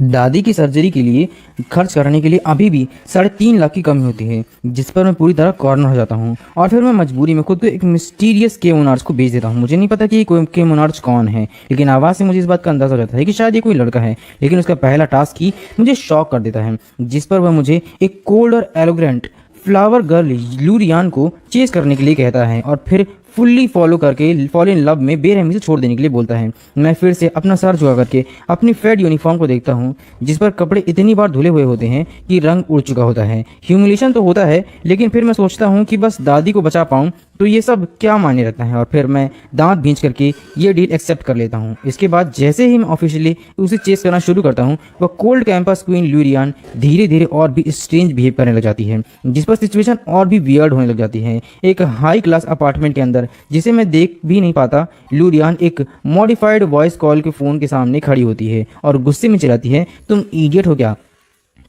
दादी की सर्जरी के लिए खर्च करने के लिए अभी भी 3.5 लाख की कमी होती है, जिस पर मैं पूरी तरह कॉर्नर हो जाता हूँ और फिर मैं मजबूरी में खुद को एक मिस्टीरियस के मोनार्च को बेच देता हूँ। मुझे नहीं पता कि ये कोई के मोनार्च कौन है, लेकिन आवाज़ से मुझे इस बात का अंदाजा हो जाता है कि शायद ये कोई लड़का है। लेकिन उसका पहला टास्क ही मुझे शॉक कर देता है, जिस पर वह मुझे एक कोल्ड और एलोग्रेंट फ्लावर गर्ल लूरियान को चेस करने के लिए कहता है और फिर फुल्ली फॉलो करके फॉलो इन लव में बेरहमी से छोड़ देने के लिए बोलता है। मैं फिर से अपना सर झुका करके अपनी फेड यूनिफॉर्म को देखता हूँ, जिस पर कपड़े इतनी बार धुले हुए होते हैं कि रंग उड़ चुका होता है। ह्यूमिलेशन तो होता है, लेकिन फिर मैं सोचता हूँ कि बस दादी को बचा पाऊँ तो ये सब क्या मायने रखता है, और फिर मैं दांत भींच करके ये डील एक्सेप्ट कर लेता हूँ। इसके बाद जैसे ही मैं ऑफिशियली उसे चेस करना शुरू करता हूँ, वह कोल्ड कैंपस क्वीन लूरियान धीरे धीरे और भी स्ट्रेंज बिहेव करने लग जाती है, जिस पर सिचुएशन और भी वियर्ड होने लग जाती है। एक हाई क्लास अपार्टमेंट के अंदर, जिसे मैं देख भी नहीं पाता, लूरियान एक मॉडिफाइड वॉइस कॉल के फ़ोन के सामने खड़ी होती है और गुस्से में चिल्लाती है, तुम इडियट हो क्या?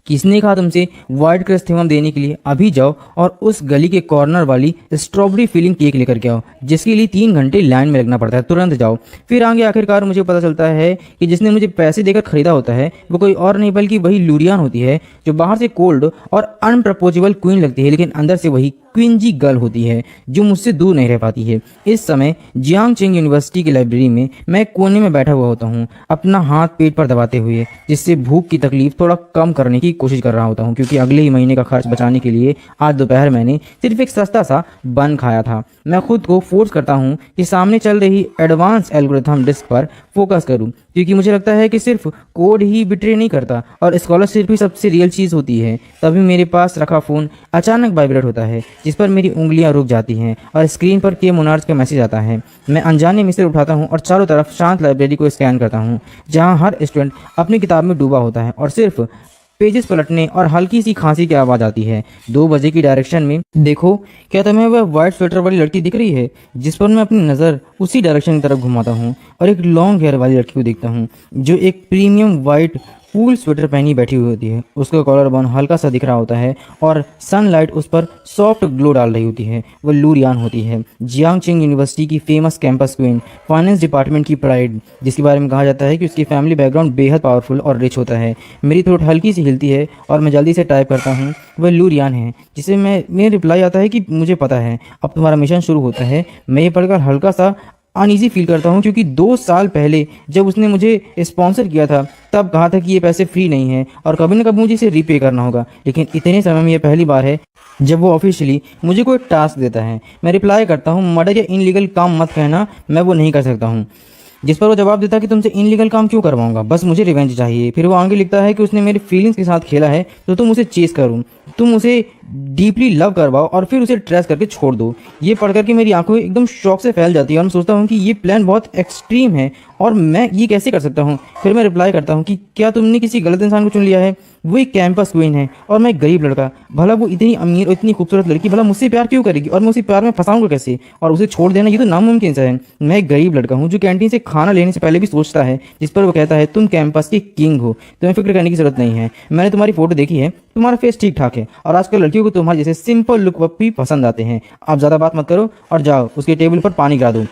किसने कहा तुमसे वाइट क्रस्ट थीम देने के लिए? अभी जाओ और उस गली के कॉर्नर वाली स्ट्रॉबेरी फीलिंग केक लेकर के आओ, जिसके लिए 3 घंटे लाइन में लगना पड़ता है। तुरंत जाओ। फिर आगे आखिरकार मुझे पता चलता है कि जिसने मुझे पैसे देकर खरीदा होता है वो कोई और नहीं बल्कि वही लूरियान होती है, जो बाहर से कोल्ड और अनप्रपोजेबल क्वीन लगती है, लेकिन अंदर से वही क्विंजी गर्ल होती है जो मुझसे दूर नहीं रह पाती है। इस समय जियांग चिंग यूनिवर्सिटी की लाइब्रेरी में मैं एक कोने में बैठा हुआ होता हूँ, अपना हाथ पेट पर दबाते हुए, जिससे भूख की तकलीफ थोड़ा कम करने की कोशिश कर रहा होता हूँ, क्योंकि अगले ही महीने का खर्च बचाने के लिए आज दोपहर मैंने सिर्फ एक सस्ता सा बन खाया था। मैं खुद को फोर्स करता हूँ कि सामने चल रही एडवांस एल्गोरिथम डिस्क पर फोकस करूँ, क्योंकि मुझे लगता है कि सिर्फ कोड ही बिट्रे नहीं करता और स्कॉलरशिप ही सबसे रियल चीज़ होती है। तभी मेरे पास रखा फ़ोन अचानक वाइब्रेट होता है, जिस पर मेरी उंगलियां रुक जाती हैं और स्क्रीन पर के मोनार्च का मैसेज आता है। मैं अनजाने में इसे उठाता हूं और चारों तरफ शांत लाइब्रेरी को स्कैन करता हूं, जहां हर स्टूडेंट अपनी किताब में डूबा होता है और सिर्फ पेजेस पलटने और हल्की सी खांसी की आवाज़ आती है। 2 बजे की डायरेक्शन में। देखो, क्या तुम्हें वह वाइट स्वेटर वाली लड़की दिख रही है? जिस पर मैं अपनी नज़र उसी डायरेक्शन की तरफ घुमाता हूँ और एक लॉन्ग हेयर वाली लड़की को देखता हूँ, जो एक प्रीमियम वाइट फूल स्वेटर पहनी बैठी हुई होती है। उसका कॉलर बॉन हल्का सा दिख रहा होता है और सनलाइट उस पर सॉफ्ट ग्लो डाल रही होती है। वह लूरियान होती है, जियांग चिंग यूनिवर्सिटी की famous campus queen, finance department की प्राइड, जिसके बारे में कहा जाता है कि उसकी फैमिली बैकग्राउंड बेहद पावरफुल और रिच होता है। मेरी थ्रोट हल्की सी हिलती है और मैं जल्दी से टाइप करता हूँ, वह लूरियान है, जिसे मेरे रिप्लाई आता है कि मुझे पता है, अब तुम्हारा मिशन शुरू होता है। मैं ये पढ़कर हल्का सा अनईजी फील करता हूँ, क्योंकि 2 साल पहले जब उसने मुझे स्पॉन्सर किया था तब कहा था कि ये पैसे फ्री नहीं हैं और कभी ना कभी मुझे इसे रीपे करना होगा, लेकिन इतने समय में ये पहली बार है जब वो ऑफिशियली मुझे कोई टास्क देता है। मैं रिप्लाई करता हूँ, मर्डर या इनलीगल काम मत कहना, मैं वो नहीं कर सकता हूँ। जिस पर वो जवाब देता है कि तुमसे इनलीगल काम क्यों करवाऊंगा, बस मुझे रिवेंज चाहिए। फिर वो आगे लिखता है कि उसने मेरे फीलिंग्स के साथ खेला है तो तुम उसे चेस करो, तुम उसे डीपली लव करवाओ और फिर उसे ट्रेस करके छोड़ दो। ये पढ़ करके मेरी आंखों एकदम शौक से फैल जाती है और मैं सोचता हूँ कि ये प्लान बहुत एक्सट्रीम है और मैं ये कैसे कर सकता हूँ। फिर मैं रिप्लाई करता हूँ कि क्या तुमने किसी गलत इंसान को चुन लिया है? वो एक कैंपस क्वीन है और मैं एक गरीब लड़का। भला वो इतनी अमीर और इतनी खूबसूरत लड़की भला मुझसे प्यार क्यों करेगी और मैं उसे प्यार में फंसाऊंगा कैसे? और उसे छोड़ देना ये तो नामुमकिन सा है। मैं एक गरीब लड़का हूँ जो कैंटीन से खाना लेने से पहले भी सोचता है। जिस पर वो कहता है, तुम कैंपस के किंग हो, तुम्हें फिक्र करने की जरूरत नहीं है। मैंने तुम्हारी फोटो देखी है, तुम्हारा फेस ठीक ठाक है और आजकल लड़कियों को तुम्हारे जैसे सिंपल लुक भी पसंद आते हैं। आप ज़्यादा बात मत करो और जाओ उसके टेबल पर पानी गिरा दो।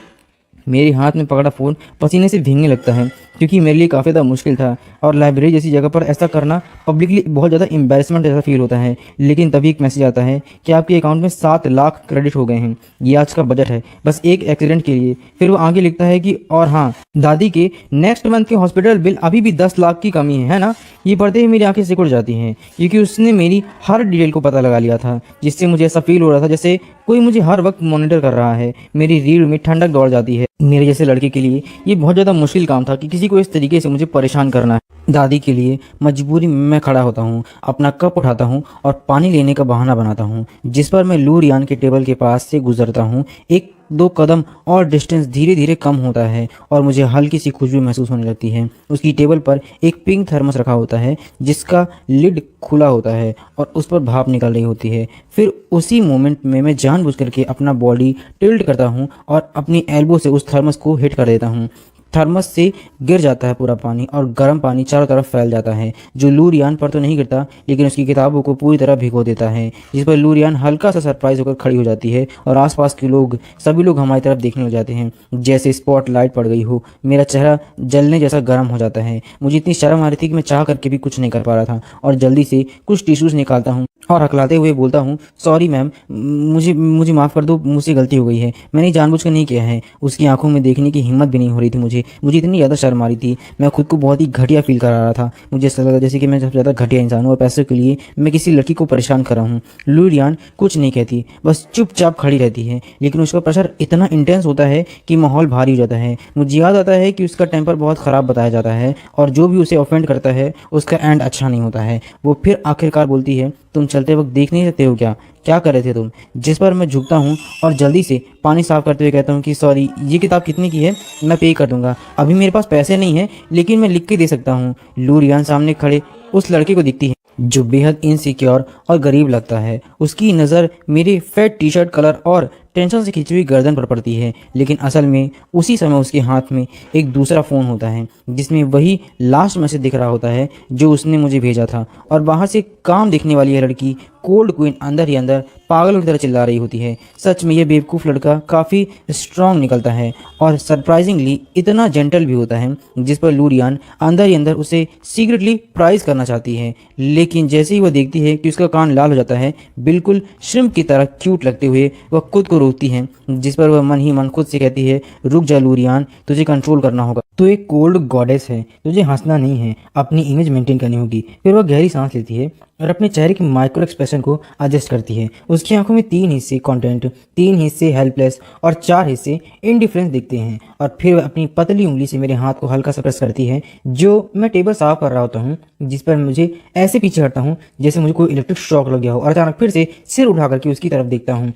मेरे हाथ में पकड़ा फ़ोन पसीने से भीगने लगता है, क्योंकि मेरे लिए काफ़ी ज़्यादा मुश्किल था और लाइब्रेरी जैसी जगह पर ऐसा करना पब्लिकली बहुत ज़्यादा एम्बैरेसमेंट जैसा फील होता है। लेकिन तभी एक मैसेज आता है कि आपके अकाउंट में 7 लाख क्रेडिट हो गए हैं, ये आज का बजट है, बस एक एक्सीडेंट के लिए। फिर वो आगे लिखता है कि और हाँ, दादी के नेक्स्ट मंथ के हॉस्पिटल बिल अभी भी 10 लाख की कमी है ना? ये पढ़ते ही मेरी आंखें सिकुड़ जाती हैं, क्योंकि उसने मेरी हर डिटेल को पता लगा लिया था, जिससे मुझे ऐसा फील हो रहा था जैसे कोई मुझे हर वक्त मॉनिटर कर रहा है। मेरी रीढ़ में ठंडक दौड़ जाती है। मेरे जैसे लड़के के लिए ये बहुत ज़्यादा मुश्किल काम था कि किसी को इस तरीके से मुझे परेशान करना है। दादी के लिए मजबूरी में मैं खड़ा होता हूँ, अपना कप उठाता हूँ और पानी लेने का बहाना बनाता हूँ, जिस पर मैं लूरियान के टेबल के पास से गुजरता हूँ। 1-2 कदम और डिस्टेंस धीरे धीरे कम होता है और मुझे हल्की सी खुशबू महसूस होने लगती है। उसकी टेबल पर एक पिंक थर्मस रखा होता है, जिसका लिड खुला होता है और उस पर भाप निकल रही होती है। फिर उसी मोमेंट में मैं जानबूझ करके अपना बॉडी टिल्ट करता हूँ और अपनी एल्बो से उस थर्मस को हिट कर देता हूँ। थर्मस से गिर जाता है पूरा पानी और गर्म पानी चारों तरफ फैल जाता है, जो लूरियान पर तो नहीं गिरता लेकिन उसकी किताबों को पूरी तरह भिगो देता है, जिस पर लूरियान हल्का सा सरप्राइज होकर खड़ी हो जाती है और आसपास के लोग सभी लोग हमारी तरफ देखने लग जाते हैं जैसे स्पॉटलाइट पड़ गई हो। मेरा चेहरा जलने जैसा गर्म हो जाता है। मुझे इतनी शर्म आ रही थी कि मैं चाह करके भी कुछ नहीं कर पा रहा था और जल्दी से कुछ टिश्यूज़ निकालता हूँ और हकलाते हुए बोलता हूँ, सॉरी मैम, मुझे मुझे माफ़ कर दो, मुझसे गलती हो गई है, मैंने जानबूझकर नहीं किया है। उसकी आंखों में देखने की हिम्मत भी नहीं हो रही थी मुझे इतनी ज़्यादा शर्म आ रही थी। मैं खुद को बहुत ही घटिया फील करा रहा था। मुझे ऐसा लगा जैसे कि मैं सबसे ज़्यादा घटिया इंसान हूँ और पैसों के लिए मैं किसी लड़की को परेशान कर रहा हूँ। लूरियान कुछ नहीं कहती, बस चुपचाप खड़ी रहती है, लेकिन उसका प्रेशर इतना इंटेंस होता है कि माहौल भारी हो जाता है। मुझे याद आता है कि उसका टेम्पर बहुत ख़राब बताया जाता है और जो भी उसे ऑफेंड करता है उसका एंड अच्छा नहीं होता है। वो फिर आखिरकार बोलती है, तुम चलते वक्त देख नहीं सकते हो क्या, क्या कर रहे थे तुम? जिस पर मैं झुकता हूँ और जल्दी से पानी साफ करते हुए कहता हूँ कि सॉरी, ये किताब कितने की है? मैं पे कर दूंगा। अभी मेरे पास पैसे नहीं है लेकिन मैं लिख के दे सकता हूँ। लूरियान सामने खड़े उस लड़के को दिखती है जो बेहद इनसिक्योर और गरीब लगता है। उसकी नज़र मेरे फेड टी शर्ट कलर और टेंशन से खिंची हुई गर्दन पर पड़ती है, लेकिन असल में उसी समय उसके हाथ में एक दूसरा फ़ोन होता है जिसमें वही लास्ट मैसेज दिख रहा होता है जो उसने मुझे भेजा था। और बाहर से काम देखने वाली यह लड़की कोल्ड क्वीन अंदर ही अंदर पागलों की तरह चिल्ला रही होती है। सच में यह बेवकूफ़ लड़का काफ़ी स्ट्रांग निकलता है और सरप्राइजिंगली इतना जेंटल भी होता है, जिस पर लूरियान अंदर ही अंदर उसे सीक्रेटली प्राइज़ करना चाहती है। लेकिन जैसे ही वह देखती है कि उसका कान लाल हो जाता है, बिल्कुल श्रिम्प की तरह क्यूट लगते हुए वह खुद को रोकती है, जिस पर वह मन ही मन खुद से कहती है, रुक जा लूरियान, तुझे कंट्रोल करना होगा। तो एक कोल्ड गॉडेस है, तुझे हंसना नहीं है, अपनी इमेज मेंटेन करनी होगी। फिर वह गहरी सांस लेती है और अपने चेहरे के माइक्रो एक्सप्रेशन को एडजस्ट करती है। उसकी आंखों में 3 हिस्से कंटेंट, 3 हिस्से हेल्पलेस और 4 हिस्से इंडिफरेंस दिखते हैं। और फिर वह अपनी पतली उंगली से मेरे हाथ को हल्का सा प्रेस करती है जो मैं टेबल साफ कर रहा होता हूँ, जिस पर मुझे ऐसे पीछे हटता हूँ जैसे मुझे कोई इलेक्ट्रिक शॉक लग गया हो और अचानक फिर से सिर उठा करके उसकी तरफ देखता हूँ।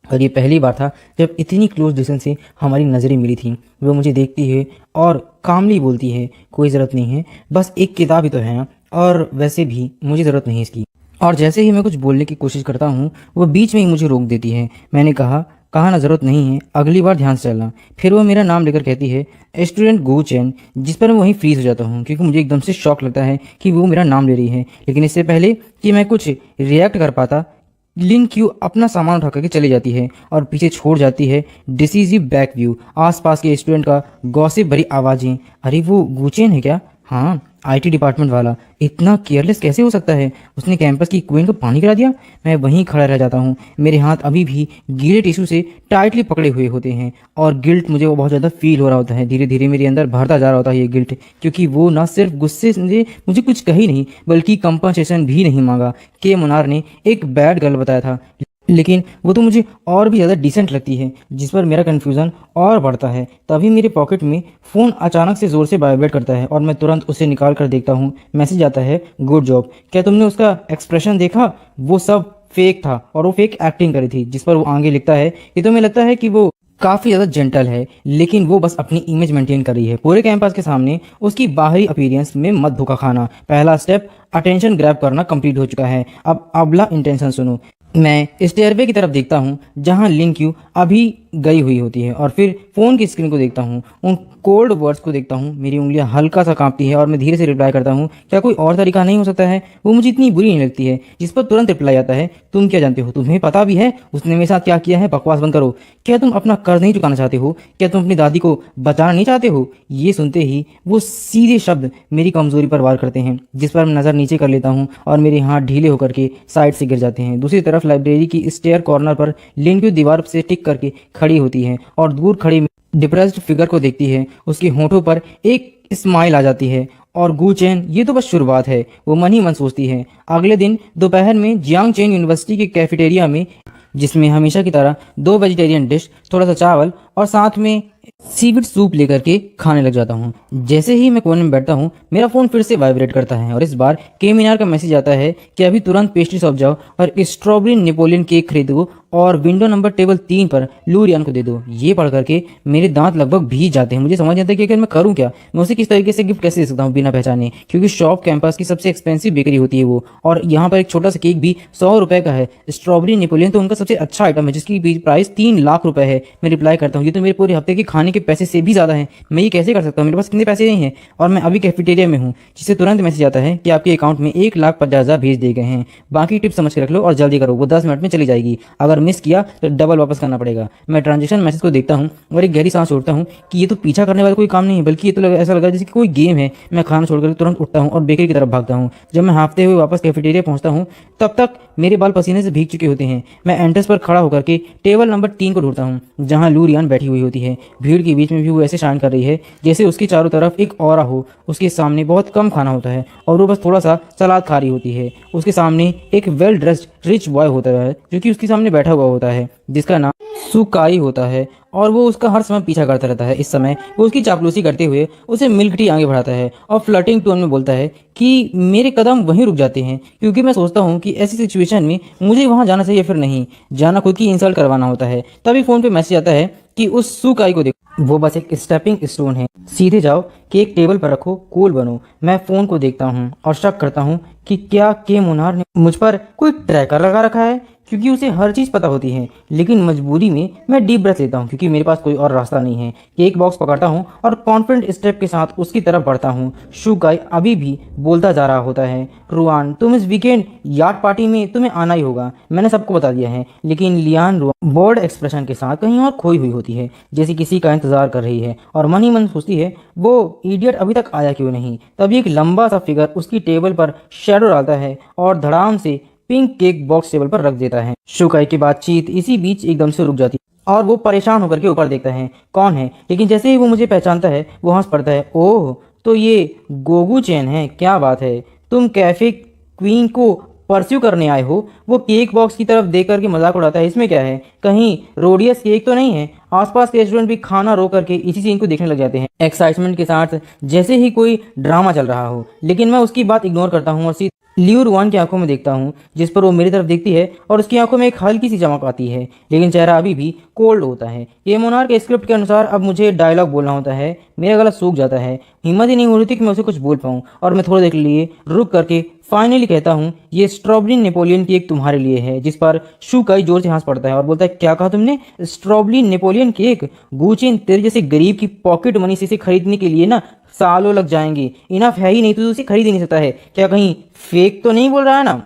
और ये पहली बार था जब इतनी क्लोज डिस्टेंस से हमारी नज़रें मिली थी। वो मुझे देखती है और कामली बोलती है, कोई ज़रूरत नहीं है, बस एक किताब ही तो है ना, और वैसे भी मुझे ज़रूरत नहीं इसकी। और जैसे ही मैं कुछ बोलने की कोशिश करता हूँ वो बीच में ही मुझे रोक देती है। मैंने कहा ना, ज़रूरत नहीं है, अगली बार ध्यान से चलना। फिर वो मेरा नाम लेकर कहती है, स्टूडेंट गू चैन, जिस पर मैं वहीं फ्रीज हो जाता हूँ क्योंकि मुझे एकदम से शॉक लगता है कि वो मेरा नाम ले रही है। लेकिन इससे पहले कि मैं कुछ रिएक्ट कर पाता, लिन क्यू अपना सामान उठा करके चली जाती है और पीछे छोड़ जाती है डिसीजिव बैक व्यू, आसपास के स्टूडेंट का गॉसिप भरी आवाज़ें। अरे वो गुचेन है क्या? हाँ, आईटी डिपार्टमेंट वाला। इतना केयरलेस कैसे हो सकता है? उसने कैंपस की क्वीन को पानी गिरा दिया। मैं वहीं खड़ा रह जाता हूँ, मेरे हाथ अभी भी गीले टिश्यू से टाइटली पकड़े हुए होते हैं और गिल्ट मुझे वो बहुत ज़्यादा फील हो रहा होता है। धीरे धीरे मेरे अंदर भरता जा रहा होता है ये गिल्ट, क्योंकि वो ना सिर्फ गुस्से से मुझे कुछ कही नहीं बल्कि कंपनसेशन भी नहीं मांगा। के मुनार ने एक बैड गर्ल बताया था, लेकिन वो तो मुझे और भी ज़्यादा डिसेंट लगती है, जिस पर मेरा कन्फ्यूज़न और बढ़ता है। तभी मेरे पॉकेट में फ़ोन अचानक से ज़ोर से वाइब्रेट करता है और मैं तुरंत उसे निकाल कर देखता हूँ। मैसेज आता है, गुड जॉब। क्या तुमने उसका एक्सप्रेशन देखा? वो सब फेक था और वो फेक एक्टिंग करी थी। जिस पर वो आगे लिखता है कि तुम्हें लगता है कि वो काफ़ी ज़्यादा जेंटल है, लेकिन वो बस अपनी इमेज मेंटेन कर रही है। पूरे कैंपस के सामने उसकी बाहरी अपीयरेंस में मत धोखा खाना। पहला स्टेप अटेंशन ग्रैब करना कंप्लीट हो चुका है। अब अगला इंटेंशन सुनो। मैं स्टेयरवे की तरफ देखता हूँ जहाँ लिन क्यू अभी गई हुई होती है और फिर फ़ोन की स्क्रीन को देखता हूँ, उन कोल्ड वर्ड्स को देखता हूँ। मेरी उंगलियाँ हल्का सा कांपती है और मैं धीरे से रिप्लाई करता हूँ, क्या कोई और तरीका नहीं हो सकता है? वो मुझे इतनी बुरी नहीं लगती है। जिस पर तुरंत रिप्लाई आता है, तुम क्या जानते हो? तुम्हें पता भी है उसने मेरे साथ क्या किया है? बकवास बंद करो। क्या तुम अपना कर्ज नहीं चुकाना चाहते हो? क्या तुम अपनी दादी को बचाना नहीं चाहते हो? ये सुनते ही वो सीधे शब्द मेरी कमजोरी पर वार करते हैं, जिस पर मैं नज़र नीचे कर लेता हूँ और मेरे हाथ ढीले होकर के साइड से गिर जाते हैं। दूसरी तरफ लाइब्रेरी की स्टेयर कॉर्नर पर लिन क्यू दीवार से टिक करके खड़ी होती है और दूर खड़ी डिप्रेस्ड फिगर को देखती है। उसके होठों पर एक स्माइल आ जाती है और गू चेन, ये तो बस शुरुआत है, वो मन ही मन सोचती है। अगले दिन दोपहर में जियांग चेन यूनिवर्सिटी के कैफेटेरिया में, जिसमें हमेशा की तरह 2 वेजिटेरियन डिश, थोड़ा सा चावल और साथ में सीविड सूप लेकर के खाने लग जाता हूँ। जैसे ही मैं कोने में बैठता हूँ मेरा फ़ोन फिर से वाइब्रेट करता है और इस बार के मीनार का मैसेज आता है कि अभी तुरंत पेस्ट्री शॉप जाओ और स्ट्रॉबेरी नेपोलियन केक खरीदो और विंडो नंबर टेबल 3 पर लूरियान को दे दो। ये पढ़ करके मेरे दांत लगभग भीग जाते हैं। मुझे समझ नहीं आता कि अगर मैं करूँ क्या, मैं उसे किस तरीके से गिफ्ट कैसे दे सकता हूँ बिना पहचाने, क्योंकि शॉप कैंपस की सबसे एक्सपेंसिव बेकरी होती है वो, और यहाँ पर एक छोटा सा केक भी 100 रुपये का है। स्ट्रॉबेरी नेपोलियन तो उनका सबसे अच्छा आइटम है जिसकी प्राइस 3 लाख रुपये है। मैं रिप्लाई करता हूँ, ये तो मेरे पूरे हफ्ते के खाने खाने के पैसे से भी ज़्यादा हैं। मैं ये कैसे कर सकता हूँ? मेरे पास कितने पैसे नहीं हैं और मैं अभी कैफेटेरिया में हूँ, जिससे तुरंत मैसेज आता है कि आपके अकाउंट में 1,50,000 भेज दिए गए हैं। बाकी टिप समझ के रख लो और जल्दी करो, वो 10 मिनट में चली जाएगी। अगर मिस किया तो डबल वापस करना पड़ेगा। मैं ट्रांजेक्शन मैसेज को देखता हूँ और एक गहरी सांस छोड़ता हूँ कि ये तो पीछा करने वाला कोई काम नहीं है, बल्कि ये तो ऐसा लगा जैसे कि कोई गेम है। मैं खाना छोड़कर तुरंत उठता हूँ और बेकरी की तरफ भागता हूँ। जब मैं हाँफते हुए वापस कैफेटेरिया पहुँचता हूँ तब तक मेरे बाल पसीने से भीग चुके होते हैं। मैं एंट्रेंस पर खड़ा होकर के टेबल नंबर 3 को ढूंढता हूँ, जहाँ लू रियान बैठी हुई होती है। भीड़ के बीच में भी वो ऐसे शाइन कर रही है जैसे उसके चारों तरफ एक ऑरा हो। उसके सामने बहुत कम खाना होता है और वो बस थोड़ा सा सलाद खा रही होती है। उसके सामने एक वेल ड्रेस्ड रिच बॉय होता है जो कि उसके सामने बैठा हुआ होता है, जिसका नाम सुकाई होता है और वो उसका हर समय पीछा करता रहता है। इस समय वो उसकी चापलूसी करते हुए उसे मिल्क टी आगे बढ़ाता है और फ्लर्टिंग टोन में बोलता है कि मेरे कदम वहीं रुक जाते हैं, क्योंकि मैं सोचता हूँ कि ऐसी सिचुएशन में मुझे वहाँ जाना चाहिए, फिर नहीं जाना खुद की इंसल्ट करवाना होता है। तभी फ़ोन पे मैसेज आता है कि उस सुकाई को देखो, वो बस एक स्टेपिंग स्टोन है, सीधे जाओ कि एक टेबल पर रखो, कूल बनो। मैं फ़ोन को देखता हूँ और शक करता हूँ कि क्या के मुनार ने मुझ पर कोई ट्रैकर लगा रखा है, क्योंकि उसे हर चीज़ पता होती है। लेकिन मजबूरी में मैं डीप ब्रेथ लेता हूँ क्योंकि मेरे पास कोई और रास्ता नहीं है। केक बॉक्स पकड़ता हूँ और कॉन्फिडेंट स्टेप के साथ उसकी तरफ बढ़ता हूँ। शुगाई अभी भी बोलता जा रहा होता है, रुआन तुम इस वीकेंड यार्ड पार्टी में तुम्हें आना ही होगा, मैंने सबको बता दिया है। लेकिन लियान रुआन बोर्ड एक्सप्रेशन के साथ कहीं और खोई हुई होती है, जैसे किसी का इंतजार कर रही है, और मन ही मन सोचती है वो इडियट अभी तक आया क्यों नहीं। तभी एक लंबा सा फिगर उसकी टेबल पर शेडो डालता है और धड़ाम से पिंक केक बॉक्स टेबल पर रख देता है। शुकाई की बातचीत इसी बीच एकदम से रुक जाती है और वो परेशान होकर के ऊपर देखता है कौन है, लेकिन जैसे ही वो मुझे पहचानता है वो हंस पड़ता है। ओह, तो ये गोगू चैन है, क्या बात है, तुम कैफे क्वीन को परस्यू करने आए हो। वो केक बॉक्स की तरफ देख करके मजाक उड़ाता है, इसमें क्या है, कहीं रोडियस केक तो नहीं है। आसपास के रेस्टोरेंट भी खाना रोक करके इसी सीन को देखने लग जाते हैं, एक्साइटमेंट के साथ, जैसे ही कोई ड्रामा चल रहा हो। लेकिन मैं उसकी बात इग्नोर करता हूँ और लियू रुआन की आंखों में देखता हूँ, जिस पर वो मेरी तरफ देखती है और उसकी आंखों में एक हल्की सी चमक आती है, लेकिन चेहरा अभी भी कोल्ड होता है। ये मोनार्क के स्क्रिप्ट के अनुसार अब मुझे डायलॉग बोलना होता है। मेरा गला सूख जाता है, हिम्मत ही नहीं हो रही थी कि मैं उसे कुछ बोल पाऊँ, और मैं थोड़ी देर के लिए रुक करके फाइनली कहता हूँ, ये स्ट्रॉबेरी नेपोलियन केक तुम्हारे लिए है। जिस पर शुकाई जोर से हंस पड़ता है और बोलता है, क्या कहा तुमने, स्ट्रॉबेरी नेपोलियन केक? गुचिन, तेरे जैसे गरीब की पॉकेट मनी से इसे खरीदने के लिए ना सालों लग जाएंगे, इनफ है ही नहीं, तो उसे खरीद ही नहीं सकता है। क्या कहीं फेक तो नहीं बोल रहा है ना?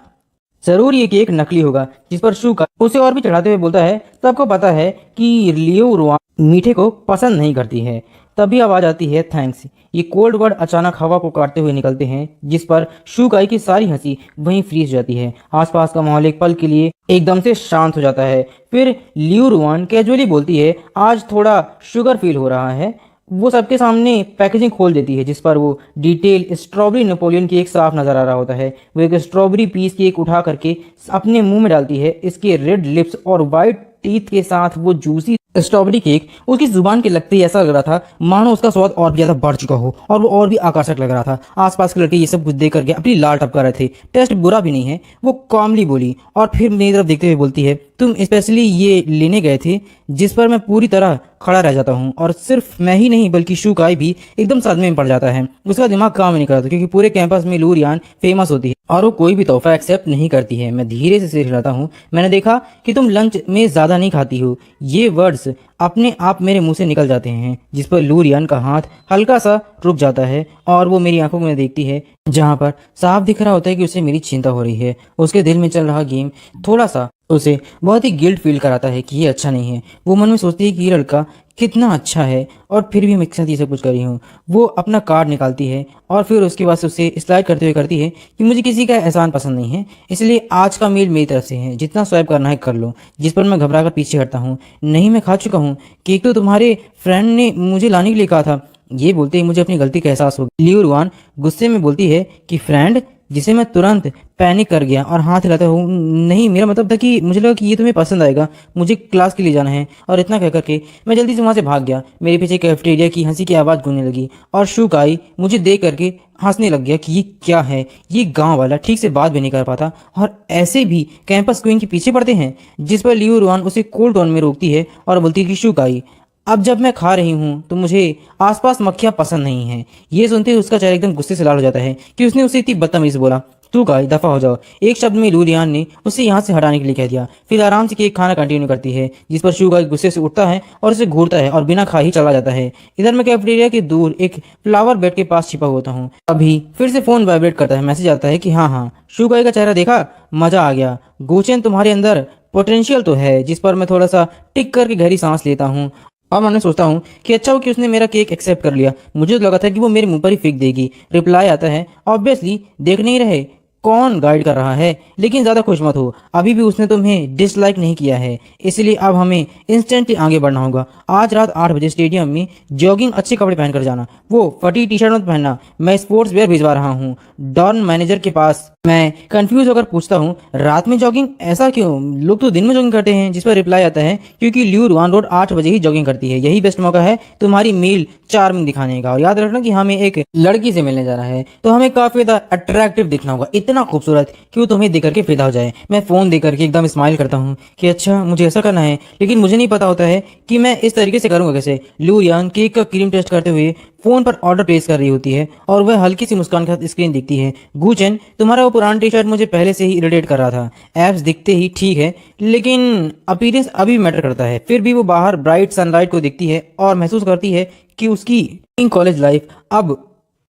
जरूर ये केक नकली होगा। जिस पर शुका उसे और भी चढ़ाते हुए बोलता है, सबको पता है कि लियो रुआन मीठे को पसंद नहीं करती है। तभी आवाज आती है थैंक्स। ये कोल्ड वर्ड अचानक हवा को काटते हुए निकलते हैं, जिस पर शुकाई की सारी हंसी वहीं फ्रीज हो जाती है। आसपास का माहौल एक पल के लिए एकदम से शांत हो जाता है। फिर लियो रुआन कैजुअली बोलती है, आज थोड़ा शुगर फील हो रहा है। वो सबके सामने पैकेजिंग खोल देती है, जिस पर वो डिटेल स्ट्रॉबेरी नेपोलियन केक साफ नजर आ रहा होता है। वो एक स्ट्रॉबेरी पीस केक उठा करके अपने मुंह में डालती है। इसके रेड लिप्स और वाइट टीथ के साथ वो जूसी स्ट्रॉबेरी केक उसकी जुबान के लगते ही ऐसा लग रहा था मानो उसका स्वाद और भी ज्यादा बढ़ चुका हो और वो और भी आकर्षक लग रहा था। आसपास के लड़के ये सब कुछ देख करके अपनी लाल टपका रहे थे। टेस्ट बुरा भी नहीं है, वो कॉमली बोली और फिर मेरी तरफ देखते हुए बोलती है, तुम स्पेशली ये लेने गए थे? जिस पर मैं पूरी तरह खड़ा रह जाता हूँ और सिर्फ मैं ही नहीं बल्कि शुकाई भी एकदम सदमे में पड़ जाता है। उसका दिमाग काम नहीं करता क्योंकि पूरे कैंपस में लू रियान फेमस होती है और वो कोई भी तोहफा एक्सेप्ट नहीं करती है। मैं धीरे से सिर हिलाता हूँ, मैंने देखा कि तुम लंच में ज़्यादा नहीं खाती हो। ये वर्ड्स अपने आप मेरे मुंह से निकल जाते हैं, जिस पर लू रियान का हाथ हल्का सा रुक जाता है और वो मेरी आंखों में देखती है, जहाँ पर साफ दिख रहा होता है कि उसे मेरी चिंता हो रही है। उसके दिल में चल रहा गेम थोड़ा सा उसे बहुत ही गिल्ट फील कराता है कि ये अच्छा नहीं है। वो मन में सोचती है कि ये लड़का कितना अच्छा है और फिर भी मैं एक साथ ये सब कुछ कर रही हूँ। वो अपना कार्ड निकालती है और फिर उसके बाद उसे स्लाइड करते हुए करती है कि मुझे किसी का एहसान पसंद नहीं है, इसलिए आज का मील मेरी तरफ से है, जितना स्वैप करना है कर लो। जिस पर मैं घबरा कर पीछे हटता हूँ, नहीं मैं खा चुका हूँ, केक तो तुम्हारे फ्रेंड ने मुझे लाने के लिए कहा था। ये बोलते ही मुझे अपनी गलती का एहसास हो गया। लियू रुआन गुस्से में बोलती है कि फ्रेंड, जिसे मैं तुरंत पैनिक कर गया और हाथ हिलाता हूँ, नहीं मेरा मतलब था कि मुझे लगा कि ये तुम्हें पसंद आएगा, मुझे क्लास के लिए जाना है। और इतना कह करके मैं जल्दी से वहाँ से भाग गया। मेरे पीछे कैफेटेरिया की हंसी की आवाज़ गूंजने लगी और शुकाई मुझे देख करके हंसने लग गया कि ये क्या है, ये गांव वाला ठीक से बात भी नहीं कर पाता और ऐसे भी कैंपस क्वीन के पीछे पड़ते हैं। जिस पर लियू रुआन उसे कोल्ड टोन में रोकती है और बोलती है कि शुकाई, अब जब मैं खा रही हूँ तो मुझे आसपास मक्खियाँ पसंद नहीं हैं। ये सुनते ही उसका चेहरा एकदम गुस्से से लाल हो जाता है कि उसने उसे इतनी बदतमीज बोला। तू गाय दफा हो जाओ। एक शब्द में लूरियान ने उसे यहाँ से हटाने के लिए कह दिया। फिर आराम से केक खाना कंटिन्यू करती है, जिस पर शुगाई गुस्से से उठता है और उसे घूरता है और बिना खा ही चला जाता है। इधर मैं कैफेटेरिया के दूर एक फ्लावर बेड के पास छिपा होता हूँ। अभी फिर से फोन वाइब्रेट करता है। मैसेज आता है कि हाँ हाँ, शुगाई का चेहरा देखा, मजा आ गया। गोचेन, तुम्हारे अंदर पोटेंशियल तो है। जिस पर मैं थोड़ा सा टिक करके गहरी सांस लेता हूँ और मन में सोचता हूँ कि अच्छा हो कि उसने मेरा केक एक्सेप्ट कर लिया। मुझे तो लगा था कि वो मेरे मुंह पर ही फेंक देगी। रिप्लाई आता है, ऑब्वियसली देख नहीं रहे कौन गाइड कर रहा है, लेकिन ज्यादा खुश मत हो, अभी भी उसने तुम्हें डिसलाइक नहीं किया है, इसलिए अब हमें इंस्टेंटली आगे बढ़ना होगा। आज रात 8 बजे स्टेडियम में जॉगिंग अच्छे कपड़े पहनकर जाना, वो फटी टी शर्ट मत पहनना। मैं स्पोर्ट्स वेयर भिजवा रहा हूँ डॉन मैनेजर के पास। मैं कंफ्यूज होकर पूछता हूँ, रात में जॉगिंग, ऐसा क्यों? लोग तो दिन में जॉगिंग करते हैं। जिस पर रिप्लाई आता है, क्योंकि ल्यू रुआन रोड 8 बजे ही जॉगिंग करती है। यही बेस्ट मौका है तुम्हारी मेल चार्मिंग दिखाने का। और याद रखना कि हमें एक लड़की से मिलने जा रहा है, तो हमें काफी ज्यादा अट्रैक्टिव दिखना होगा, इतना खूबसूरत कि वो तुम्हें देख करके फिदा हो जाए। मैं फोन देख करके एकदम स्माइल करता हूँ कि अच्छा मुझे ऐसा करना है, लेकिन मुझे नहीं पता होता है कि मैं इस तरीके से करूंगा कैसे। लू यान केक का क्रीम टेस्ट करते हुए फोन पर ऑर्डर प्लेस कर रही होती है और वह हल्की सी मुस्कान के साथ स्क्रीन दिखती है। गुचेन, तुम्हारा वो पुराना टी शर्ट मुझे पहले से ही इरिटेट कर रहा था। एप्स दिखते ही ठीक है, लेकिन अपीयरेंस अभी मैटर करता है। फिर भी वो बाहर ब्राइट सनलाइट को दिखती है और महसूस करती है कि उसकी कॉलेज लाइफ अब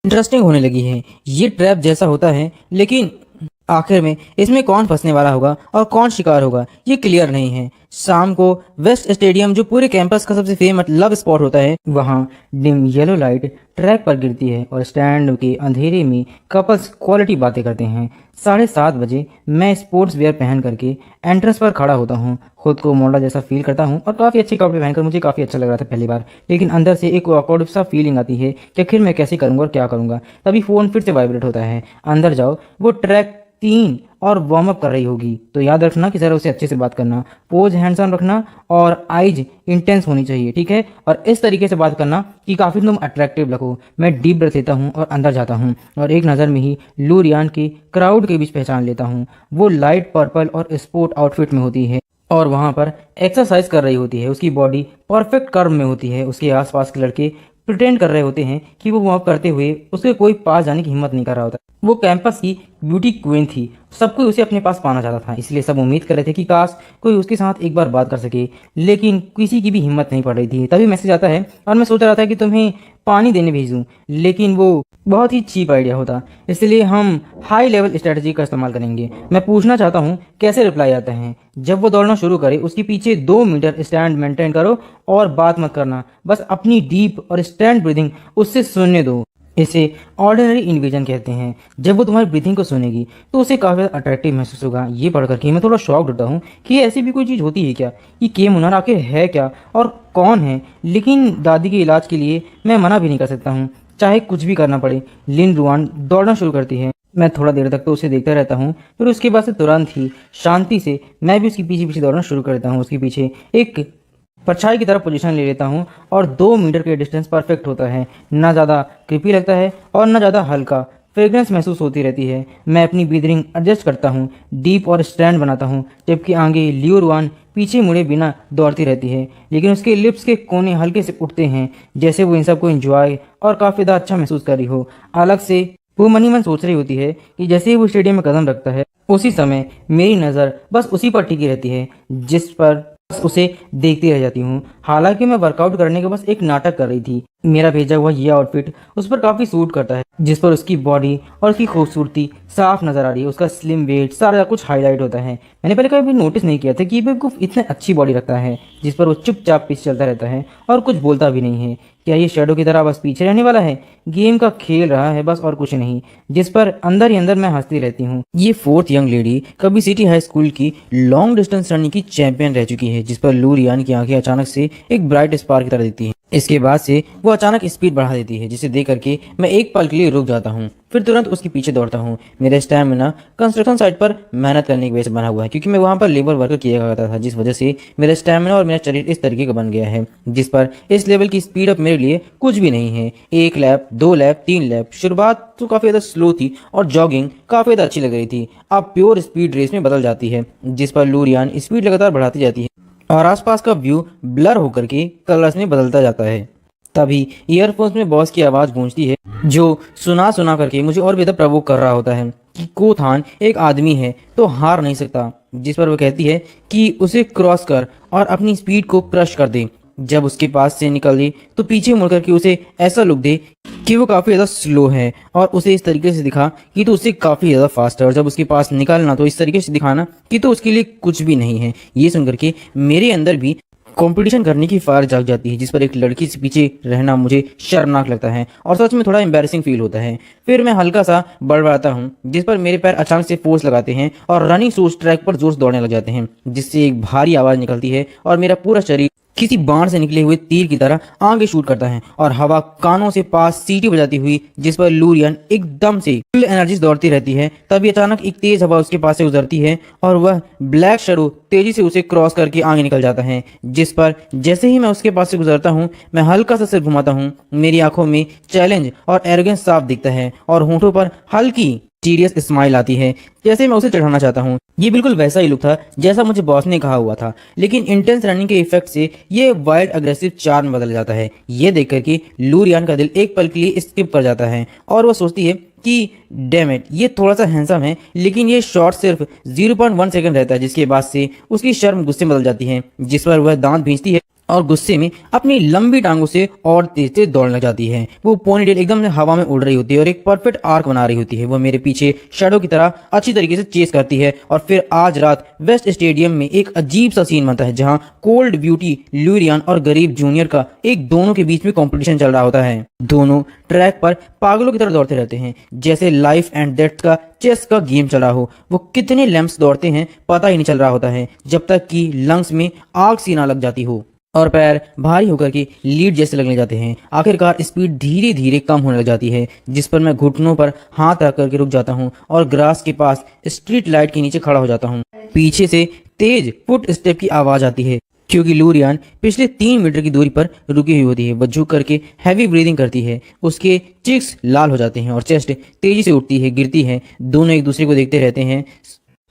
इंटरेस्टिंग होने लगी है। ये ट्रैप जैसा होता है, लेकिन आखिर में इसमें कौन फंसने वाला होगा और कौन शिकार होगा, ये क्लियर नहीं है। शाम को वेस्ट स्टेडियम, जो पूरे कैंपस का सबसे फेमस लव स्पॉट होता है, वहाँ डिम येलो लाइट ट्रैक पर गिरती है और स्टैंड के अंधेरे में कपल्स क्वालिटी बातें करते हैं। 7:30 बजे मैं स्पोर्ट्स वेयर पहन करके एंट्रेंस पर खड़ा होता हूँ। खुद को मॉडल जैसा फील करता हूँ और काफ़ी अच्छे कपड़े पहनकर मुझे काफ़ी अच्छा लग रहा था पहली बार, लेकिन अंदर से एक ऑकवर्ड सा फीलिंग आती है कि आखिर मैं कैसे करूँगा और क्या करूँगा। तभी फ़ोन फिर से वाइब्रेट होता है। अंदर जाओ, वो ट्रैक 3 और वार्म अप कर रही होगी, तो याद रखना कि ज़रा उसे अच्छे से बात करना, पोज हैंडसम रखना और आइज इंटेंस होनी चाहिए, ठीक है? और इस तरीके से बात करना कि काफ़ी तुम अट्रैक्टिव लगो। मैं डीप ब्रेथ लेता हूँ और अंदर जाता हूँ और एक नज़र में ही लू रियान की क्राउड के बीच पहचान लेता हूँ। वो लाइट पर्पल और स्पोर्ट आउटफिट में होती है और वहाँ पर एक्सरसाइज कर रही होती है। उसकी बॉडी परफेक्ट कर्व में होती है। उसके आसपास के लड़के प्रिटेंड कर रहे होते हैं कि वो वॉक करते हुए उसके कोई पास जाने की हिम्मत नहीं कर रहा होता। वो कैंपस की ब्यूटी क्वीन थी, सब कोई उसे अपने पास पाना चाहता था, इसलिए सब उम्मीद कर रहे थे कि काश कोई उसके साथ एक बार बात कर सके, लेकिन किसी की भी हिम्मत नहीं पड़ रही थी। तभी मैसेज आता है और मैं सोच रहा था कि तुम्हें पानी देने भेजूं, लेकिन वो बहुत ही चीप आइडिया होता, इसलिए हम हाई लेवल स्ट्रेटजी का इस्तेमाल करेंगे। मैं पूछना चाहता हूँ कैसे रिप्लाई आता है। जब वो दौड़ना शुरू करे, उसके पीछे 2 मीटर स्टैंड मेंटेन करो और बात मत करना, बस अपनी डीप और स्टैंड ब्रीदिंग उससे सुनने दो। इसे ऑर्डिनरी इन्विजन कहते हैं। जब वो तुम्हारी ब्रीथिंग को सुनेगी तो उसे काफ़ी अट्रैक्टिव महसूस होगा। ये पढ़ करके मैं थोड़ा शॉक्ड होता हूँ कि ऐसी भी कोई चीज़ होती है क्या, ये के मुनार आखिर है क्या और कौन है। लेकिन दादी के इलाज के लिए मैं मना भी नहीं कर सकता हूँ, चाहे कुछ भी करना पड़े। लिन रुआन दौड़ना शुरू करती है। मैं थोड़ा देर तक तो उसे देखता रहता हूँ, फिर उसके बाद से तुरंत ही शांति से मैं भी उसके पीछे पीछे दौड़ना शुरू कर देता हूँ। उसके पीछे एक परछाई की तरफ पोजीशन ले लेता हूँ और 2 मीटर के डिस्टेंस परफेक्ट होता है। ना ज़्यादा क्रिपी लगता है और ना ज़्यादा हल्का। फ्रेग्रेंस महसूस होती रहती है। मैं अपनी ब्रीदिंग एडजस्ट करता हूँ, डीप और स्टैंड बनाता हूँ, जबकि आगे लियो रुआन पीछे मुड़े बिना दौड़ती रहती है, लेकिन उसके लिप्स के कोने हल्के से उठते हैं, जैसे वो इन सबको एंजॉय और काफ़ी ज़्यादा अच्छा महसूस कर रही हो। अलग से वो मनी मन सोच रही होती है कि जैसे ही वो स्टेडियम में कदम रखता है, उसी समय मेरी नज़र बस उसी पर टिकी रहती है, जिस पर बस उसे देखती रह जाती हूँ। हालांकि मैं वर्कआउट करने के बस एक नाटक कर रही थी। मेरा भेजा हुआ ये आउटफिट उस पर काफ़ी सूट करता है, जिस पर उसकी बॉडी और उसकी खूबसूरती साफ नजर आ रही है। उसका स्लिम वेट सारा कुछ हाईलाइट होता है। मैंने पहले कभी नोटिस नहीं किया था कि बेवकूफ़ इतने अच्छी बॉडी रखता है, जिस पर वो चुपचाप पीछे चलता रहता है और कुछ बोलता भी नहीं है। क्या ये शेडो की तरह बस पीछे रहने वाला है, गेम का खेल रहा है बस और कुछ नहीं, जिस पर अंदर ही अंदर मैं हंसती रहती हूँ। ये 4th यंग लेडी कभी सिटी हाई स्कूल की लॉन्ग डिस्टेंस रनिंग की चैंपियन रह चुकी है, जिस पर लू रियान की आंखें अचानक से एक ब्राइट स्पार्क की तरह दिखती है। इसके बाद से वो अचानक स्पीड बढ़ा देती है, जिसे देख करके मैं एक पल के लिए रुक जाता हूँ, फिर तुरंत उसके पीछे दौड़ता हूँ। मेरा स्टैमिना कंस्ट्रक्शन साइट पर मेहनत करने की वजह से बना हुआ है, क्योंकि मैं वहाँ पर लेबर वर्कर किया करता था, जिस वजह से मेरा स्टैमिना और मेरा शरीर इस तरीके का बन गया है, जिस पर इस लेवल की स्पीड अप मेरे लिए कुछ भी नहीं है। 1 लैप, 2 लैप, 3 लैप। शुरुआत तो काफ़ी ज़्यादा स्लो थी और जॉगिंग काफ़ी ज़्यादा अच्छी लग रही थी, अब प्योर स्पीड रेस में बदल जाती है, जिस पर लू रियान स्पीड लगातार बढ़ाती जाती है और आसपास का व्यू ब्लर होकर के कलर्स में बदलता जाता है। तभी ईयरफोन्स में बॉस की आवाज़ गूंजती है, जो सुना सुना करके मुझे और भी ज़्यादा प्रवोक कर रहा होता है कि कोथान एक आदमी है तो हार नहीं सकता, जिस पर वह कहती है कि उसे क्रॉस कर और अपनी स्पीड को क्रश कर दे। जब उसके पास से निकले तो पीछे मुड़कर के उसे ऐसा लुक दे कि वो काफ़ी ज़्यादा स्लो है और उसे इस तरीके से दिखा कि तो उससे काफ़ी ज़्यादा फास्ट है, और जब उसके पास निकलना तो इस तरीके से दिखाना कि तो उसके लिए कुछ भी नहीं है। ये सुनकर के मेरे अंदर भी कंपटीशन करने की फायर जाग जाती है, जिस पर एक लड़की से पीछे रहना मुझे शर्मनाक लगता है और सच में थोड़ा एम्बैरेसिंग फील होता है। फिर मैं हल्का सा बड़बड़ाता हूँ, जिस पर मेरे पैर अचानक से फोर्स लगाते हैं और रनिंग शूज ट्रैक पर जोर से दौड़ने लग जाते हैं, जिससे एक भारी आवाज़ निकलती है और मेरा पूरा शरीर किसी बाण से निकले हुए तीर की तरह आगे शूट करता है और हवा कानों से पास सीटी बजाती हुई, जिस पर लूरियन एकदम से फुल एनर्जी दौड़ती रहती है। तभी अचानक एक तेज हवा उसके पास से गुजरती है और वह ब्लैक शैडो तेजी से उसे क्रॉस करके आगे निकल जाता है, जिस पर जैसे ही मैं उसके पास से गुजरता हूँ मैं हल्का सा सिर घुमाता हूँ। मेरी आंखों में चैलेंज और एरोगेंस साफ दिखता है और होंठों पर हल्की सीरियस स्माइल आती है, जैसे मैं उसे चढ़ाना चाहता हूँ। ये बिल्कुल वैसा ही लुक था जैसा मुझे बॉस ने कहा हुआ था, लेकिन इंटेंस रनिंग के इफेक्ट से ये वाइल्ड अग्रेसिव चार्म में बदल जाता है। ये देखकर कि लूरियन का दिल एक पल के लिए स्किप कर जाता है और वह सोचती है कि डैम इट, ये थोड़ा सा हैंडसम है, लेकिन ये शॉट सिर्फ 0.1 सेकंड रहता है, जिसके बाद से उसकी शर्म गुस्से में बदल जाती है, जिस पर वह दांत भींचती है और गुस्से में अपनी लंबी टांगों से और तेज तेज दौड़ने लग जाती है। वो पोनीटेल एकदम से हवा में उड़ रही होती है और एक परफेक्ट आर्क बना रही होती है। वो मेरे पीछे शैडो की तरह अच्छी तरीके से चेस करती है और फिर आज रात वेस्ट स्टेडियम में एक अजीब सा सीन बनता है, जहां कोल्ड ब्यूटी लूरियन और गरीब जूनियर का एक दोनों के बीच में कंपटीशन चल रहा होता है। दोनों ट्रैक पर पागलों की तरह दौड़ते रहते हैं, जैसे लाइफ एंड डेथ का चेस का गेम चला हो। वो कितने लैम्प्स दौड़ते हैं पता ही नहीं चल रहा होता है, जब तक कि लंग्स में आग सी ना लग जाती हो और पैर भारी होकर के लीड जैसे लगने जाते हैं। आखिरकार स्पीड धीरे धीरे कम होने लग जाती है, जिस पर मैं घुटनों पर हाथ रख करके रुक जाता हूँ और ग्रास के पास स्ट्रीट लाइट के नीचे खड़ा हो जाता हूँ। पीछे से तेज फुट स्टेप की आवाज आती है, क्योंकि लूरियन पिछले 3 मीटर की दूरी पर रुकी हुई होती है। वह झुक करके हैवी ब्रीदिंग करती है, उसके चिक्स लाल हो जाते हैं और चेस्ट तेजी से उठती है गिरती है। दोनों एक दूसरे को देखते रहते हैं,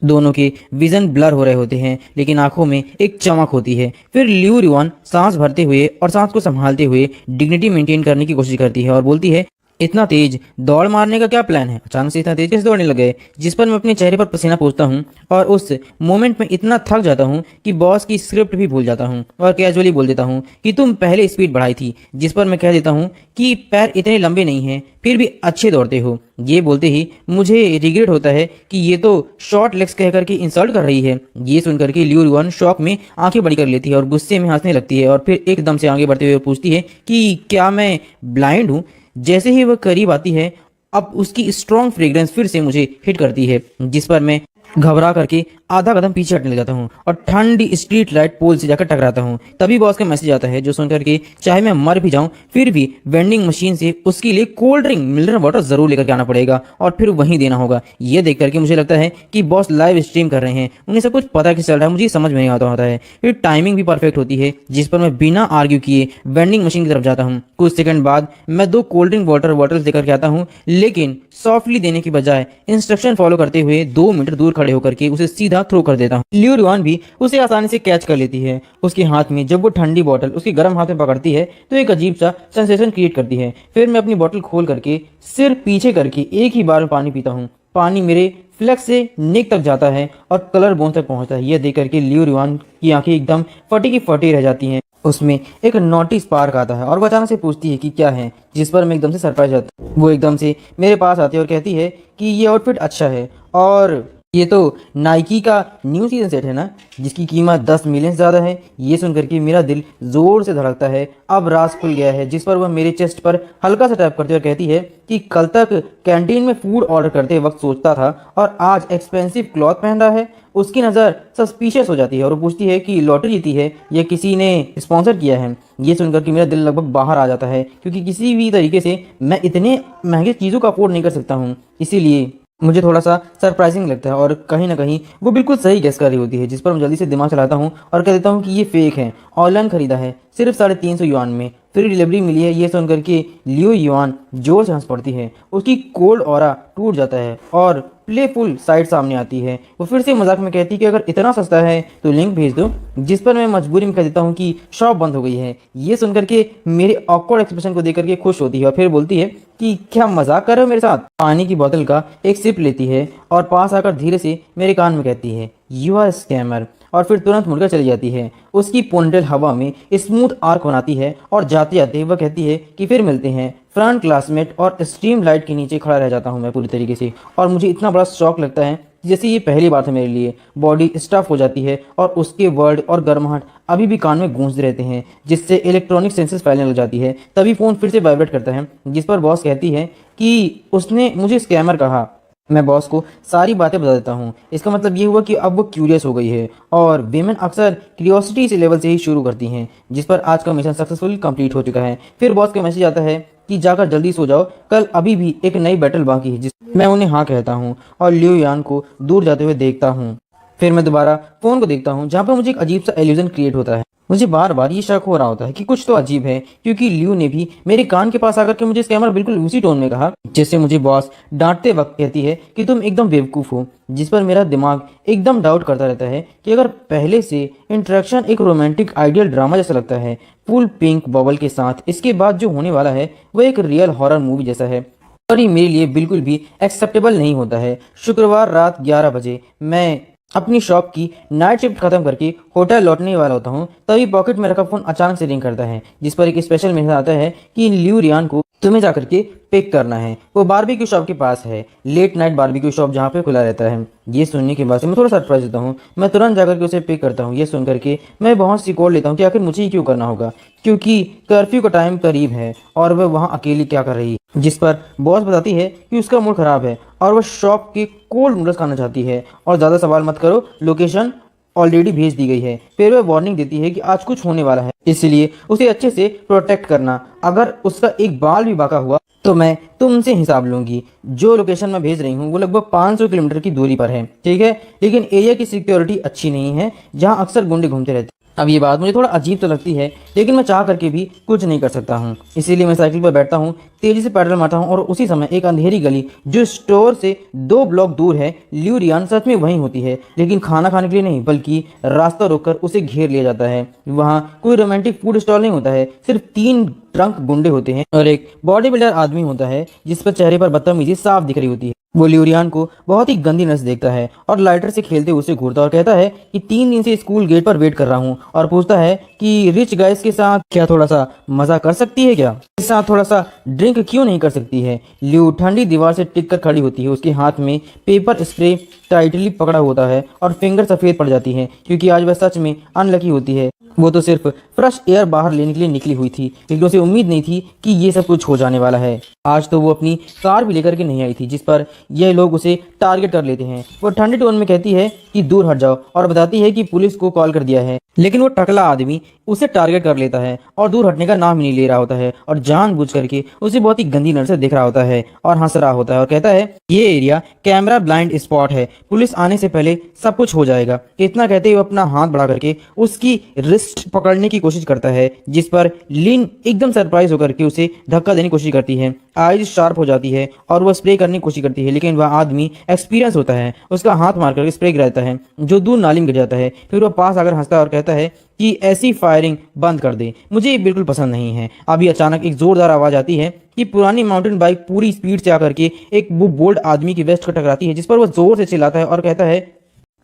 दोनों के विजन ब्लर हो रहे होते हैं, लेकिन आंखों में एक चमक होती है। फिर ल्यूरियन सांस भरते हुए और सांस को संभालते हुए डिग्निटी मेंटेन करने की कोशिश करती है और बोलती है, इतना तेज दौड़ मारने का क्या प्लान है? अचानक से इतना तेज कैसे दौड़ने लगे? जिस पर मैं अपने चेहरे पर पसीना पोंछता हूँ और उस मोमेंट में इतना थक जाता हूँ कि बॉस की स्क्रिप्ट भी भूल जाता हूँ और कैजुअली बोल देता हूँ कि तुम पहले स्पीड बढ़ाई थी। जिस पर मैं कह देता हूँ कि पैर इतने लंबे नहीं हैं, फिर भी अच्छे दौड़ते हो। ये बोलते ही मुझे रिग्रेट होता है कि ये तो शॉर्ट लेग्स कह करके इंसल्ट कर रही है। ये सुनकर के ल्यूरियन शॉक में आंखें बड़ी कर लेती है और गुस्से में हंसने लगती है और फिर एकदम से आगे बढ़ते हुए पूछती है कि क्या मैं ब्लाइंड हूँ? जैसे ही वह करीब आती है, अब उसकी स्ट्रॉन्ग फ्रेग्रेंस फिर से मुझे हिट करती है, जिस पर मैं घबरा करके आधा कदम पीछे हटने लग जाता हूँ और ठंडी स्ट्रीट लाइट पोल से जाकर टकराता हूँ। तभी बॉस का मैसेज आता है, जो सुनकर के चाहे मैं मर भी जाऊँ फिर भी वेंडिंग मशीन से उसके लिए कोल्ड ड्रिंक मिनरल वाटर जरूर लेकर के आना पड़ेगा और फिर वहीं देना होगा। ये देख करके मुझे लगता है कि बॉस लाइव स्ट्रीम कर रहे हैं, उन्हें सब कुछ पता कैसे चल रहा है मुझे समझ में नहीं आता होता है। फिर टाइमिंग भी परफेक्ट होती है, जिस पर मैं बिना आर्ग्यू किए वेंडिंग मशीन की तरफ जाता हूँ। कुछ सेकंड बाद मैं 2 कोल्ड ड्रिंक वाटर बॉटल्स लेकर के आता हूँ, लेकिन सॉफ्टली देने की बजाय इंस्ट्रक्शन फॉलो करते हुए 2 मीटर दूर खड़े होकर के उसे सीधा थ्रो कर देता हूँ। ल्यूरियन भी उसे आसानी से कैच कर लेती है। उसके हाथ में जब वो ठंडी बोतल उसके गर्म हाथ में पकड़ती है तो एक अजीब सा सेंसेशन क्रिएट करती है। फिर मैं अपनी बोतल खोल करके सिर पीछे करके एक ही बार में पानी पीता हूँ। पानी मेरे फ्लेक्स से नेक तक जाता है और कलर बोन तक पहुंचता है। यह देख करके ल्यूरियन की आंखें एकदम फटी की फटी रह जाती हैं। उसमें एक नोटिस स्पार्क आता है और वह अचानक से पूछती है कि क्या है, जिस पर मैं एकदम से सरप्राइज जाता हूँ। वो एकदम से मेरे पास आती है और कहती है कि ये आउटफिट अच्छा है और ये तो नाइकी का न्यू सीजन सेट है ना, जिसकी कीमत 10 मिलियन से ज़्यादा है। ये सुनकर के मेरा दिल जोर से धड़कता है। अब राज खुल गया है, जिस पर वह मेरे चेस्ट पर हल्का सा टैप करती है और कहती है कि कल तक कैंटीन में फूड ऑर्डर करते वक्त सोचता था और आज एक्सपेंसिव क्लॉथ पहन रहा है। उसकी नज़र सस्पिशियस हो जाती है और वो पूछती है कि लॉटरी जीती है या किसी ने स्पॉन्सर किया है। ये सुनकर कि मेरा दिल लगभग बाहर आ जाता है, क्योंकि किसी भी तरीके से मैं इतने महंगे चीज़ों का अफोर्ड नहीं कर सकता हूँ। इसीलिए मुझे थोड़ा सा सरप्राइजिंग लगता है और कहीं ना कहीं वो बिल्कुल सही गेस कर रही होती है, जिस पर मैं जल्दी से दिमाग चलाता हूँ और कह देता हूँ कि ये फेक है, ऑनलाइन खरीदा है सिर्फ 350 युआन में। फ्री डिलीवरी मिली है। ये सुन करके लियो युआन जोर से हंस पड़ती है। उसकी कोल्ड ऑरा टूट जाता है और प्लेफुल साइड सामने आती है। वो फिर से मजाक में कहती है कि अगर इतना सस्ता है तो लिंक भेज दो, जिस पर मैं मजबूरी में कह देता हूँ कि शॉप बंद हो गई है। ये सुन करके मेरे ऑकवर्ड एक्सप्रेशन को देख करके खुश होती है और फिर बोलती है कि क्या मजाक कर रहे हो मेरे साथ। पानी की बोतल का एक सिप लेती है और पास आकर धीरे से मेरे कान में कहती है, यू आर स्कैमर, और फिर तुरंत मुड़कर चली जाती है। उसकी पोनीटेल हवा में स्मूथ आर्क बनाती है और जाते जाते वह कहती है कि फिर मिलते हैं। फ्रंट क्लासमेट और स्ट्रीम लाइट के नीचे खड़ा रह जाता हूँ मैं पूरी तरीके से, और मुझे इतना बड़ा शौक लगता है जैसे ये पहली बार था मेरे लिए। बॉडी स्टफ हो जाती है और उसके वर्ड और गर्माहट अभी भी कान में गूंजते रहते हैं, जिससे इलेक्ट्रॉनिक सेंसेस फैलने लग जाती है। तभी फ़ोन फिर से वाइब्रेट करता है, जिस पर बॉस कहती है कि उसने मुझे स्कैमर कहा। मैं बॉस को सारी बातें बता देता हूँ। इसका मतलब ये हुआ कि अब वो क्यूरियस हो गई है, और वेमेन अक्सर क्यूरियोसिटी इस लेवल से ही शुरू करती हैं, जिस पर आज का मिशन सक्सेसफुली कंप्लीट हो चुका है। फिर बॉस का मैसेज आता है कि जाकर जल्दी सो जाओ, कल अभी भी एक नई बैटल बाकी है। जिस मैं उन्हें हाँ कहता हूँ और लियो यान को दूर जाते हुए देखता हूँ। फिर मैं दोबारा फ़ोन को देखता हूँ, जहाँ पर मुझे एक अजीब सा इल्यूजन क्रिएट होता है। मुझे बार बार ये शक हो रहा होता है कि कुछ तो अजीब है, क्योंकि लियो ने भी मेरे कान के पास आकर के मुझे स्कैमर बिल्कुल उसी टोन में कहा जिससे मुझे बॉस डांटते वक्त कहती है कि तुम एकदम बेवकूफ़ हो। जिस पर मेरा दिमाग एकदम डाउट करता रहता है कि अगर पहले से इंटरेक्शन एक रोमांटिक आइडियल ड्रामा जैसा लगता है फुल पिंक बबल के साथ, इसके बाद जो होने वाला है वो एक रियल हॉरर मूवी जैसा है, और ये मेरे लिए बिल्कुल भी एक्सेप्टेबल नहीं होता है। शुक्रवार रात 11 बजे मैं अपनी शॉप की नाइट शिफ्ट खत्म करके होटल लौटने वाला होता हूँ, तभी पॉकेट में रखा फ़ोन अचानक से रिंग करता है, जिस पर एक स्पेशल मैसेज आता है कि लियो रियान को तुम्हें जाकर के पिक करना है। वो बारबेक्यू शॉप के पास है, लेट नाइट बारबेक्यू शॉप जहाँ पे खुला रहता है। ये सुनने के बाद से मैं थोड़ा सरप्राइज होता हूँ। मैं तुरंत जाकर के उसे पिक करता हूँ। ये सुन करके मैं बहुत सी कॉल लेता हूँ कि आखिर मुझे ही क्यों करना होगा, क्योंकि कर्फ्यू का टाइम करीब है और वह वहाँ अकेली क्या कर रही है। जिस पर बॉस बताती है कि उसका मूड खराब है और वह शॉप के कोल्ड नूडल्स खाना चाहती है, और ज़्यादा सवाल मत करो, लोकेशन ऑलरेडी भेज दी गई है। फिर वह वार्निंग देती है कि आज कुछ होने वाला है, इसलिए उसे अच्छे से प्रोटेक्ट करना। अगर उसका एक बाल भी बाका हुआ तो मैं तुमसे हिसाब लूंगी। जो लोकेशन मैं भेज रही हूँ वो लगभग 500 किलोमीटर की दूरी पर है, ठीक है, लेकिन एरिया की सिक्योरिटी अच्छी नहीं है, जहाँ अक्सर गुंडे घूमते रहते हैं। अब ये बात मुझे थोड़ा अजीब तो लगती है, लेकिन मैं चाह करके भी कुछ नहीं कर सकता हूँ। इसीलिए मैं साइकिल पर बैठता हूँ, तेजी से पैडल मारता हूँ, और उसी समय एक अंधेरी गली जो स्टोर से 2 ब्लॉक दूर है, लियो रियान सच में वहीं होती है, लेकिन खाना खाने के लिए नहीं बल्कि रास्ता रोककर उसे घेर लिया जाता है। वहाँ कोई रोमांटिक फूड स्टॉल नहीं होता है, सिर्फ 3 ड्रंक गुंडे होते हैं और एक बॉडी बिल्डर आदमी होता है जिस पर चेहरे पर बदतमीजी साफ दिख रही होती है। वो लियो रियान को बहुत ही गंदी नजर देखता है और लाइटर से खेलते हुए उसे घूरता और कहता है कि 3 दिन से स्कूल गेट पर वेट कर रहा हूँ, और पूछता है कि रिच गाइस के साथ क्या थोड़ा सा मजा कर सकती है, क्या के साथ थोड़ा सा ड्रिंक क्यों नहीं कर सकती है। लियो ठंडी दीवार से टिक कर खड़ी होती है, उसके हाथ में पेपर स्प्रे टाइटली पकड़ा होता है और फिंगर सफेद पड़ जाती है, क्योंकि आज वह सच में अनलकी होती है। वो तो सिर्फ फ्रेश एयर बाहर लेने के लिए निकली हुई थी, लेकिन उसे उम्मीद नहीं थी कि ये सब कुछ हो जाने वाला है। आज तो वो अपनी कार भी लेकर के नहीं आई थी, जिस पर यह लोग उसे टारगेट कर लेते हैं। वो ठंडे टोन में कहती है कि दूर हट जाओ और बताती है कि पुलिस को कॉल कर दिया है, लेकिन वो टकला आदमी उसे टारगेट कर लेता है और दूर हटने का नाम ही नहीं ले रहा होता है, और जानबूझ करके उसे बहुत ही गंदी नजर से देख रहा होता है और हंस रहा होता है और कहता है ये एरिया कैमरा ब्लाइंड स्पॉट है, पुलिस आने से पहले सब कुछ हो जाएगा। इतना कहते हुए अपना हाथ बढ़ा करके उसकी रिस्ट पकड़ने की कोशिश करता है, जिस पर लिन एकदम सरप्राइज होकर के उसे धक्का देने की कोशिश करती है। आईज शार्प हो जाती है और वह स्प्रे करने की कोशिश करती है, लेकिन वह आदमी एक्सपीरियंस होता है, उसका हाथ मार करके स्प्रे गिराता है जो दूर नाली में गिर जाता है। फिर वह पास आकर हंसता है और कहता है कि ऐसी फायरिंग बंद कर दे, मुझे ये बिल्कुल पसंद नहीं है। अभी अचानक एक जोरदार आवाज आती है कि पुरानी माउंटेन बाइक पूरी स्पीड से आकर के एक वो बोल्ड आदमी की वेस्ट को टकराती है, जिस पर वह जोर से चिल्लाता है और कहता है,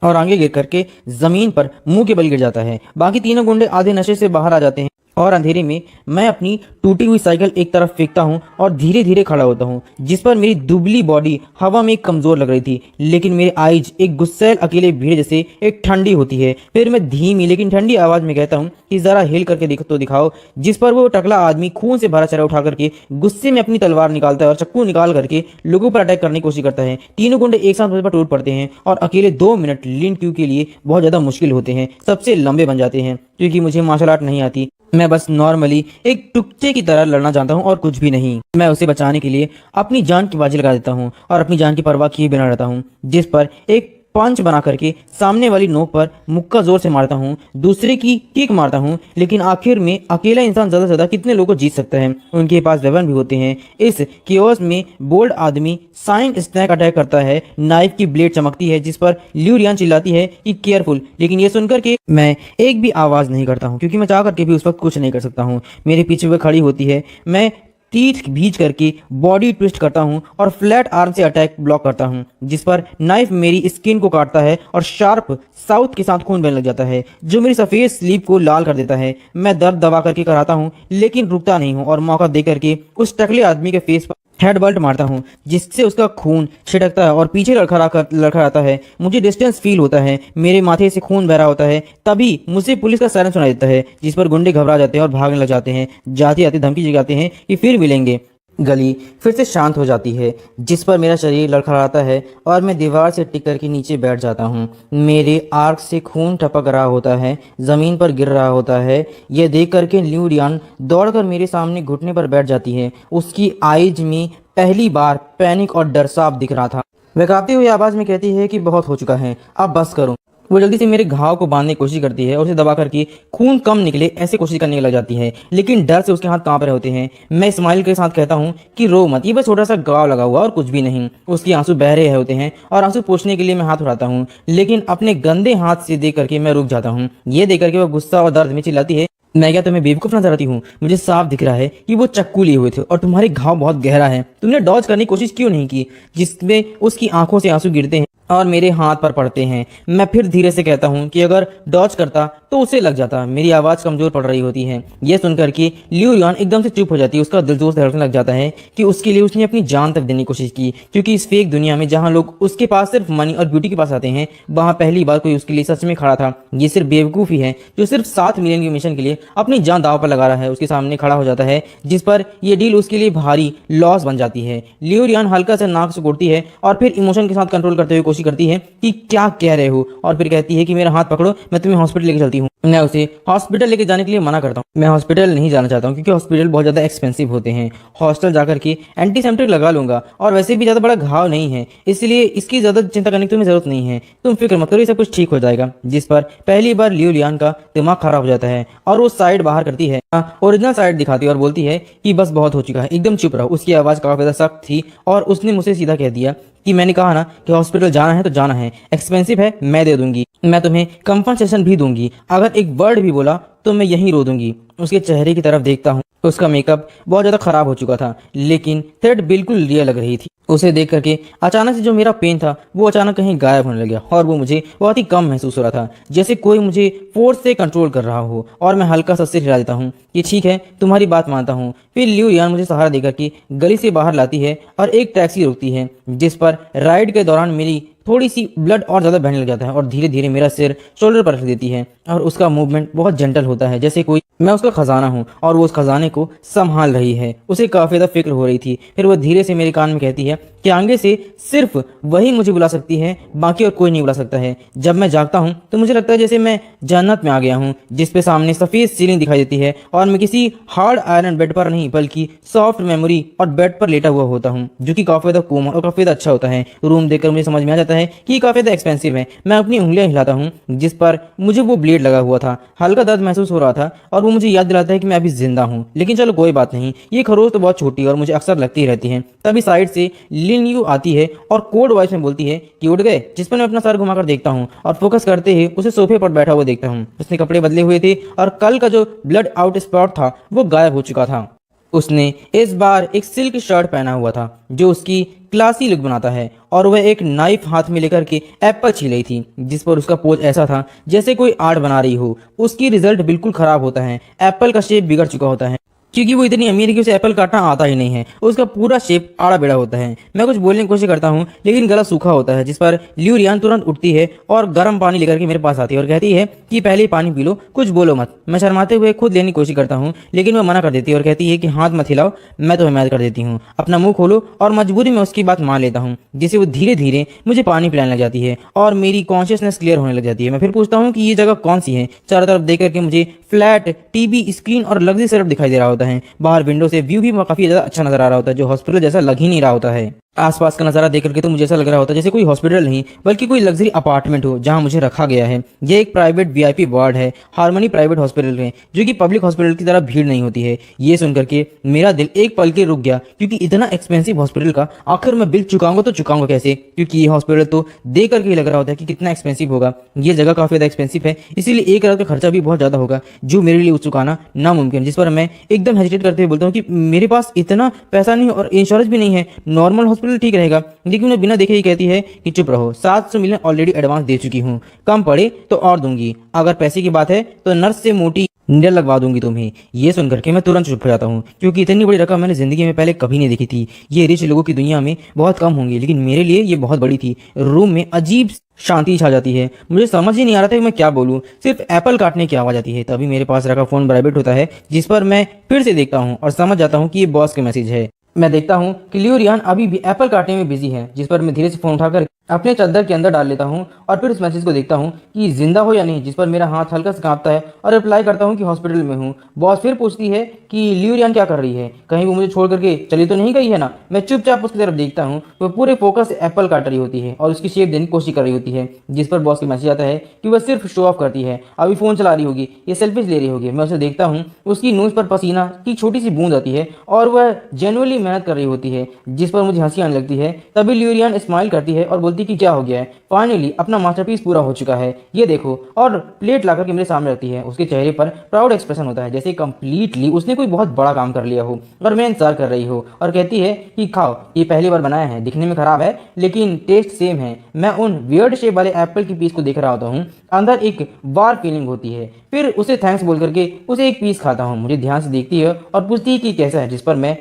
और आगे गिर करके जमीन पर मुंह के बल गिर जाता है। बाकी तीनों गुंडे आधे नशे से बाहर आ जाते हैं और अंधेरे में मैं अपनी टूटी हुई साइकिल एक तरफ फेंकता हूं और धीरे धीरे खड़ा होता हूं, जिस पर मेरी दुबली बॉडी हवा में कमजोर लग रही थी, लेकिन मेरे आईज एक गुस्सैल अकेले भीड़ जैसे एक ठंडी होती है। फिर मैं धीमी लेकिन ठंडी आवाज में कहता हूं कि जरा हिल करके दिखाओ, जिस पर वो टकला आदमी खून से भरा चेहरा उठा करके गुस्से में अपनी तलवार निकालता है और चक्कू निकाल करके लोगों पर अटैक करने की कोशिश करता है। तीनों गुंडे एक साथ मुझ पर टूट पड़ते हैं और अकेले 2 मिनट लिन क्यू के लिए बहुत ज्यादा मुश्किल होते हैं, सबसे लंबे बन जाते हैं, क्योंकि मुझे मार्शल आर्ट नहीं आती। मैं बस नॉर्मली एक टुकड़े की तरह लड़ना जानता हूँ और कुछ भी नहीं। मैं उसे बचाने के लिए अपनी जान की बाजी लगा देता हूँ और अपनी जान की परवाह किए बिना रहता हूँ, जिस पर एक पंच बना करके सामने वाली नोक पर मुक्का जोर से मारता हूँ, दूसरे की किक मारता हूँ, लेकिन आखिर में अकेला इंसान ज़्यादा से ज़्यादा कितने लोगों को जीत सकता है। उनके पास वेपन भी होते हैं। इस केओस में बोल्ड आदमी साइंट स्नैक अटैक करता है, नाइफ की ब्लेड चमकती है जिस पर लिu रियान चिल्लाती है कि केयरफुल, लेकिन ये सुनकर के मैं एक भी आवाज़ नहीं करता हूँ क्योंकि मैं चाह करके भी उस वक्त कुछ नहीं कर सकता हूँ। मेरे पीछे वह खड़ी होती है। मैं टीथ भींच करके बॉडी ट्विस्ट करता हूं और फ्लैट आर्म से अटैक ब्लॉक करता हूं, जिस पर नाइफ मेरी स्किन को काटता है और शार्प साउथ के साथ खून बहने लग जाता है जो मेरी सफ़ेद स्लीव को लाल कर देता है। मैं दर्द दबा करके कराता हूं लेकिन रुकता नहीं हूं और मौका दे करके उस टकले आदमी के फेस पर हेडबल्ट मारता हूं जिससे उसका खून छिटकता है और पीछे लड़खड़ाता है। मुझे डिस्टेंस फील होता है, मेरे माथे से खून बह रहा होता है। तभी मुझे पुलिस का सायरन सुनाई देता है जिस पर गुंडे घबरा जाते हैं और भागने लग जाते हैं। जाते जाते धमकी जगाते हैं कि फिर मिलेंगे। गली फिर से शांत हो जाती है जिस पर मेरा शरीर लड़खड़ाता है और मैं दीवार से टिक कर के नीचे बैठ जाता हूँ। मेरे आर्क से खून टपक रहा होता है, ज़मीन पर गिर रहा होता है। यह देख करके लिu रियान दौड़कर मेरे सामने घुटने पर बैठ जाती है। उसकी आइज में पहली बार पैनिक और डर साफ दिख रहा था। वह कांपती हुई आवाज़ में कहती है कि बहुत हो चुका है, अब बस करो। वो जल्दी से मेरे घाव को बांधने की कोशिश करती है और उसे दबा करके खून कम निकले ऐसे कोशिश करने लग जाती है, लेकिन डर से उसके हाथ कांप रहे होते हैं। मैं स्माइल के साथ कहता हूँ कि रो मत, ये बस छोटा सा घाव लगा हुआ और कुछ भी नहीं। उसके आंसू बह रहे होते हैं और आंसू पोंछने के लिए मैं हाथ उठाता हूँ, लेकिन अपने गंदे हाथ से देख करके मैं रुक जाता हूँ। ये देख करके वो गुस्सा और दर्द में चिल्लाती है, मैं क्या तुम्हें बेवकूफ़ नजर आती हूँ? मुझे साफ दिख रहा है कि वो चाकू लिए हुए थे और तुम्हारे घाव बहुत गहरा है। तुमने डॉज करने की कोशिश क्यों नहीं की? जिसमें उसकी आंखों से आंसू गिरते हैं और मेरे हाथ पर पड़ते हैं। मैं फिर धीरे से कहता हूँ कि अगर डॉज करता तो उसे लग जाता। मेरी आवाज़ कमज़ोर पड़ रही होती है। यह सुनकर कि लिu रियान एकदम से चुप हो जाती है। उसका दिल जोर से धड़कने लग जाता है कि उसके लिए उसने अपनी जान तक देने की कोशिश की, क्योंकि इस फेक दुनिया में जहाँ लोग उसके पास सिर्फ मनी और ब्यूटी के पास आते हैं, वहाँ पहली बार कोई उसके लिए सच में खड़ा था। ये सिर्फ बेवकूफ़ी है जो सिर्फ 7 मिलियन की मिशन के लिए अपनी जान दांव पर लगा रहा है। उसके सामने खड़ा हो जाता है जिस पर यह डील उसके लिए भारी लॉस बन जाती है। लिu रियान हल्का से नाक सुकुड़ती है और फिर इमोशन के साथ कंट्रोल करते हुए कोशिश करती है कि क्या कह रहे हो, और फिर कहती है कि मेरा हाथ पकड़ो, मैं तुम्हें हॉस्पिटल लेके चलती हूँ। मैं उसे हॉस्पिटल लेके जाने के लिए मना करता हूँ। मैं हॉस्पिटल नहीं जाना चाहता हूँ क्योंकि हॉस्पिटल बहुत ज़्यादा एक्सपेंसिव होते हैं। हॉस्टल जाकर के एंटीसेप्टिक लगा लूंगा और वैसे भी ज़्यादा बड़ा घाव नहीं है, इसलिए इसकी ज़्यादा चिंता करने की तुम्हें ज़रूरत नहीं है। तुम फिक्र मत करो, ये सब कुछ ठीक हो जाएगा। जिस पर पहली बार लिu रियान का दिमाग खराब हो जाता है और वो साइड बाहर करती है, ओरिजिनल साइड दिखाती है और बोलती है कि बस बहुत हो चुका है, एकदम चुप रहो। उसकी आवाज़ काफ़ी ज़्यादा सख्त थी और उसने मुझसे सीधा कह दिया कि मैंने कहा ना कि हॉस्पिटल जाना है तो जाना है, एक्सपेंसिव है, मैं दे दूंगी, मैं तुम्हें कंपनसेशन भी दूंगी। अगर एक वर्ड भी बोला तो मैं यहीं रो दूंगी। उसके चेहरे की तरफ देखता हूँ। उसका मेकअप बहुत ज़्यादा खराब हो चुका था, लेकिन थ्रेड बिल्कुल रियल लग रही थी। उसे देख करके अचानक से जो मेरा पेन था वो अचानक कहीं गायब होने लग गया और वो मुझे बहुत ही कम महसूस हो रहा था, जैसे कोई मुझे फोर्स से कंट्रोल कर रहा हो। और मैं हल्का सा सिर हिला देता हूँ कि ठीक है, तुम्हारी बात मानता हूँ। फिर लिu रियान मुझे सहारा देकर के गली से बाहर लाती है और एक टैक्सी रुकती है, जिस पर राइड के दौरान मेरी थोड़ी सी ब्लड और ज़्यादा बहने लग जाता है और धीरे धीरे मेरा सिर शोल्डर पर रख देती है और उसका मूवमेंट बहुत जेंटल होता है, जैसे कोई मैं उसका खजाना हूँ और वो उस खजाने को संभाल रही है। उसे काफ़ी ज़्यादा फिक्र हो रही थी। फिर वह धीरे से मेरे कान में कहती है कि आगे से सिर्फ वही मुझे बुला सकती है, बाकी और कोई नहीं बुला सकता है। जब मैं जागता हूँ तो मुझे लगता है जैसे मैं जन्नत में आ गया हूँ, जिस पे सामने सफ़ेद सीलिंग दिखाई देती है और मैं किसी हार्ड आयरन बेड पर नहीं बल्कि सॉफ्ट मेमोरी और बेड पर लेटा हुआ होता हूँ, जो कि काफ़ी ज़्यादा कोमल और काफ़ी ज़्यादा अच्छा होता है। रूम देखकर मुझे समझ में आ जाता है कि काफ़ी ज़्यादा एक्सपेंसिव है। मैं अपनी उंगलियां हिलाता हूँ जिस पर मुझे वो ब्लेड लगा हुआ था। हल्का दर्द महसूस हो रहा था और वो मुझे याद दिलाता है कि मैं अभी जिंदा हूँ, लेकिन चलो कोई बात नहीं, ये खरोच तो बहुत छोटी और मुझे अक्सर लगती रहती है। तभी साइड से लिन आती है और कोड वॉइस में बोलती है कि उठ गए, जिस पर मैं अपना सर घुमाकर देखता हूँ और फोकस करते ही उसे सोफे पर बैठा हुआ देखता हूँ। उसने कपड़े बदले हुए थे और कल का जो ब्लड आउट स्पॉट था वो गायब हो चुका था। उसने इस बार एक सिल्क शर्ट पहना हुआ था जो उसकी क्लासी लुक बनाता है और वह एक नाइफ हाथ में लेकर के एप्पल छील रही थी, जिस पर उसका पोज ऐसा था जैसे कोई आर्ट बना रही हो। उसकी रिजल्ट बिल्कुल खराब होता है। एप्पल का शेप बिगड़ चुका होता है क्योंकि वो इतनी अमीर है कि उसे एप्पल काटना आता ही नहीं है। उसका पूरा शेप आड़ा बेड़ा होता है। मैं कुछ बोलने की कोशिश करता हूँ लेकिन गला सूखा होता है, जिस पर लिu रियान तुरंत उठती है और गर्म पानी लेकर के मेरे पास आती है और कहती है कि पहले पानी पी लो, कुछ बोलो मत। मैं शर्माते हुए खुद लेने की कोशिश करता हूँ लेकिन वह मना कर देती है और कहती है कि हाथ मत हिलाओ, मैं तुम्हें मैद कर देती हूँ, अपना मुँह खोलो। और मजबूरी में उसकी बात मान लेता हूँ, जिससे वो धीरे धीरे मुझे पानी पिलाने लग जाती है और मेरी कॉन्शियसनेस क्लियर होने लग जाती है। मैं फिर पूछता हूँ कि ये जगह कौन सी है। चारों तरफ देख करके मुझे फ्लैट टीवी स्क्रीन और लग्जरी सेटअप दिखाई दे रहा होता है। बाहर विंडो से व्यू भी काफी ज्यादा अच्छा नजर आ रहा होता है, जो हॉस्पिटल जैसा लग ही नहीं रहा होता है। आसपास का नज़ारा देख करके तो मुझे ऐसा लग रहा होता है जैसे कोई हॉस्पिटल नहीं बल्कि कोई लग्जरी अपार्टमेंट हो जहां मुझे रखा गया है। ये एक प्राइवेट वीआईपी वार्ड है, हार्मनी प्राइवेट हॉस्पिटल है, जो कि पब्लिक हॉस्पिटल की तरह भीड़ नहीं होती है। ये सुन करके मेरा दिल एक पल के रुक गया, क्योंकि इतना एक्सपेंसिव हॉस्पिटल का आखिर मैं बिल चुकाऊंगा तो चुकाऊंगा कैसे, क्योंकि ये हॉस्पिटल तो देख करके ही लग रहा होता है कि कितना एक्सपेंसिव होगा। ये जगह काफ़ी ज़्यादा एक्सपेंसिव है, इसीलिए एक रात का खर्चा भी बहुत ज़्यादा होगा, जो मेरे लिए चुकाना नामुमकिन। जिस पर मैं एकदम हेजिटेट करते हुए बोलता हूँ कि मेरे पास इतना पैसा नहीं और इंश्योरेंस भी नहीं है, नॉर्मल हॉस्पिटल ठीक रहेगा। लेकिन उन्हें बिना देखे ही कहती है कि चुप रहो, 700 मिलियन ऑलरेडी एडवांस दे चुकी हूँ, कम पड़े तो और दूंगी, अगर पैसे की बात है तो नर्स से मोटी नीडल लगवा दूंगी तुम्हें। ये सुन करके मैं तुरंत चुप हो जाता हूँ, क्योंकि इतनी बड़ी रकम मैंने जिंदगी में पहले कभी नहीं देखी थी। ये रिच लोगों की दुनिया में बहुत कम होंगी, लेकिन मेरे लिए ये बहुत बड़ी थी। रूम में अजीब शांति छा जाती है, मुझे समझ ही नहीं आ रहा था कि मैं क्या बोलूं, सिर्फ एप्पल काटने की आवाज़ आती है। तभी मेरे पास रखा फ़ोन वाइब्रेट होता है, जिस पर मैं फिर से देखता हूँ और समझ जाता हूँ कि ये बॉस का मैसेज है। मैं देखता हूँ कि लियो रियान अभी भी एप्पल काटने में बिजी है, जिस पर मैं धीरे से फ़ोन उठाकर अपने चादर के अंदर डाल लेता हूँ और फिर उस मैसेज को देखता हूँ कि जिंदा हो या नहीं, जिस पर मेरा हाथ हल्का सा कांपता है और रिप्लाई करता हूँ कि हॉस्पिटल में हूँ। बॉस फिर पूछती है कि लियो रियान क्या कर रही है, कहीं वो मुझे छोड़ करके चली तो नहीं गई है ना। मैं चुपचाप उसकी तरफ देखता हूँ, वो पूरे फोकस से एप्पल काट रही होती है और उसकी शेप देने की कोशिश कर रही होती है, जिस पर बॉस का मैसेज आता है कि वह सिर्फ शो ऑफ करती है, अभी फ़ोन चला रही होगी, ये सेल्फीज ले रही होगी। मैं उसे देखता हूँ, उसकी नोज पर पसीना की छोटी सी बूंद आती है और वह जेनुअनली मेहनत कर रही होती है, जिस पर मुझे हंसी आने लगती है। तभी लियो रियान स्माइल करती है और बोलती कि क्या हो गया है, फाइनली अपना मास्टरपीस पूरा हो चुका है, ये देखो, और प्लेट लाकर के मेरे सामने रखती है। उसके चेहरे पर प्राउड एक्सप्रेशन होता है, जैसे कंप्लीटली उसने कोई बहुत बड़ा काम कर लिया हो और मैं इंतजार कर रही हो, और कहती है कि खाओ, ये पहली बार बनाया है, दिखने में खराब है लेकिन टेस्ट सेम है। मैं उन वियर्ड शेप वाले एप्पल की पीस को देख रहा होता हूँ, अंदर एक वार फीलिंग होती है। फिर उसे थैंक्स बोल करके उसे एक पीस खाता हूँ। मुझे ध्यान से देखती है और पूछती है कि कैसा है, जिस पर मैं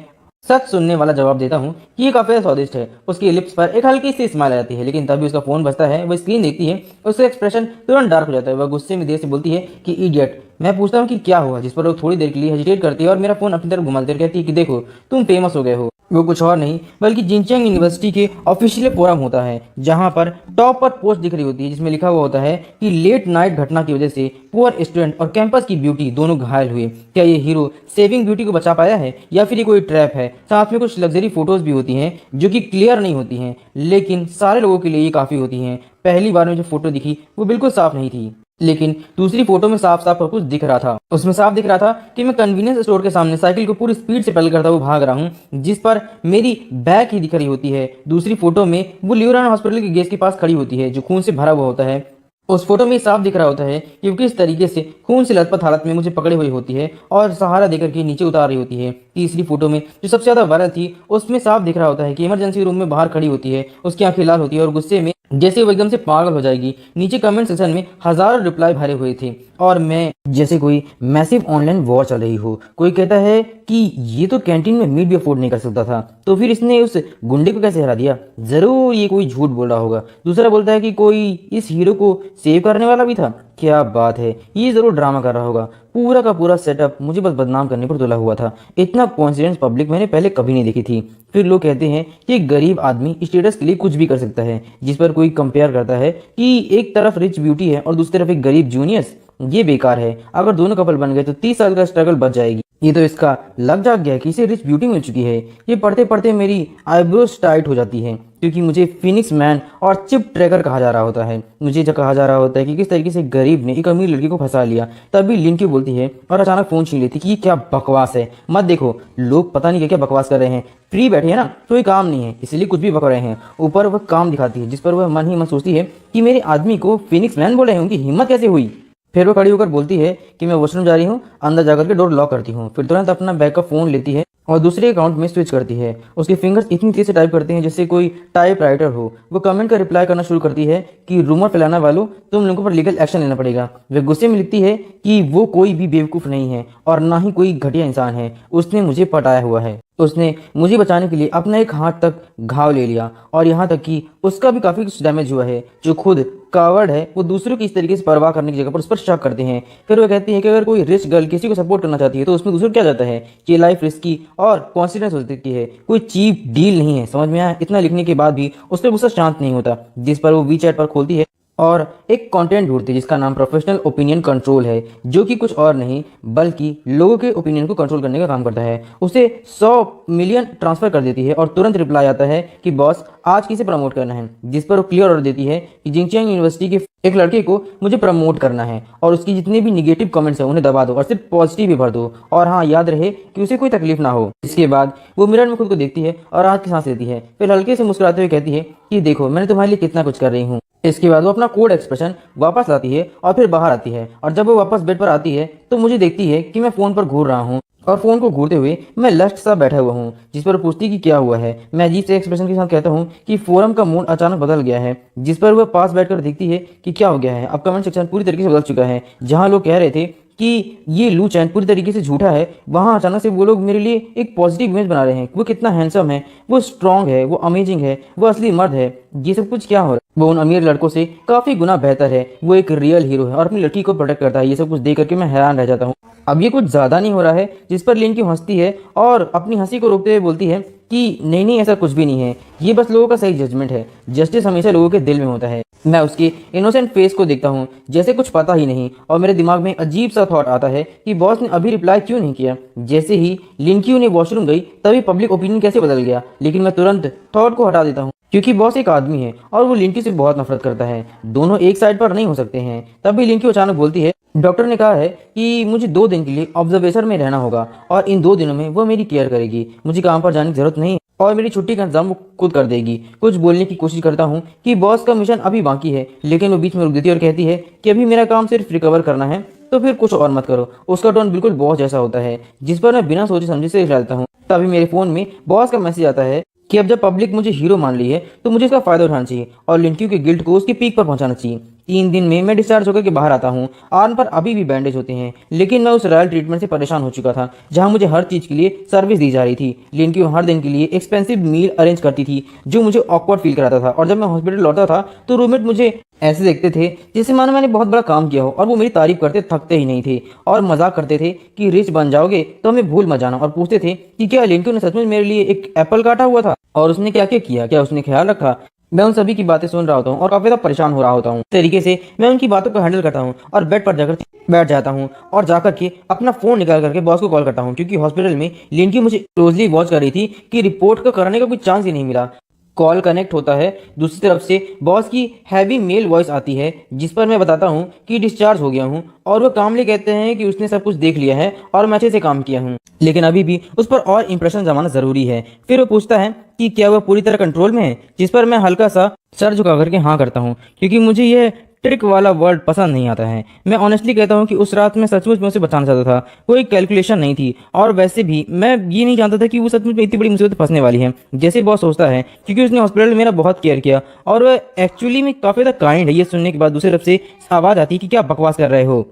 सच सुनने वाला जवाब देता हूँ कि ये काफ़ी स्वादिष्ट है। उसकी लिप्स पर एक हल्की सी स्माइल आ जाती है, लेकिन तभी उसका फ़ोन बजता है, वह स्क्रीन देखती है, उसका एक्सप्रेशन तुरंत डार्क हो जाता है। वह गुस्से में देर से बोलती है कि इडियट। मैं पूछता हूँ कि क्या हुआ, जिस पर वो थोड़ी देर के लिए हेजिटेट करती है और मेरा फ़ोन अपनी तरफ घुमाते कहती है कि देखो, तुम फेमस हो गए हो। वो कुछ और नहीं बल्कि जिनचैंग यूनिवर्सिटी के ऑफिशियल फोरम होता है, जहां पर टॉप पर पोस्ट दिख रही होती है, जिसमें लिखा हुआ होता है कि लेट नाइट घटना की वजह से पुअर स्टूडेंट और कैंपस की ब्यूटी दोनों घायल हुए। क्या ये हीरो सेविंग ब्यूटी को बचा पाया है या फिर ये कोई ट्रैप है। साथ में कुछ लग्जरी फोटोज भी होती हैं जो कि क्लियर नहीं होती हैं, लेकिन सारे लोगों के लिए ये काफ़ी होती हैं। पहली बार में जो फोटो दिखी वो बिल्कुल साफ नहीं थी, लेकिन दूसरी फोटो में साफ साफ कुछ दिख रहा था। उसमें साफ दिख रहा था कि मैं कन्वीनियंस स्टोर के सामने साइकिल को पूरी स्पीड से पैडल करता हुआ भाग रहा हूँ, जिस पर मेरी बैग ही दिख रही होती है। दूसरी फोटो में वो लियोरान हॉस्पिटल के गेट के पास खड़ी होती है, जो खून से भरा हुआ होता है। उस फोटो में साफ दिख रहा होता है कि वो किस तरीके से खून से लथपथ हालत में मुझे पकड़े हुई होती है और सहारा देकर के नीचे उतार रही होती है। तीसरी फोटो में जो सबसे ज्यादा वायरल थी, उसमें साफ दिख रहा होता है कि इमरजेंसी रूम में बाहर खड़ी होती है, उसकी आंखें लाल होती है और गुस्से में जैसे वो एकदम से पागल हो जाएगी। नीचे कमेंट सेक्शन में हजारों रिप्लाई भरे हुए थे और मैं जैसे कोई मैसिव ऑनलाइन वॉर चल रही हो। कोई कहता है कि ये तो कैंटीन में मीट भी अफोर्ड नहीं कर सकता था, तो फिर इसने उस गुंडे को कैसे हरा दिया, जरूर ये कोई झूठ बोल रहा होगा। दूसरा बोलता है कि कोई इस हीरो को सेव करने वाला भी था, क्या बात है, ये जरूर ड्रामा कर रहा होगा। पूरा का पूरा सेटअप मुझे बस बदनाम करने पर तुला हुआ था। इतना कॉन्फिडेंस पब्लिक मैंने पहले कभी नहीं देखी थी। फिर लोग कहते हैं कि एक गरीब आदमी स्टेटस के लिए कुछ भी कर सकता है, जिस पर कोई कंपेयर करता है कि एक तरफ रिच ब्यूटी है और दूसरी तरफ एक गरीब जूनियर्स। ये बेकार है, अगर दोनों कपल बन गए तो 30 साल का स्ट्रगल बच जाएगी। ये तो इसका लग जाग गया कि इसे रिच ब्यूटी मिल चुकी है। ये पढ़ते पढ़ते मेरी आईब्रोज टाइट हो जाती है, क्योंकि मुझे फिनिक्स मैन और चिप ट्रैकर कहा जा रहा होता है। मुझे जो कहा जा रहा होता है कि किस तरीके से गरीब ने एक अमीर लड़की को फंसा लिया। तभी लिंकी बोलती है और अचानक फ़ोन छीन लेती कि ये क्या बकवास है, मत देखो, लोग पता नहीं क्या क्या बकवास कर रहे हैं, फ्री बैठे हैं ना, कोई काम नहीं है इसलिए कुछ भी बक रहे हैं। ऊपर वह काम दिखाती है, जिस पर वह मन ही मन सोचती है कि मेरे आदमी को फिनिक्स मैन बोले हैं, उनकी हिम्मत कैसे हुई। फिर वो खड़ी होकर बोलती है कि मैं वॉशरूम जा रही हूँ, अंदर जाकर के डोर लॉक करती हूँ। फिर तुरंत अपना बैग का फ़ोन लेती है और दूसरे अकाउंट में स्विच करती है। उसके फिंगर्स इतनी तेज से टाइप करते हैं जैसे कोई टाइप राइटर हो। वो कमेंट का रिप्लाई करना शुरू करती है कि रूमर फैलाना वालों, तुम लोगों पर लीगल एक्शन लेना पड़ेगा। वे गुस्से में लिखती है कि वो कोई भी बेवकूफ़ नहीं है और ना ही कोई घटिया इंसान है, उसने मुझे पटाया हुआ है। उसने मुझे बचाने के लिए अपना एक हाथ तक घाव ले लिया और यहाँ तक कि उसका भी काफ़ी कुछ डैमेज हुआ है। जो खुद कावर्ड है वो दूसरों की इस तरीके से परवाह करने की जगह पर उस पर शक करते हैं। फिर वो कहती है कि अगर कोई रिच गर्ल किसी को सपोर्ट करना चाहती है तो उसमें दूसरों को क्या जाता है कि लाइफ रिस्की और कॉन्सिडेंस हो सकती है, कोई चीप डील नहीं है। समझ में आया? इतना लिखने के बाद भी उस पर गुस्सा शांत नहीं होता, जिस पर वो वी चैट पर खोलती है और एक कंटेंट ढूंढती है जिसका नाम प्रोफेशनल ओपिनियन कंट्रोल है, जो कि कुछ और नहीं बल्कि लोगों के ओपिनियन को कंट्रोल करने का काम करता है। उसे 100 मिलियन ट्रांसफ़र कर देती है और तुरंत रिप्लाई आता है कि बॉस आज किसे प्रमोट करना है, जिस पर वो क्लियर ऑर्डर देती है कि जिंगचियांग यूनिवर्सिटी के एक लड़के को मुझे प्रमोट करना है और उसकी जितने भी निगेटिव कमेंट्स हैं उन्हें दबा दो और सिर्फ पॉजिटिव ही भर दो, और हाँ याद रहे कि उसे कोई तकलीफ ना हो। इसके बाद वो मिरर में खुद को देखती है और राहत की सांस लेती है, फिर हल्के से मुस्कुराते हुए कहती है कि देखो मैंने तुम्हारे लिए कितना कुछ कर रही हूँ। इसके बाद वो अपना कोड एक्सप्रेशन वापस लाती है और फिर बाहर आती है, और जब वो वापस बेड पर आती है तो मुझे देखती है कि मैं फ़ोन पर घूर रहा हूँ और फ़ोन को घूरते हुए मैं लस्ट सा बैठा हुआ हूँ, जिस पर वो पूछती कि क्या हुआ है। मैं अजीब से एक्सप्रेशन के साथ कहता हूँ कि फोरम का मूड अचानक बदल गया है, जिस पर वह पास बैठकर देखती है कि क्या हो गया है। अब कमेंट सेक्शन पूरी तरीके से बदल चुका है। जहाँ लोग कह रहे थे कि ये लू चैन पूरी तरीके से झूठा है, वहाँ अचानक से वो लोग मेरे लिए एक पॉजिटिव इमेज बना रहे हैं। वो कितना हैंडसम है, वो स्ट्रांग है, वो अमेजिंग है, वो असली मर्द है। ये सब कुछ क्या हो रहा है? वो उन अमीर लड़कों से काफ़ी गुना बेहतर है, वो एक रियल हीरो है और अपनी लड़की को प्रोटेक्ट करता है। ये सब कुछ देख करके मैं हैरान रह जाता हूँ। अब ये कुछ ज़्यादा नहीं हो रहा है, जिस पर लिन की हंसती है और अपनी हंसी को रोकते हुए बोलती है कि नहीं नहीं ऐसा कुछ भी नहीं है, ये बस लोगों का सही जजमेंट है। जस्टिस हमेशा लोगों के दिल में होता है। मैं उसके इनोसेंट फेस को देखता हूँ जैसे कुछ पता ही नहीं, और मेरे दिमाग में अजीब सा थॉट आता है कि बॉस ने अभी रिप्लाई क्यों नहीं किया। जैसे ही लिनक्यू ने वॉशरूम गई तभी पब्लिक ओपिनियन कैसे बदल गया, लेकिन मैं तुरंत थॉट को हटा देता हूँ क्योंकि बॉस एक आदमी है और वो लिंकी से बहुत नफरत करता है। दोनों एक साइड पर नहीं हो सकते हैं। तभी लिंकी अचानक बोलती है डॉक्टर ने कहा है कि मुझे 2 दिन के लिए ऑब्जर्वेशन में रहना होगा और इन 2 दिनों में वो मेरी केयर करेगी। मुझे काम पर जाने की जरूरत नहीं और मेरी छुट्टी का इंतजाम वो खुद कर देगी। कुछ बोलने की कोशिश करता हूँ कि बॉस का मिशन अभी बाकी है, लेकिन वो बीच में रुक देती है और कहती है कि अभी मेरा काम सिर्फ रिकवर करना है, तो फिर कुछ और मत करो। उसका टोन बिल्कुल बॉस जैसा होता है, जिस पर मैं बिना सोचे समझे से डालता हूँ। तभी मेरे फ़ोन में बॉस का मैसेज आता है कि अब जब पब्लिक मुझे हीरो मान ली है तो मुझे इसका फ़ायदा उठाना चाहिए और लिंक्यू के गिल्ट को उसकी पीक पर पहुंचाना चाहिए। 3 दिन में मैं डिस्चार्ज होकर के बाहर आता हूँ। आर्म पर अभी भी बैंडेज होते हैं, लेकिन मैं उस रॉयल ट्रीटमेंट से परेशान हो चुका था जहाँ मुझे हर चीज़ के लिए सर्विस दी जा रही थी। लिंक्यू हर दिन के लिए एक्सपेंसिव मील अरेंज करती थी जो मुझे ऑकवर्ड फील कराता था, और जब मैं हॉस्पिटल लौटता था तो रूममेट मुझे ऐसे देखते थे जैसे मानो मैंने बहुत बड़ा काम किया हो, और वो मेरी तारीफ करते थकते ही नहीं थे और मजाक करते थे कि रिच बन जाओगे तो हमें भूल मत जाना, और पूछते थे कि क्या लिंक्यू ने सच में मेरे लिए एक एप्पल काटा हुआ था और उसने क्या क्या किया, क्या उसने ख्याल रखा। मैं उन सभी की बातें सुन रहा होता हूँ और काफी ज्यादा परेशान हो रहा होता हूँ। इस तरीके से मैं उनकी बातों को हैंडल करता हूँ और बेड पर जाकर बैठ जाता हूँ और जाकर के अपना फोन निकाल करके बॉस को कॉल करता हूँ, क्योंकि हॉस्पिटल में लिंकी मुझे क्लोजली वॉच कर रही थी कि रिपोर्ट का करने का कोई चांस ही नहीं मिला। कॉल कनेक्ट होता है, दूसरी तरफ से बॉस की हैवी मेल वॉइस आती है जिस पर मैं बताता हूँ कि डिस्चार्ज हो गया हूँ, और वो कामली कहते हैं कि उसने सब कुछ देख लिया है और मैं अच्छे से काम किया हूँ, लेकिन अभी भी उस पर और इंप्रेशन जमाना जरूरी है। फिर वो पूछता है कि क्या वह पूरी तरह कंट्रोल में है, जिस पर मैं हल्का सा सर झुका करके हाँ करता हूँ, क्योंकि मुझे यह ट्रिक वाला वर्ड पसंद नहीं आता है। मैं ऑनेस्टली कहता हूँ कि उस रात में सचमुच में उसे बचाना चाहता था, कोई कैलकुलेशन नहीं थी, और वैसे भी मैं ये नहीं जानता था कि वो सचमुच में इतनी बड़ी मुसीबत फंसने वाली है जैसे बॉस सोचता है, क्योंकि उसने हॉस्पिटल में मेरा बहुत केयर किया और वह एक्चुअली में काफ़ी ज़्यादा काइंड है। ये सुनने के बाद दूसरी तरफ से आवाज़ आती है कि क्या बकवास कर रहे हो।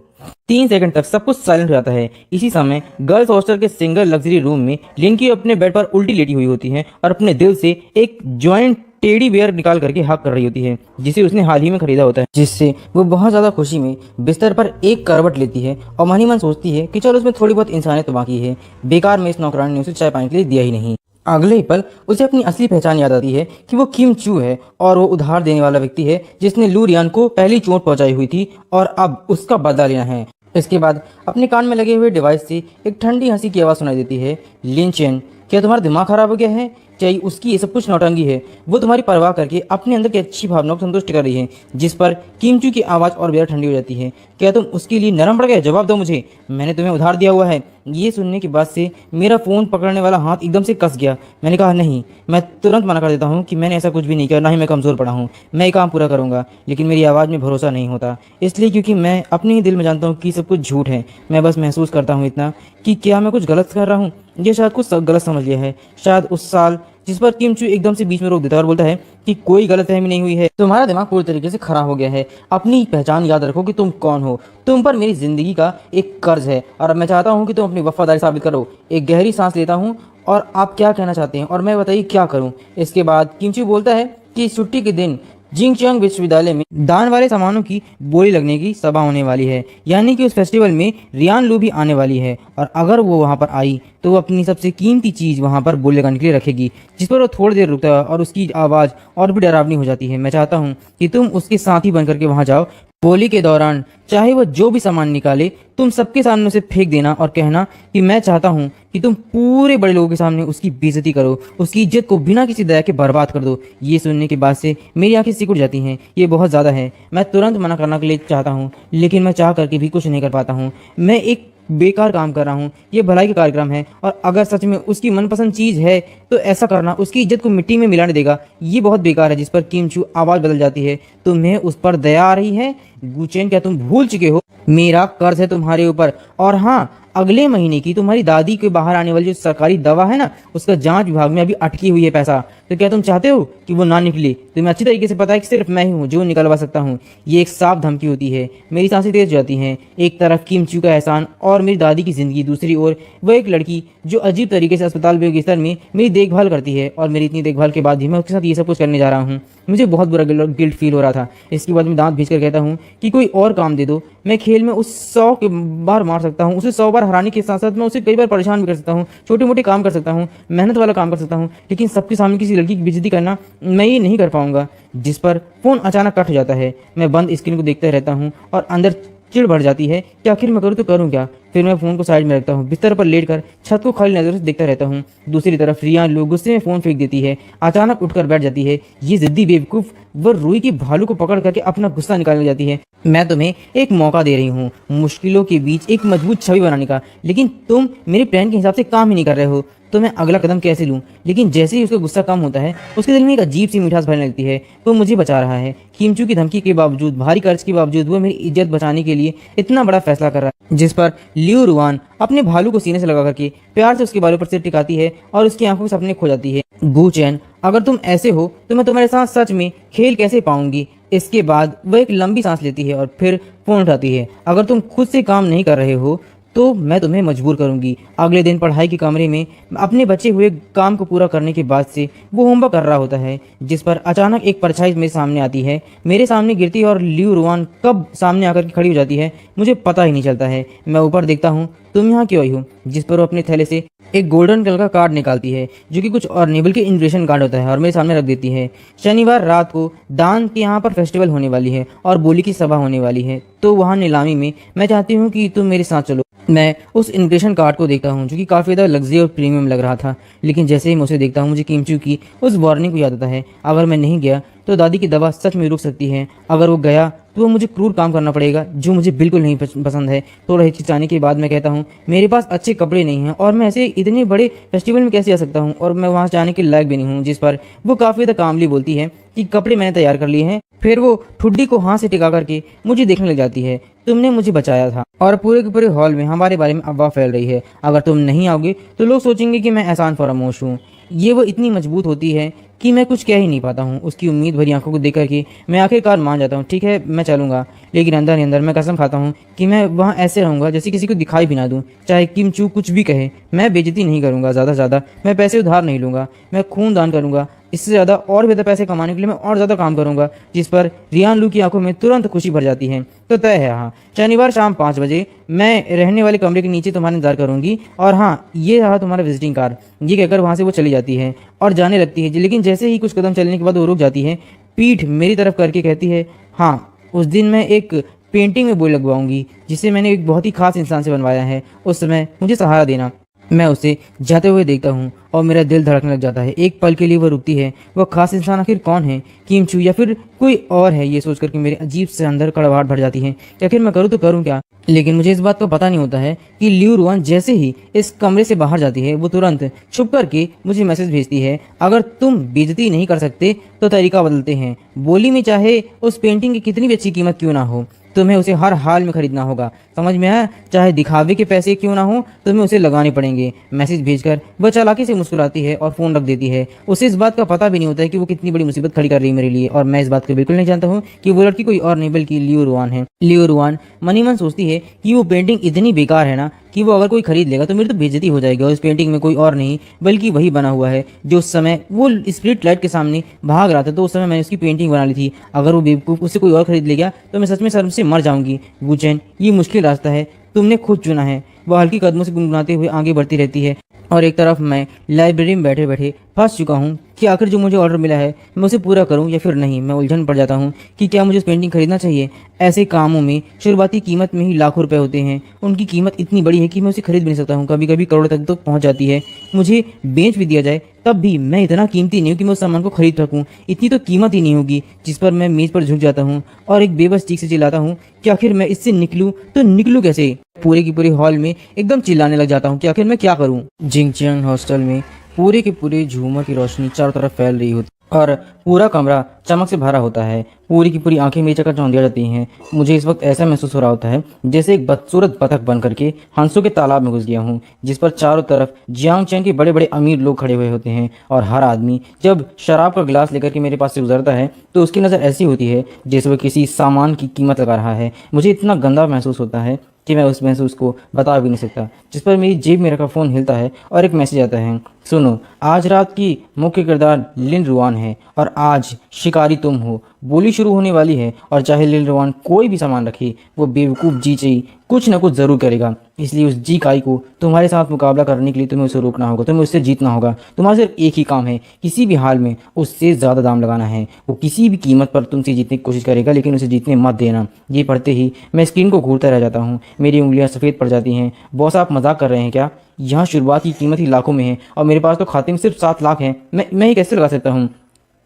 3 सेकंड तक सब कुछ साइलेंट हो जाता है। इसी समय गर्ल्स हॉस्टल के सिंगल लग्जरी रूम में लिंकी अपने बेड पर उल्टी लेटी हुई होती है और अपने दिल से एक जॉइंट टेडी बेयर निकाल करके हक कर रही होती है, जिसे उसने हाल ही में खरीदा होता है, जिससे वो बहुत ज़्यादा खुशी में बिस्तर पर एक करवट लेती है और मन ही मन सोचती है कि चलो उसमें थोड़ी बहुत इंसानियत तो बाकी है। बेकार में इस नौकरानी ने उसे चाय पानी के लिए दिया ही नहीं। अगले ही पल उसे अपनी असली पहचान याद आती है कि वो किम चू है और वो उधार देने वाला व्यक्ति है जिसने लू रियान को पहली चोट पहुंचाई हुई थी और अब उसका बदला लेना है। इसके बाद अपने कान में लगे हुए डिवाइस से एक ठंडी हंसी की आवाज़ सुनाई देती है। लिन चेन, क्या तुम्हारा दिमाग खराब हो गया है? चाहिए उसकी ये सब कुछ नौटंकी है। वो तुम्हारी परवाह करके अपने अंदर की अच्छी भावनाओं को संतुष्ट कर रही है। जिस पर किमचू की आवाज़ और बेहद ठंडी हो जाती है। क्या तुम उसके लिए नरम पड़ गए? जवाब दो मुझे, मैंने तुम्हें उधार दिया हुआ है। ये सुनने के बाद से मेरा फ़ोन पकड़ने वाला हाथ एकदम से कस गया। मैंने कहा नहीं, मैं तुरंत मना कर देता हूँ कि मैंने ऐसा कुछ भी नहीं किया, ना ही मैं कमज़ोर पड़ा हूँ। मैं ये काम पूरा करूँगा, लेकिन मेरी आवाज़ में भरोसा नहीं होता, इसलिए क्योंकि मैं अपने ही दिल में जानता हूँ कि सब कुछ झूठ है। मैं बस महसूस करता हूँ इतना कि क्या मैं कुछ गलत कर रहा हूँ। ये शायद कुछ गलत समझ लिया है, शायद उस साल, जिस पर किमचू एकदम से बीच में रोक देता है और बोलता है कि कोई गलतफहमी नहीं हुई है, तुम्हारा दिमाग पूरी तरीके से खराब हो गया है। अपनी पहचान याद रखो कि तुम कौन हो। तुम पर मेरी जिंदगी का एक कर्ज है और अब मैं चाहता हूँ कि तुम अपनी वफादारी साबित करो। एक गहरी सांस लेता हूँ और आप क्या कहना चाहते हैं और मैं बताइए क्या करूँ। इसके बाद किमचू बोलता है कि छुट्टी के दिन जिंगचियांग विश्वविद्यालय में दान वाले सामानों की बोली लगने की सभा होने वाली है, यानी कि उस फेस्टिवल में रियान लू भी आने वाली है। और अगर वो वहाँ पर आई तो वो अपनी सबसे कीमती चीज़ वहाँ पर बोली लगाने के लिए रखेगी, जिस पर वो थोड़ी देर रुकता है और उसकी आवाज़ और भी डरावनी हो जाती है। मैं चाहता हूँ कि तुम उसके साथी बनकर के वहाँ जाओ। बोली के दौरान चाहे वो जो भी सामान निकाले, तुम सबके सामने उसे फेंक देना और कहना कि मैं चाहता हूँ कि तुम पूरे बड़े लोगों के सामने उसकी बेइज्जती करो, उसकी इज्जत को बिना किसी दया के बर्बाद कर दो। ये सुनने के बाद से मेरी आंखें सिकुड़ जाती हैं। ये बहुत ज़्यादा है। मैं तुरंत मना करने के लिए चाहता हूँ, लेकिन मैं चाह करके भी कुछ नहीं कर पाता हूँ। मैं एक बेकार काम कर रहा हूँ। ये भलाई का कार्यक्रम है और अगर सच में उसकी मनपसंद चीज़ है तो ऐसा करना उसकी इज्जत को मिट्टी में मिलाने देगा। ये बहुत बेकार है। जिस पर किम चू आवाज़ बदल जाती है, तुम्हें उस पर दया आ रही है? गुचेन, क्या तुम भूल चुके हो मेरा कर्ज है तुम्हारे ऊपर? और हाँ, अगले महीने की तुम्हारी दादी के बाहर आने वाली जो सरकारी दवा है ना, उसका जांच विभाग में अभी अटकी हुई है पैसा। तो क्या तुम चाहते हो कि वो ना निकले? तुम्हें अच्छी तरीके से पता है कि सिर्फ मैं ही हूँ जो निकलवा सकता हूँ। ये एक साफ धमकी होती है। मेरी सांसें तेज हो जाती हैं। एक तरफ किम चू का एहसान और मेरी दादी की जिंदगी, दूसरी ओर वो एक लड़की जो अजीब तरीके से अस्पताल बिस्तर में मेरी देखभाल करती है। और मेरी इतनी देखभाल के बाद भी मैं उसके साथ ये सब कुछ करने जा रहा हूँ। मुझे बहुत बुरा गिल्ट फील हो रहा था। इसके बाद मैं दांत भींच कर कहता हूँ कि कोई और काम दे दो। मैं खेल में उस 100 के बार मार सकता हूँ, उसे 100 बार हराने के साथ साथ मैं उसे कई बार परेशान भी कर सकता हूँ, छोटे मोटे काम कर सकता हूँ, मेहनत वाला काम कर सकता हूँ, लेकिन सबके सामने किसी लड़की की बेइज्जती करना मैं ये नहीं कर पाऊंगा। जिस पर फोन अचानक कट हो जाता है। मैं बंद स्क्रीन को देखता रहता हूँ और अंदर चिढ़ बढ़ जाती है कि आखिर मैं करूँ तो करूँ क्या। फिर मैं फ़ोन को साइड में रखता हूँ, बिस्तर पर लेटकर छत को खाली नज़रों से देखता रहता हूँ। दूसरी तरफ रियान लू गुस्से में फ़ोन फेंक देती है, अचानक उठकर बैठ जाती है। ये जिद्दी बेवकूफ़ वो रुई की भालू को पकड़ करके अपना गुस्सा निकालने जाती है। मैं तुम्हें एक मौका दे रही हूँ मुश्किलों के बीच एक मजबूत छवि बनाने का, लेकिन तुम मेरे प्लान के हिसाब से काम ही नहीं कर रहे हो। तो मैं अगला कदम कैसे लूँ? लेकिन जैसे ही उसका गुस्सा कम होता है, उसके दिल में एक अजीब सी मिठास भरने लगती है। वो मुझे बचा रहा है। किमचू की धमकी के बावजूद, भारी कर्ज के बावजूद वो मेरी इज्जत बचाने के लिए इतना बड़ा फैसला कर रहा है। जिस पर लियू रुआन अपने भालू को सीने से लगा करके प्यार से उसके बालों पर सिर टिकाती है और उसकी आंखों के सपने खो जाती है। गू चैन, अगर तुम ऐसे हो तो मैं तुम्हारे साथ सच में खेल कैसे पाऊंगी? इसके बाद वह एक लंबी सांस लेती है और फिर फोन उठाती है। अगर तुम खुद से काम नहीं कर रहे हो तो मैं तुम्हें मजबूर करूंगी। अगले दिन पढ़ाई के कमरे में अपने बचे हुए काम को पूरा करने के बाद से वो होमवर्क कर रहा होता है, जिस पर अचानक एक परछाई मेरे सामने आती है, मेरे सामने गिरती है और लियू रुआन कब सामने आकर के खड़ी हो जाती है मुझे पता ही नहीं चलता है। मैं ऊपर देखता हूँ, तुम यहाँ क्यों आई हो? जिस पर वो अपने थैले से एक गोल्डन कलर का कार्ड निकालती है जो कि कुछ और नेबल के इन्विटेशन कार्ड होता है और मेरे सामने रख देती है। शनिवार रात को दान के यहाँ पर फेस्टिवल होने वाली है और बोली की सभा होने वाली है, तो वहाँ नीलामी में मैं चाहती हूँ कि तुम मेरे साथ चलो। मैं उस इन्विटेशन कार्ड को देखता हूँ जो कि काफ़ी ज़्यादा लग्जरी और प्रीमियम लग रहा था, लेकिन जैसे ही मैं उसे देखता हूँ मुझे किमचू की उस वार्निंग को याद आता है। अगर मैं नहीं गया तो दादी की दवा सच में रुक सकती है। अगर वो गया तो वो मुझे क्रूर काम करना पड़ेगा जो मुझे बिल्कुल नहीं पसंद है। थोड़ा हिचकिचाने के बाद मैं कहता हूँ, मेरे पास अच्छे कपड़े नहीं हैं और मैं ऐसे इतने बड़े फेस्टिवल में कैसे आ सकता हूँ, और मैं वहाँ जाने के लायक भी नहीं हूँ। जिस पर वो काफ़ी ज़्यादा कामली बोलती है कि कपड़े मैंने तैयार कर लिए हैं। फिर वो ठुड्डी को हाथ से टिका करके मुझे देखने लग जाती है। तुमने मुझे बचाया था और पूरे के पूरे हॉल में हमारे बारे में अफवाह फैल रही है। अगर तुम नहीं आओगे तो लोग सोचेंगे कि मैं एहसान फरामोश हूँ। ये वो इतनी मजबूत होती है कि मैं कुछ कह ही नहीं पाता हूँ। उसकी उम्मीद भरी आंखों को देख करके मैं आखिरकार मान जाता हूँ, ठीक है मैं चलूँगा। लेकिन अंदर ही अंदर मैं कसम खाता हूँ कि मैं वहाँ ऐसे रहूँगा जैसे किसी को दिखाई भी ना दूँ, चाहे किम चू कुछ भी कहे। मैं बेइज्जती नहीं करूँगा, ज़्यादा से ज़्यादा मैं पैसे उधार नहीं लूँगा, मैं खून दान करूँगा। इससे ज़्यादा और बेहतर पैसे कमाने के लिए मैं और ज़्यादा काम करूँगा। जिस पर रियान लू की आंखों में तुरंत खुशी भर जाती है। तो तय है, हाँ, शनिवार शाम 5 बजे मैं रहने वाले कमरे के नीचे तुम्हारा इंतजार करूँगी। और हाँ, ये रहा तुम्हारा विजिटिंग कार्ड। ये कहकर वहाँ से वो चली जाती है और जाने लगती है, लेकिन जैसे ही कुछ कदम चलने के बाद वो रुक जाती है, पीठ मेरी तरफ करके कहती है, हाँ, उस दिन मैं एक पेंटिंग में बोल लगवाऊंगी जिसे मैंने एक बहुत ही खास इंसान से बनवाया है। उस समय मुझे सहारा देना। मैं उसे जाते हुए देखता हूँ और मेरा दिल धड़कने लग जाता है। एक पल के लिए वह रुकती है। वह खास इंसान आखिर कौन है? किम चू या फिर कोई और है? ये सोच करके मेरे अजीब से अंदर कड़वाहट भर जाती है कि आखिर मैं करूँ तो करूँ क्या। लेकिन मुझे इस बात का पता नहीं होता है कि लियू रुआन जैसे ही इस कमरे से बाहर जाती है वो तुरंत छुप करके मुझे मैसेज भेजती है, अगर तुम बेइज्जती नहीं कर सकते तो तरीका बदलते हैं। बोली में चाहे उस पेंटिंग की कितनी भी अच्छी कीमत क्यों ना हो, तुम्हें उसे हर हाल में खरीदना होगा, समझ में आया? चाहे दिखावे के पैसे क्यों ना हो, तुम्हें उसे लगाने पड़ेंगे। मैसेज भेजकर वह चालाकी से मुस्कुराती है और फोन रख देती है। उसे इस बात का पता भी नहीं होता है कि वो कितनी बड़ी मुसीबत खड़ी कर रही है मेरे लिए, और मैं इस बात को बिल्कुल नहीं जानता हूँ कि वो लड़की कोई और नहीं बल्कि लियू रुआन है। लियू रुआन मनी मन सोचती है कि वो पेंटिंग इतनी बेकार है ना कि वो अगर कोई खरीद लेगा तो मेरी तो बेइज्जती हो जाएगी, और इस पेंटिंग में कोई और नहीं बल्कि वही बना हुआ है जो उस समय वो स्प्लिट लाइट के सामने भाग रहा था, तो उस समय मैंने उसकी पेंटिंग बना ली थी। अगर वो बेवकूफ़ उससे कोई और खरीद ले गया तो मैं सच में शर्म से मर जाऊंगी। वुचेन, ये मुश्किल रास्ता है, तुमने खुद चुना है। वह हल्की कदमों से गुनगुनाते हुए आगे बढ़ती रहती है, और एक तरफ मैं लाइब्रेरी में बैठे बैठे फंस चुका हूँ कि आखिर जो मुझे ऑर्डर मिला है मैं उसे पूरा करूँ या फिर नहीं। मैं उलझन पड़ जाता हूँ कि क्या मुझे उस पेंटिंग खरीदना चाहिए। ऐसे कामों में शुरुआती कीमत में ही लाखों रुपए होते हैं, उनकी कीमत इतनी बड़ी है कि मैं उसे खरीद भी नहीं सकता हूँ, कभी कभी करोड़ तक तो पहुँच जाती है। मुझे बेच भी दिया जाए तब भी मैं इतना कीमती नहीं हूँ कि मैं उस सामान को खरीद सकूँ। इतनी तो कीमत ही नहीं होगी। जिस पर मैं मेज़ पर झुक जाता हूँ और एक बेबस चीख से चिल्लाता हूँ कि आखिर मैं इससे निकलूँ तो निकलूँ कैसे। पूरे की पूरी हॉल में एकदम चिल्लाने लग जाता हूँ कि आखिर मैं क्या करूँ। जिंगचियांग हॉस्टल में पूरे के पूरे झूमर की रोशनी चारों तरफ फैल रही होती और पूरा कमरा चमक से भरा होता है। पूरी की पूरी आंखें मेरी चकचौंधिया जाती हैं। मुझे इस वक्त ऐसा महसूस हो रहा होता है जैसे एक बदसूरत बतख बन करके हंसों के तालाब में घुस गया हूँ, जिस पर चारों तरफ जियांगचैन के बड़े बड़े अमीर लोग खड़े हुए होते हैं। और हर आदमी जब शराब का गिलास लेकर के मेरे पास से गुजरता है तो उसकी नज़र ऐसी होती है जैसे वह किसी सामान की कीमत लगा रहा है। मुझे इतना गंदा महसूस होता है कि मैं उस महसूस को बता भी नहीं सकता। जिस पर मेरी जेब में रखा फ़ोन हिलता है और एक मैसेज आता है, सुनो, आज रात की मुख्य किरदार लिन रुआन है और आज शिकारी तुम हो। बोली शुरू होने वाली है और चाहे लिन रुआन कोई भी सामान रखे, वो बेवकूफ़ जी चाहिए कुछ ना कुछ ज़रूर करेगा। इसलिए उस जी काई को तुम्हारे साथ मुकाबला करने के लिए तुम्हें उसे रोकना होगा, तुम्हें उससे जीतना होगा। तुम्हारा सिर्फ एक ही काम है, किसी भी हाल में उससे ज़्यादा दाम लगाना है। वो किसी भी कीमत पर तुमसे जीतने की कोशिश करेगा, लेकिन उसे जीतने मत देना। ये पढ़ते ही मैं स्क्रीन को घूरता रह जाता हूँ, मेरी उंगलियाँ सफ़ेद पड़ जाती हैं। बॉस, आप मजाक कर रहे हैं क्या? यहाँ शुरुआत की कीमत ही लाखों में है और मेरे पास तो खाते में सिर्फ 7 लाख हैं। मैं ये कैसे लगा सकता हूँ?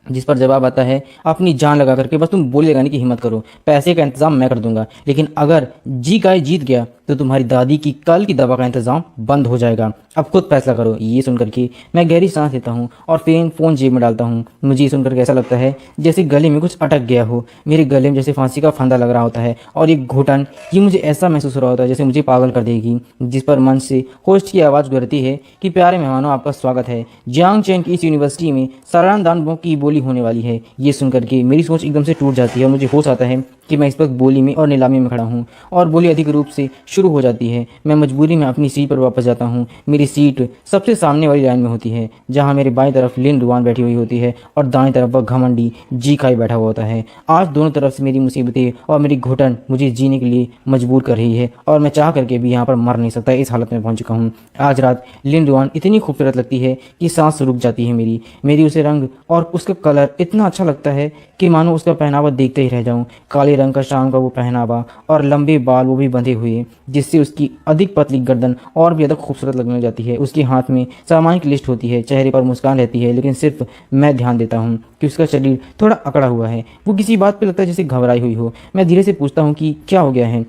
जिस पर जवाब आता है, अपनी जान लगा करके बस तुम बोली लगाने की हिम्मत करो, पैसे का इंतजाम मैं कर दूंगा। लेकिन अगर जी काय जीत गया तो तुम्हारी दादी की कल की दवा का इंतजाम बंद हो जाएगा। अब खुद फैसला करो। ये सुन करके मैं गहरी सांस लेता हूँ और फिर फ़ोन जेब में डालता हूँ। मुझे ये सुनकर ऐसा लगता है जैसे गले में कुछ अटक गया हो। मेरे गले में जैसे फांसी का फंदा लग रहा होता है और एक घुटन, ये मुझे ऐसा महसूस हो रहा होता है जैसे मुझे पागल कर देगी। जिस पर मंच से होस्ट की आवाज़ गुजरती है कि प्यारे मेहमानों, आपका स्वागत है। जियांगचैन की इस यूनिवर्सिटी में सालाना दान की बोली होने वाली है। ये सुनकर के मेरी सोच एकदम से टूट जाती है और मुझे होश आता है कि मैं इस वक्त बोली में और नीलामी में खड़ा हूँ और बोली अधिक रूप से शुरू हो जाती है। मैं मजबूरी में अपनी सीट पर वापस जाता हूँ। मेरी सीट सबसे सामने वाली लाइन में होती है, जहाँ मेरे बाएं तरफ लिन रुआन बैठी हुई होती है और दाएं तरफ वह घमंडी जी काई बैठा हुआ होता है। आज दोनों तरफ से मेरी मुसीबतें और मेरी घुटन मुझे जीने के लिए मजबूर कर रही है और मैं चाह करके भी यहाँ पर मर नहीं सकता। इस हालत में पहुँच चुका हूँ। आज रात लिन रुआन इतनी खूबसूरत लगती है कि सांस रुक जाती है मेरी उसे रंग और उसका कलर इतना अच्छा लगता है कि मानो उसका पहनावा देखते ही रह जाऊं। काले रंग का शाम का वो पहनावा और लंबे बाल वो भी बंधे हुए, जिससे उसकी अधिक पतली गर्दन और भी ज़्यादा खूबसूरत लगने लग जाती है। उसके हाथ में सामान की लिस्ट होती है, चेहरे पर मुस्कान रहती है, लेकिन सिर्फ मैं ध्यान देता हूँ कि उसका शरीर थोड़ा अकड़ा हुआ है। वो किसी बात पर लगता है जैसे घबराई हुई हो। मैं धीरे से पूछता हूँ कि क्या हो गया है,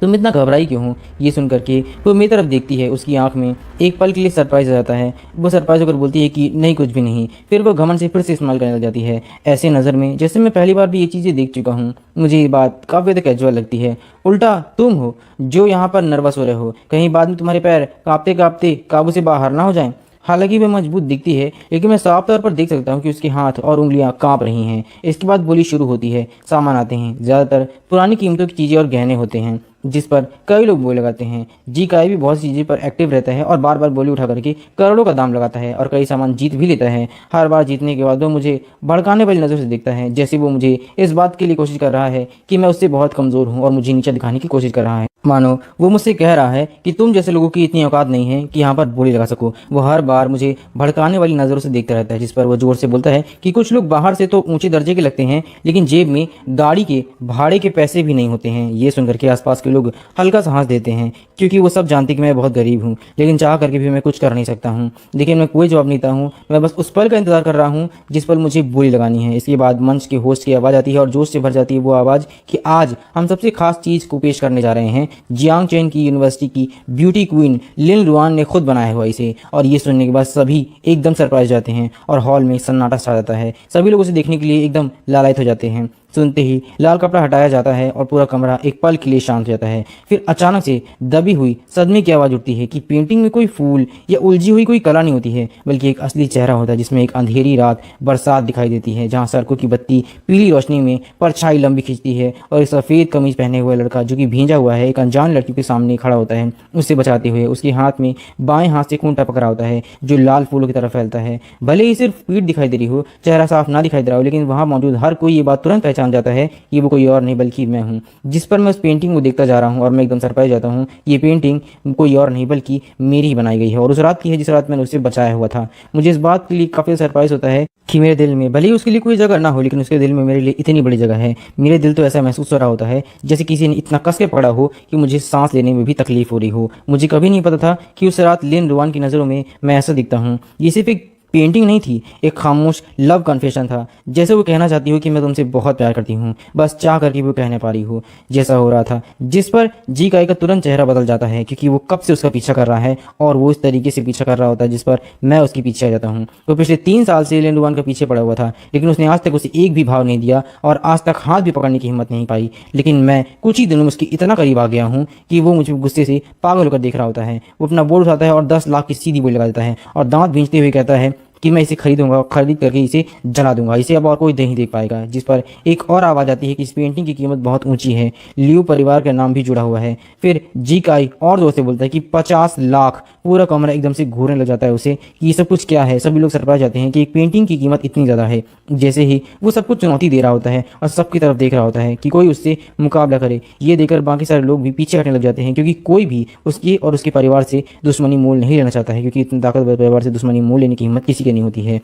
तुम इतना घबराई क्यों हो? ये सुन करके वो मेरी तरफ देखती है। उसकी आंख में एक पल के लिए सरप्राइज आ जाता है। वो सरप्राइज होकर बोलती है कि नहीं, कुछ भी नहीं। फिर वो घमंड से फिर से इस्तेमाल करने लग जाती है, ऐसे नज़र में जैसे मैं पहली बार भी ये चीज़ें देख चुका हूँ। मुझे ये बात काफ़ी ज़्यादा कैजुअल लगती है। उल्टा तुम हो जो यहाँ पर नर्वस हो रहे हो, कहीं बाद में तुम्हारे पैर काँपते काँपते काबू से बाहर ना हो जाएं। हालांकि वह मजबूत दिखती है, लेकिन मैं साफ तौर पर देख सकता हूँ कि उसके हाथ और उंगलियां कांप रही हैं। इसके बाद बोली शुरू होती है। सामान आते हैं, ज़्यादातर पुरानी कीमतों की चीज़ें और गहने होते हैं, जिस पर कई लोग बोली लगाते हैं। जी काय भी बहुत सी चीज़ें पर एक्टिव रहता है और बार बार बोली उठा करके करोड़ों का दाम लगाता है और कई सामान जीत भी लेता है। हर बार जीतने के बाद वो मुझे भड़काने वाली नज़र से देखता है, जैसे वो मुझे इस बात के लिए कोशिश कर रहा है कि मैं उससे बहुत कमज़ोर हूँ और मुझे नीचा दिखाने की कोशिश कर रहा है। मानो वो मुझसे कह रहा है कि तुम जैसे लोगों की इतनी औकात नहीं है कि यहाँ पर बोली लगा सको। वो हर बार मुझे भड़काने वाली नज़रों से देखता रहता है, जिस पर वो जोर से बोलता है कि कुछ लोग बाहर से तो ऊंचे दर्जे के लगते हैं, लेकिन जेब में गाड़ी के भाड़े के पैसे भी नहीं होते हैं। ये सुनकर के आसपास के लोग हल्का सा हंस देते हैं, क्योंकि वो सब जानते कि मैं बहुत गरीब हूँ, लेकिन चाह करके भी मैं कुछ कर नहीं सकता हूँ। लेकिन मैं कोई जवाब नहीं देता हूँ। मैं बस उस पल का इंतजार कर रहा हूँ जिस पल मुझे बोली लगानी है। इसके बाद मंच के होस्ट की आवाज़ आती है और जोश से भर जाती है वो आवाज़ कि आज हम सबसे खास चीज़ को पेश करने जा रहे हैं। जियांगचैन की यूनिवर्सिटी की ब्यूटी क्वीन लिन रुआन ने खुद बनाया हुआ इसे। और ये सुनने के बाद सभी एकदम सरप्राइज जाते हैं और हॉल में सन्नाटा छा जाता है। सभी लोग उसे देखने के लिए एकदम लालायित हो जाते हैं। सुनते ही लाल कपड़ा हटाया जाता है और पूरा कमरा एक पल के लिए शांत हो जाता है। फिर अचानक से दबी हुई सदमे की आवाज़ उठती है कि पेंटिंग में कोई फूल या उलझी हुई कोई कला नहीं होती है, बल्कि एक असली चेहरा होता है जिसमें एक अंधेरी रात बरसात दिखाई देती है, जहाँ सड़कों की बत्ती पीली रोशनी में परछाई लंबी खींचती है और एक सफ़ेद कमीज पहने हुए लड़का जो कि भींजा हुआ है एक अनजान लड़की के सामने खड़ा होता है, उससे बचाते हुए। उसके हाथ में बाएं हाथ से खूंटा पकड़ा होता है जो लाल फूलों की तरफ फैलता है। भले ही सिर्फ पीठ दिखाई दे रही हो, चेहरा साफ ना दिखाई दे रहा हो, लेकिन वहाँ मौजूद हर कोई ये बात तुरंत पहचान जाता है कि वो कोई और नहीं बल्कि मैं हूँ। जिस पर मैं उस पेंटिंग को देखता जा रहा हूँ और मैं एकदम सरप्राइज जाता हूँ। ये पेंटिंग कोई और नहीं बल्कि मेरी ही बनाई गई है और उस रात की है जिस रात मैंने उसे बचाया हुआ था। मुझे इस बात के लिए काफ़ी सरप्राइज होता है कि मेरे दिल में भले ही उसके लिए कोई जगह ना हो, लेकिन उसके दिल में मेरे लिए इतनी बड़ी जगह है। मेरे दिल तो ऐसा महसूस हो रहा होता है जैसे किसी ने इतना कस के पकड़ा हो कि मुझे सांस लेने में भी तकलीफ हो रही हो। मुझे कभी नहीं पता था कि उस रात लिन रुआन की नज़रों में मैं ऐसा दिखता हूँ। ये सिर्फ एक पेंटिंग नहीं थी, एक खामोश लव कन्फेशन था। जैसे वो कहना चाहती हो कि मैं तुमसे बहुत प्यार करती हूँ, बस चाह करके वो कहने पा रही हो। जैसा हो रहा था, जिस पर जी काई का तुरंत चेहरा बदल जाता है क्योंकि वो कब से उसका पीछा कर रहा है और वो इस तरीके से पीछा कर रहा होता है जिस पर मैं उसके पीछे आ जाता हूँ। वो पिछले 3 साल से लिन रुआन के पीछे पड़ा हुआ था, लेकिन उसने आज तक उसे एक भी भाव नहीं दिया और आज तक हाथ भी पकड़ने की हिम्मत नहीं पाई। लेकिन मैं कुछ ही दिनों में उसके इतना करीब आ गया हूँ कि वो मुझे गुस्से से पागल होकर देख रहा होता है। वो अपना बोर्ड उठाता है और 10 लाख की सीधी बोली लगा देता है और दांत भींचते हुए कहता है कि मैं इसे खरीदूंगा, खरीद करके इसे जला दूंगा, इसे अब और कोई नहीं देख पाएगा। जिस पर एक और आवाज़ आती है कि इस पेंटिंग की कीमत बहुत ऊंची है, लियू परिवार का नाम भी जुड़ा हुआ है। फिर जी काई और जोर से बोलता है कि 50 लाख। पूरा कमरा एकदम से घूरने लग जाता है उसे कि ये सब कुछ क्या है। सभी लोग सरप्राइज जाते हैं कि एक पेंटिंग की कीमत इतनी ज़्यादा है। जैसे ही वो सब कुछ चुनौती दे रहा होता है और सबकी तरफ देख रहा होता है कि कोई उससे मुकाबला करे, ये देखकर बाकी सारे लोग भी पीछे हटने लग जाते हैं क्योंकि कोई भी उसके और उसके परिवार से दुश्मनी मोल नहीं लेना चाहता है, क्योंकि इतने ताकतवर परिवार से दुश्मनी मोल लेने की हिम्मत किसी की नहीं होती है।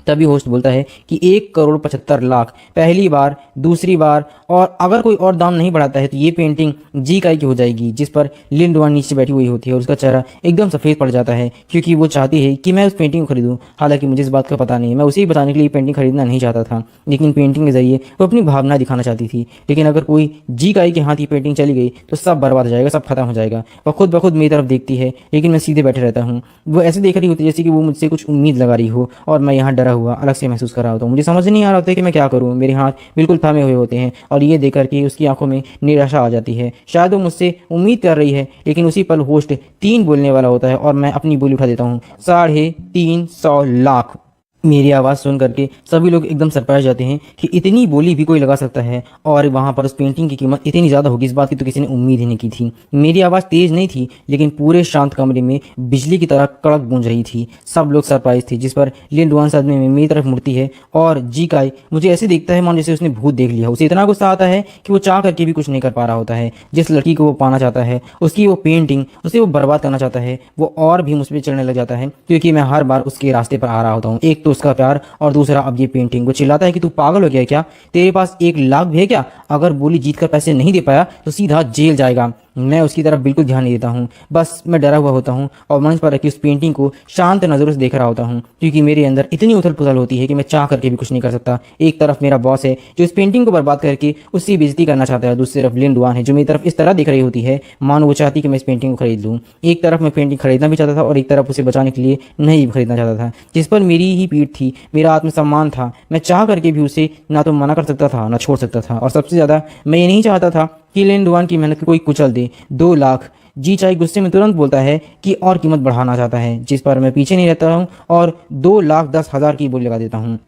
तभी होस्ट बोलता है कि 1,75,00,000 पहली बार, दूसरी बार, और अगर कोई और दाम नहीं बढ़ाता है तो ये पेंटिंग जी काई की हो जाएगी। जिस पर लिन रुआन नीचे बैठी हुई होती है और उसका चेहरा एकदम सफ़ेद पड़ जाता है क्योंकि वो चाहती है कि मैं उस पेंटिंग को खरीदूं। हालांकि मुझे इस बात का पता नहीं, मैं उसे ही बताने के लिए पेंटिंग खरीदना नहीं चाहता था, लेकिन पेंटिंग के जरिए वो अपनी भावना दिखाना चाहती थी। लेकिन अगर कोई जी काई के हाथ ये पेंटिंग चली गई तो सब बर्बाद हो जाएगा, सब खत्म हो जाएगा। वह खुद ब खुद मेरी तरफ देखती है, लेकिन मैं सीधे बैठे रहता हूँ। वो ऐसे देख रही होती है जैसे कि वो मुझसे कुछ उम्मीद लगा रही हो और मैं यहाँ डरा हुआ अलग से महसूस कर रहा होता हूँ। मुझे समझ नहीं आ रहा होता है कि मैं क्या करूँ। मेरे हाथ बिल्कुल थमे हुए होते हैं और ये देख करके उसकी आंखों में निराशा आ जाती है। शायद वो मुझसे उम्मीद कर रही है, लेकिन उसी पल होस्ट 3 बोलने वाला होता है और मैं अपनी बोली उठा देता हूँ, 350,00,000। मेरी आवाज़ सुन करके सभी लोग एकदम सरप्राइज जाते हैं कि इतनी बोली भी कोई लगा सकता है और वहाँ पर उस पेंटिंग की कीमत इतनी ज़्यादा होगी, इस बात की तो किसी ने उम्मीद ही नहीं की थी। मेरी आवाज़ तेज़ नहीं थी, लेकिन पूरे शांत कमरे में बिजली की तरह कड़क गूंज रही थी। सब लोग सरप्राइज थे। जिस पर लिन रुआन सदमे में मेरी तरफ मुड़ती है और जी काई मुझे ऐसे देखता है मानो जैसे उसने भूत देख लिया। उसे इतना गुस्सा आता है कि वो चाह करके भी कुछ नहीं कर पा रहा होता है। जिस लड़की को वो पाना चाहता है, उसकी वो पेंटिंग, उसे वो बर्बाद करना चाहता है, वो और भी मुझ पर चढ़ने लग जाता है क्योंकि मैं हर बार उसके रास्ते पर आ रहा होता हूँ। एक तो उसका प्यार और दूसरा अब ये पेंटिंग। वो चिल्लाता है कि तू पागल हो गया क्या? तेरे पास 1,00,000 भी है क्या? अगर बोली जीत कर पैसे नहीं दे पाया तो सीधा जेल जाएगा। मैं उसकी तरफ बिल्कुल ध्यान नहीं देता हूँ, बस मैं डरा हुआ होता हूँ और मंच पर रखी उस पेंटिंग को शांत नज़रों से देख रहा होता हूँ क्योंकि मेरे अंदर इतनी उथल पुथल होती है कि मैं चाह करके भी कुछ नहीं कर सकता। एक तरफ मेरा बॉस है जो इस पेंटिंग को बर्बाद करके उसकी बेइज्जती करना चाहता है, दूसरी तरफ लिन रुआन है जो मेरी तरफ इस तरह देख रही होती है मानो वो चाहती कि मैं इस पेंटिंग को खरीद लूँ। एक तरफ मैं पेंटिंग खरीदना भी चाहता था और एक तरफ उसे बचाने के लिए नहीं खरीदना चाहता था। जिस पर मेरी ही पीठ थी, मेरा आत्मसम्मान था। मैं चाह करके भी उसे ना तो मना कर सकता था ना छोड़ सकता था, और सबसे ज़्यादा मैं ये नहीं चाहता था कि लिन रुआन की मेहनत को कोई कुचल दे। 2,00,000। जी चाई गुस्से में तुरंत बोलता है कि और कीमत बढ़ाना चाहता है, जिस पर मैं पीछे नहीं रहता हूँ और 2,10,000 की बोली लगा देता हूँ।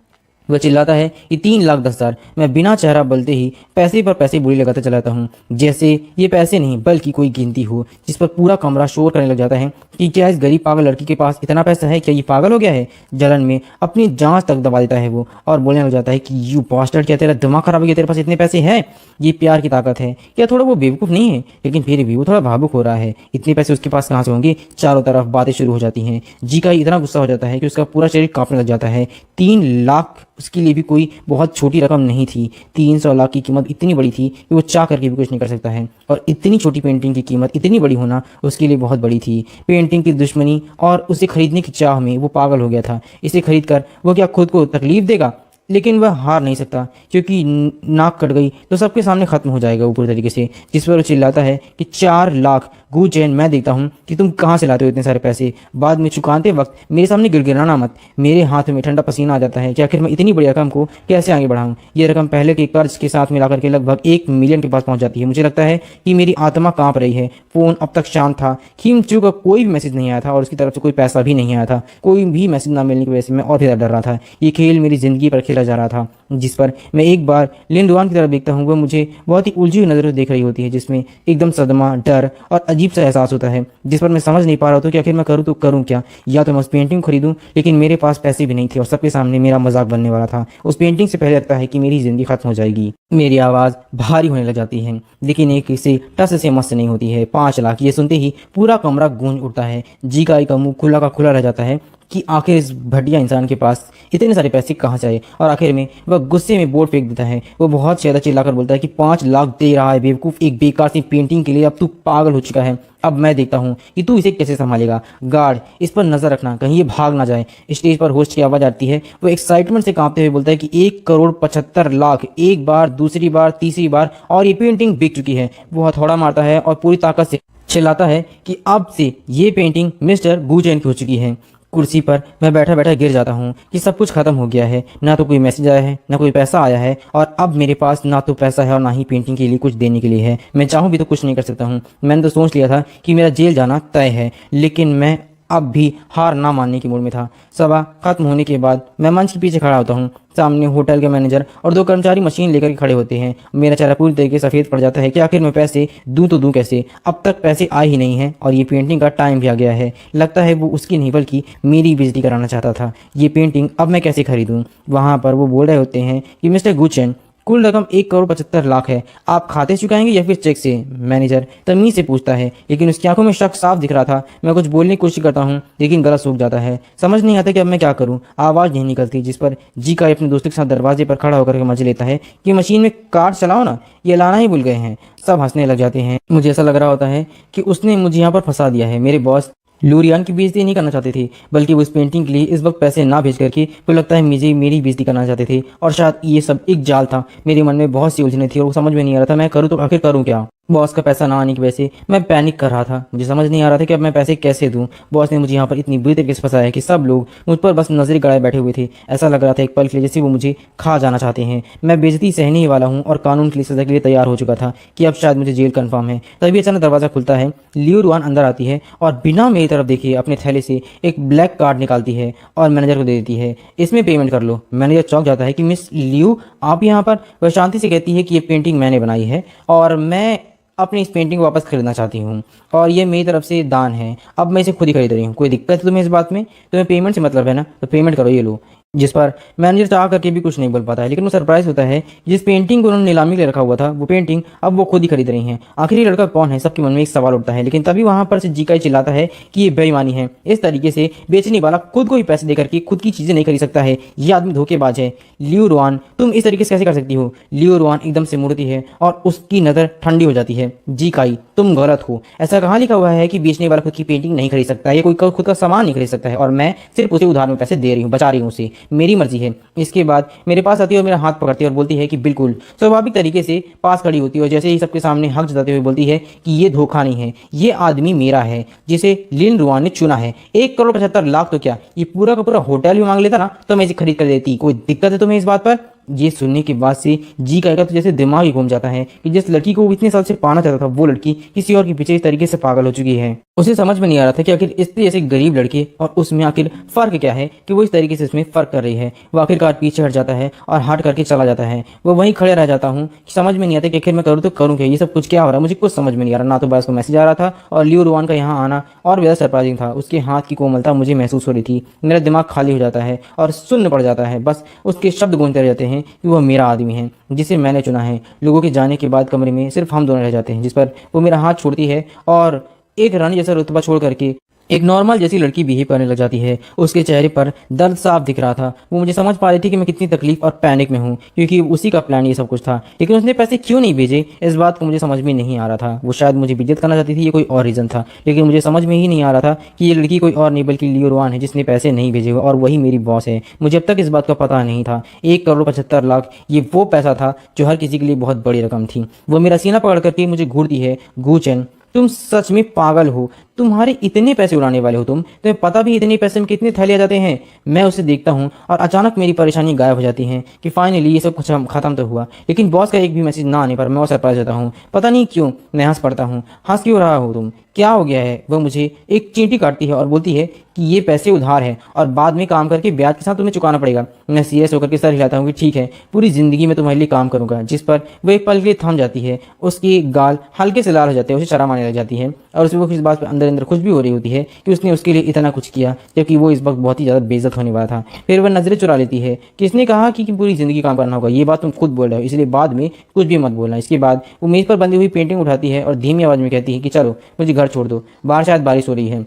वह चिल्लाता है कि 3,10,000। मैं बिना चेहरा बदलते ही पैसे पर पैसे बोली लगाता चलाता हूँ, जैसे ये पैसे नहीं बल्कि कोई गिनती हो। जिस पर पूरा कमरा शोर करने लग जाता है कि क्या इस गरीब पागल लड़की के पास इतना पैसा है? क्या ये पागल हो गया है? जलन में अपनी जांच तक दबा देता है वो और बोलने लग जाता है कि यू बास्टर्ड, क्या तेरा दिमाग खराब हो गया? तेरे पास इतने पैसे हैं? ये प्यार की ताकत है क्या? थोड़ा वो बेवकूफ़ नहीं है, लेकिन फिर भी वो थोड़ा भावुक हो रहा है। इतने पैसे उसके पास कहाँ से होंगे? चारों तरफ बातें शुरू हो जाती हैं। जी का इतना गुस्सा हो जाता है कि उसका पूरा शरीर कांपने लग जाता है। 3,00,000 उसके लिए भी कोई बहुत छोटी रकम नहीं थी। 300 लाख की कीमत इतनी बड़ी थी कि वो चाह करके भी कुछ नहीं कर सकता है, और इतनी छोटी पेंटिंग की कीमत इतनी बड़ी होना उसके लिए बहुत बड़ी थी। पेंटिंग की दुश्मनी और उसे खरीदने की चाह में वो पागल हो गया था। इसे खरीद कर वो क्या खुद को तकलीफ देगा? लेकिन वह हार नहीं सकता, क्योंकि नाक कट गई तो सबके सामने खत्म हो जाएगा वो पूरी तरीके से। जिस पर वो चिल्लाता है कि 4 लाख। गू चैन, मैं देखता हूँ कि तुम कहाँ से लाते हो इतने सारे पैसे, बाद में चुकाते वक्त मेरे सामने गिड़गिड़ाना मत। मेरे हाथ में ठंडा पसीना आ जाता है कि आखिर मैं इतनी बड़ी रकम को कैसे आगे बढ़ाऊँ। ये रकम पहले के कर्ज के साथ मिलाकर के लगभग 1 मिलियन के पास पहुंच जाती है। मुझे लगता है कि मेरी आत्मा कांप रही है। फोन अब तक शांत था। खीमचू का कोई भी मैसेज नहीं आया था और उसकी तरफ से कोई पैसा भी नहीं आया था। कोई भी मैसेज ना मिलने की वजह से मैं और भी ज़्यादा डर रहा था। ये खेल मेरी ज़िंदगी पर खेला जा रहा था, जिस पर मैं एक बार लिन रुआन की तरफ देखता हूँ। वह मुझे बहुत ही उलझी हुई नज़रों से देख रही होती है, जिसमें एकदम सदमा, डर और अजीब सा एहसास होता है, जिस पर मैं समझ नहीं पा रहा था कि आखिर मैं करूँ तो करूँ क्या। या तो मैं उस पेंटिंग को खरीदूँ, लेकिन मेरे पास पैसे भी नहीं थे और सबके सामने मेरा मजाक बनने वाला था। उस पेंटिंग से पहले लगता है कि मेरी ज़िंदगी खत्म हो जाएगी। मेरी आवाज़ भारी होने लग जाती है, लेकिन एक से टस से मस नहीं होती है। 5 लाख, ये सुनते ही पूरा कमरा गूंज उठता है। जी का मुंह खुला का खुला रह जाता है कि आखिर इस घटिया इंसान के पास इतने सारे पैसे कहाँ से आए। और आखिर में वह गुस्से में बोर्ड फेंक देता है। वो बहुत ज़्यादा चिल्लाकर बोलता है कि 5 लाख दे रहा है बेवकूफ़, एक बेकार सी पेंटिंग के लिए। अब तू पागल हो चुका है। अब मैं देखता हूँ कि तू इसे कैसे संभालेगा। गार्ड, इस पर नजर रखना, कहीं ये भाग ना जाए। स्टेज पर होस्ट की आवाज़ आती है। वो एक्साइटमेंट से कांपते हुए बोलता है कि 1 करोड़ 75 लाख, एक बार, दूसरी बार, तीसरी बार, और ये पेंटिंग बिक चुकी है। वो हथौड़ा मारता है और पूरी ताकत से चिल्लाता है कि अब से ये पेंटिंग मिस्टर गुचेन की हो चुकी है। कुर्सी पर मैं बैठा बैठा गिर जाता हूँ कि सब कुछ खत्म हो गया है। ना तो कोई मैसेज आया है, ना कोई पैसा आया है, और अब मेरे पास ना तो पैसा है और ना ही पेंटिंग के लिए कुछ देने के लिए है। मैं चाहूँ भी तो कुछ नहीं कर सकता हूँ। मैंने तो सोच लिया था कि मेरा जेल जाना तय है, लेकिन मैं अब भी हार ना मानने की मूड में था। सभा खत्म होने के बाद मैं मंच के पीछे खड़ा होता हूँ। सामने होटल के मैनेजर और 2 कर्मचारी मशीन लेकर के खड़े होते हैं। मेरा चेहरा पूरी तरीके से सफ़ेद पड़ जाता है कि आखिर मैं पैसे दूं तो दूं कैसे। अब तक पैसे आए ही नहीं हैं और ये पेंटिंग का टाइम भी आ गया है। लगता है वो उसकी नहीं बल्कि मेरी बेइज्जती कराना चाहता था। ये पेंटिंग अब मैं कैसे खरीदूं। वहाँ पर वो बोल रहे होते हैं कि मिस्टर गुचेन, कुल रकम 1 करोड़ 75 लाख है। आप खाते चुकाएंगे या फिर चेक से। मैनेजर तमीज से पूछता है, लेकिन उसकी आंखों में शक साफ दिख रहा था। मैं कुछ बोलने की कोशिश करता हूँ, लेकिन गला सूख जाता है। समझ नहीं आता कि अब मैं क्या करूँ। आवाज़ नहीं निकलती। जिस पर जी का अपने दोस्तों के साथ दरवाजे पर खड़ा होकर के मजे लेता है कि मशीन में कार्ड चलाओ ना, ये लाना ही भूल गए हैं। सब हंसने लग जाते हैं। मुझे ऐसा लग रहा होता है कि उसने मुझे यहाँ पर फंसा दिया है। मेरे बॉस लूरियान की बेइज्जती नहीं करना चाहते थे, बल्कि वो इस पेंटिंग के लिए इस वक्त पैसे ना भेज करके वो लगता है मुझे मेरी बेइज्जती करना चाहते थे। और शायद ये सब एक जाल था। मेरे मन में बहुत सी उलझने थी और वो समझ में नहीं आ रहा था मैं करूँ तो आखिर करूँ क्या। बॉस का पैसा ना आने की वजह से मैं पैनिक कर रहा था। मुझे समझ नहीं आ रहा था कि अब मैं पैसे कैसे दूं। बॉस ने मुझे यहाँ पर इतनी बुरी तरीके से फंसाया है कि सब लोग मुझ पर बस नजरें गड़ाए बैठे हुए थे। ऐसा लग रहा था एक पल के लिए जैसे वो मुझे खा जाना चाहते हैं। मैं बेइज्जती सहने ही वाला हूँ और कानून के लिए सजा के लिए तैयार हो चुका था कि अब शायद मुझे जेल कन्फर्म है। तभी अचानक दरवाज़ा खुलता है। लियू रुआन अंदर आती है और बिना मेरी तरफ देखे अपने थैले से एक ब्लैक कार्ड निकालती है और मैनेजर को दे देती है। इसमें पेमेंट कर लो। मैनेजर चौंक जाता है कि मिस लियू, आप यहाँ पर। वह शांति से कहती है कि ये पेंटिंग मैंने बनाई है और मैं अपनी इस पेंटिंग को वापस खरीदना चाहती हूँ और ये मेरी तरफ से दान है। अब मैं इसे खुद ही खरीद रही हूँ। कोई दिक्कत है तुम्हें इस बात में? तुम्हें पेमेंट से मतलब है ना, तो पेमेंट करो, ये लो। जिस पर मैनेजर चाह करके भी कुछ नहीं बोल पाता है, लेकिन वो सरप्राइज होता है। जिस पेंटिंग को उन्होंने नीलामी के लिए रखा हुआ था, वो पेंटिंग अब वो खुद ही खरीद रही हैं। आखिर ये लड़का कौन है, सबके मन में एक सवाल उठता है। लेकिन तभी वहां पर से जीका चिल्लाता है कि ये बेईमानी है। इस तरीके से बेचने वाला खुद को ही पैसे देकर के खुद की चीजें नहीं खरीद सकता है। ये आदमी धोखेबाज है। लियू रुआन, तुम इस तरीके से कैसे कर सकती हो? लियू रुआन एकदम से मुड़ती है और उसकी नज़र ठंडी हो जाती है। जीकाई, तुम गलत हो। ऐसा कहाँ लिखा हुआ है कि बेचने वाला खुद की पेंटिंग नहीं खरीद सकता है, ये कोई खुद का सामान नहीं खरीद सकता है, और मैं सिर्फ उसे उधार में पैसे दे रही हूँ, बचा रही हूँ उसे, मेरी मर्जी है। इसके बाद मेरे पास आती है और मेरा हाथ पकड़ती है और बोलती है कि बिल्कुल। स्वाभाविक तरीके से पास खड़ी होती है और जैसे ही सबके सामने हक जताते हुए बोलती है कि ये धोखा नहीं है, ये आदमी मेरा है जिसे लिन रुआन ने चुना है। 1 करोड़ 75 लाख तो क्या, ये पूरा का पूरा होटल भी मांग लेता ना तो मैं इसे खरीद कर देती। कोई दिक्कत है तुम्हें इस बात पर? ये सुनने के बाद से जी का तो जैसे दिमाग ही घूम जाता है कि जिस लड़की को वो इतने साल से पाना चाहता था, वो लड़की किसी और के पीछे इस तरीके से पागल हो चुकी है। उसे समझ में नहीं आ रहा था कि आखिर इस जैसे गरीब लड़के और उसमें आखिर फर्क क्या है कि वो इस तरीके से इसमें फर्क कर रही है। वो आखिरकार पीछे हट जाता है और हट करके चला जाता है। वो वहीं खड़े रह जाता हूँ कि समझ में नहीं आता कि आखिर मैं करूँ तो करूँ क्या। ये सब कुछ क्या हो रहा है, मुझे कुछ समझ में नहीं आ रहा। ना तो बस को मैसेज आ रहा था और लियू रुआन का यहाँ आना और ज़्यादा सरप्राइजिंग था। उसके हाथ की कोमलता मुझे महसूस हो रही थी। मेरा दिमाग खाली हो जाता है और शून्य पड़ जाता है। बस उसके शब्द गूंजते रह जाते हैं कि वह मेरा आदमी है जिसे मैंने चुना है। लोगों के जाने के बाद कमरे में सिर्फ हम दोनों रह जाते हैं, जिस पर वो मेरा हाथ छोड़ती है और एक रानी जैसा रुतबा छोड़ करके एक नॉर्मल जैसी लड़की बिहेव करने लग जाती है। उसके चेहरे पर दर्द साफ दिख रहा था। वो मुझे समझ पा रही थी कि मैं कितनी तकलीफ और पैनिक में हूँ, क्योंकि उसी का प्लान ये सब कुछ था। लेकिन उसने पैसे क्यों नहीं भेजे, इस बात को मुझे समझ में नहीं आ रहा था। वो शायद मुझे बेइज्जत करना चाहती थी, ये कोई और रीज़न था। लेकिन मुझे समझ में ही नहीं आ रहा था कि ये लड़की कोई और नहीं बल्कि लियो रुआन है, जिसने पैसे नहीं भेजे हुए, और वही मेरी बॉस है। मुझे अब तक इस बात का पता नहीं था। 1 करोड़ 75 लाख, ये वो पैसा था जो हर किसी के लिए बहुत बड़ी रकम थी। वो मेरा सीना पकड़ करके मुझे घूरती है, गूचन तुम सच में पागल हो। तुम्हारे इतने पैसे उड़ाने वाले हो तुम्हें पता भी इतने पैसे में कितने थैले आ जाते हैं। मैं उसे देखता हूँ और अचानक मेरी परेशानी गायब हो जाती है कि फाइनली ये सब कुछ खत्म तो हुआ। लेकिन बॉस का एक भी मैसेज ना आने पर मैं और सरप्राइज होता हूँ। पता नहीं क्यों मैं हंस पड़ता हूँ। हंस क्यों रहा हो तुम, क्या हो गया है। वह मुझे एक चींटी काटती है और बोलती है कि ये पैसे उधार है और बाद में काम करके ब्याज के साथ तुम्हें चुकाना पड़ेगा। मैं सीरियस होकर के सर हिलाता हूँ कि ठीक है, पूरी ज़िंदगी में तुम्हारे लिए काम करूंगा। जिस पर वह एक पल के लिए थम जाती है। उसकी गाल हल्के से लाल हो जाते हैं, उसे शर्म आने लग जाती है और उसे वो इस बात पर अंदर अंदर खुश भी हो रही होती है कि उसने उसके लिए इतना कुछ किया, जबकि वो इस वक्त बहुत ही ज़्यादा बेइज्जत होने वाला था। फिर वह नजरें चुरा लेती है कि इसने कहा कि पूरी ज़िंदगी काम करना होगा। ये बात तुम खुद बोल रहे हो, इसलिए बाद में कुछ भी मत बोलना। इसके बाद वो मेज़ पर बंधी हुई पेंटिंग उठाती है और धीमी आवाज़ में कहती है कि चलो मुझे घर छोड़ दो, बाहर शायद बारिश हो रही है।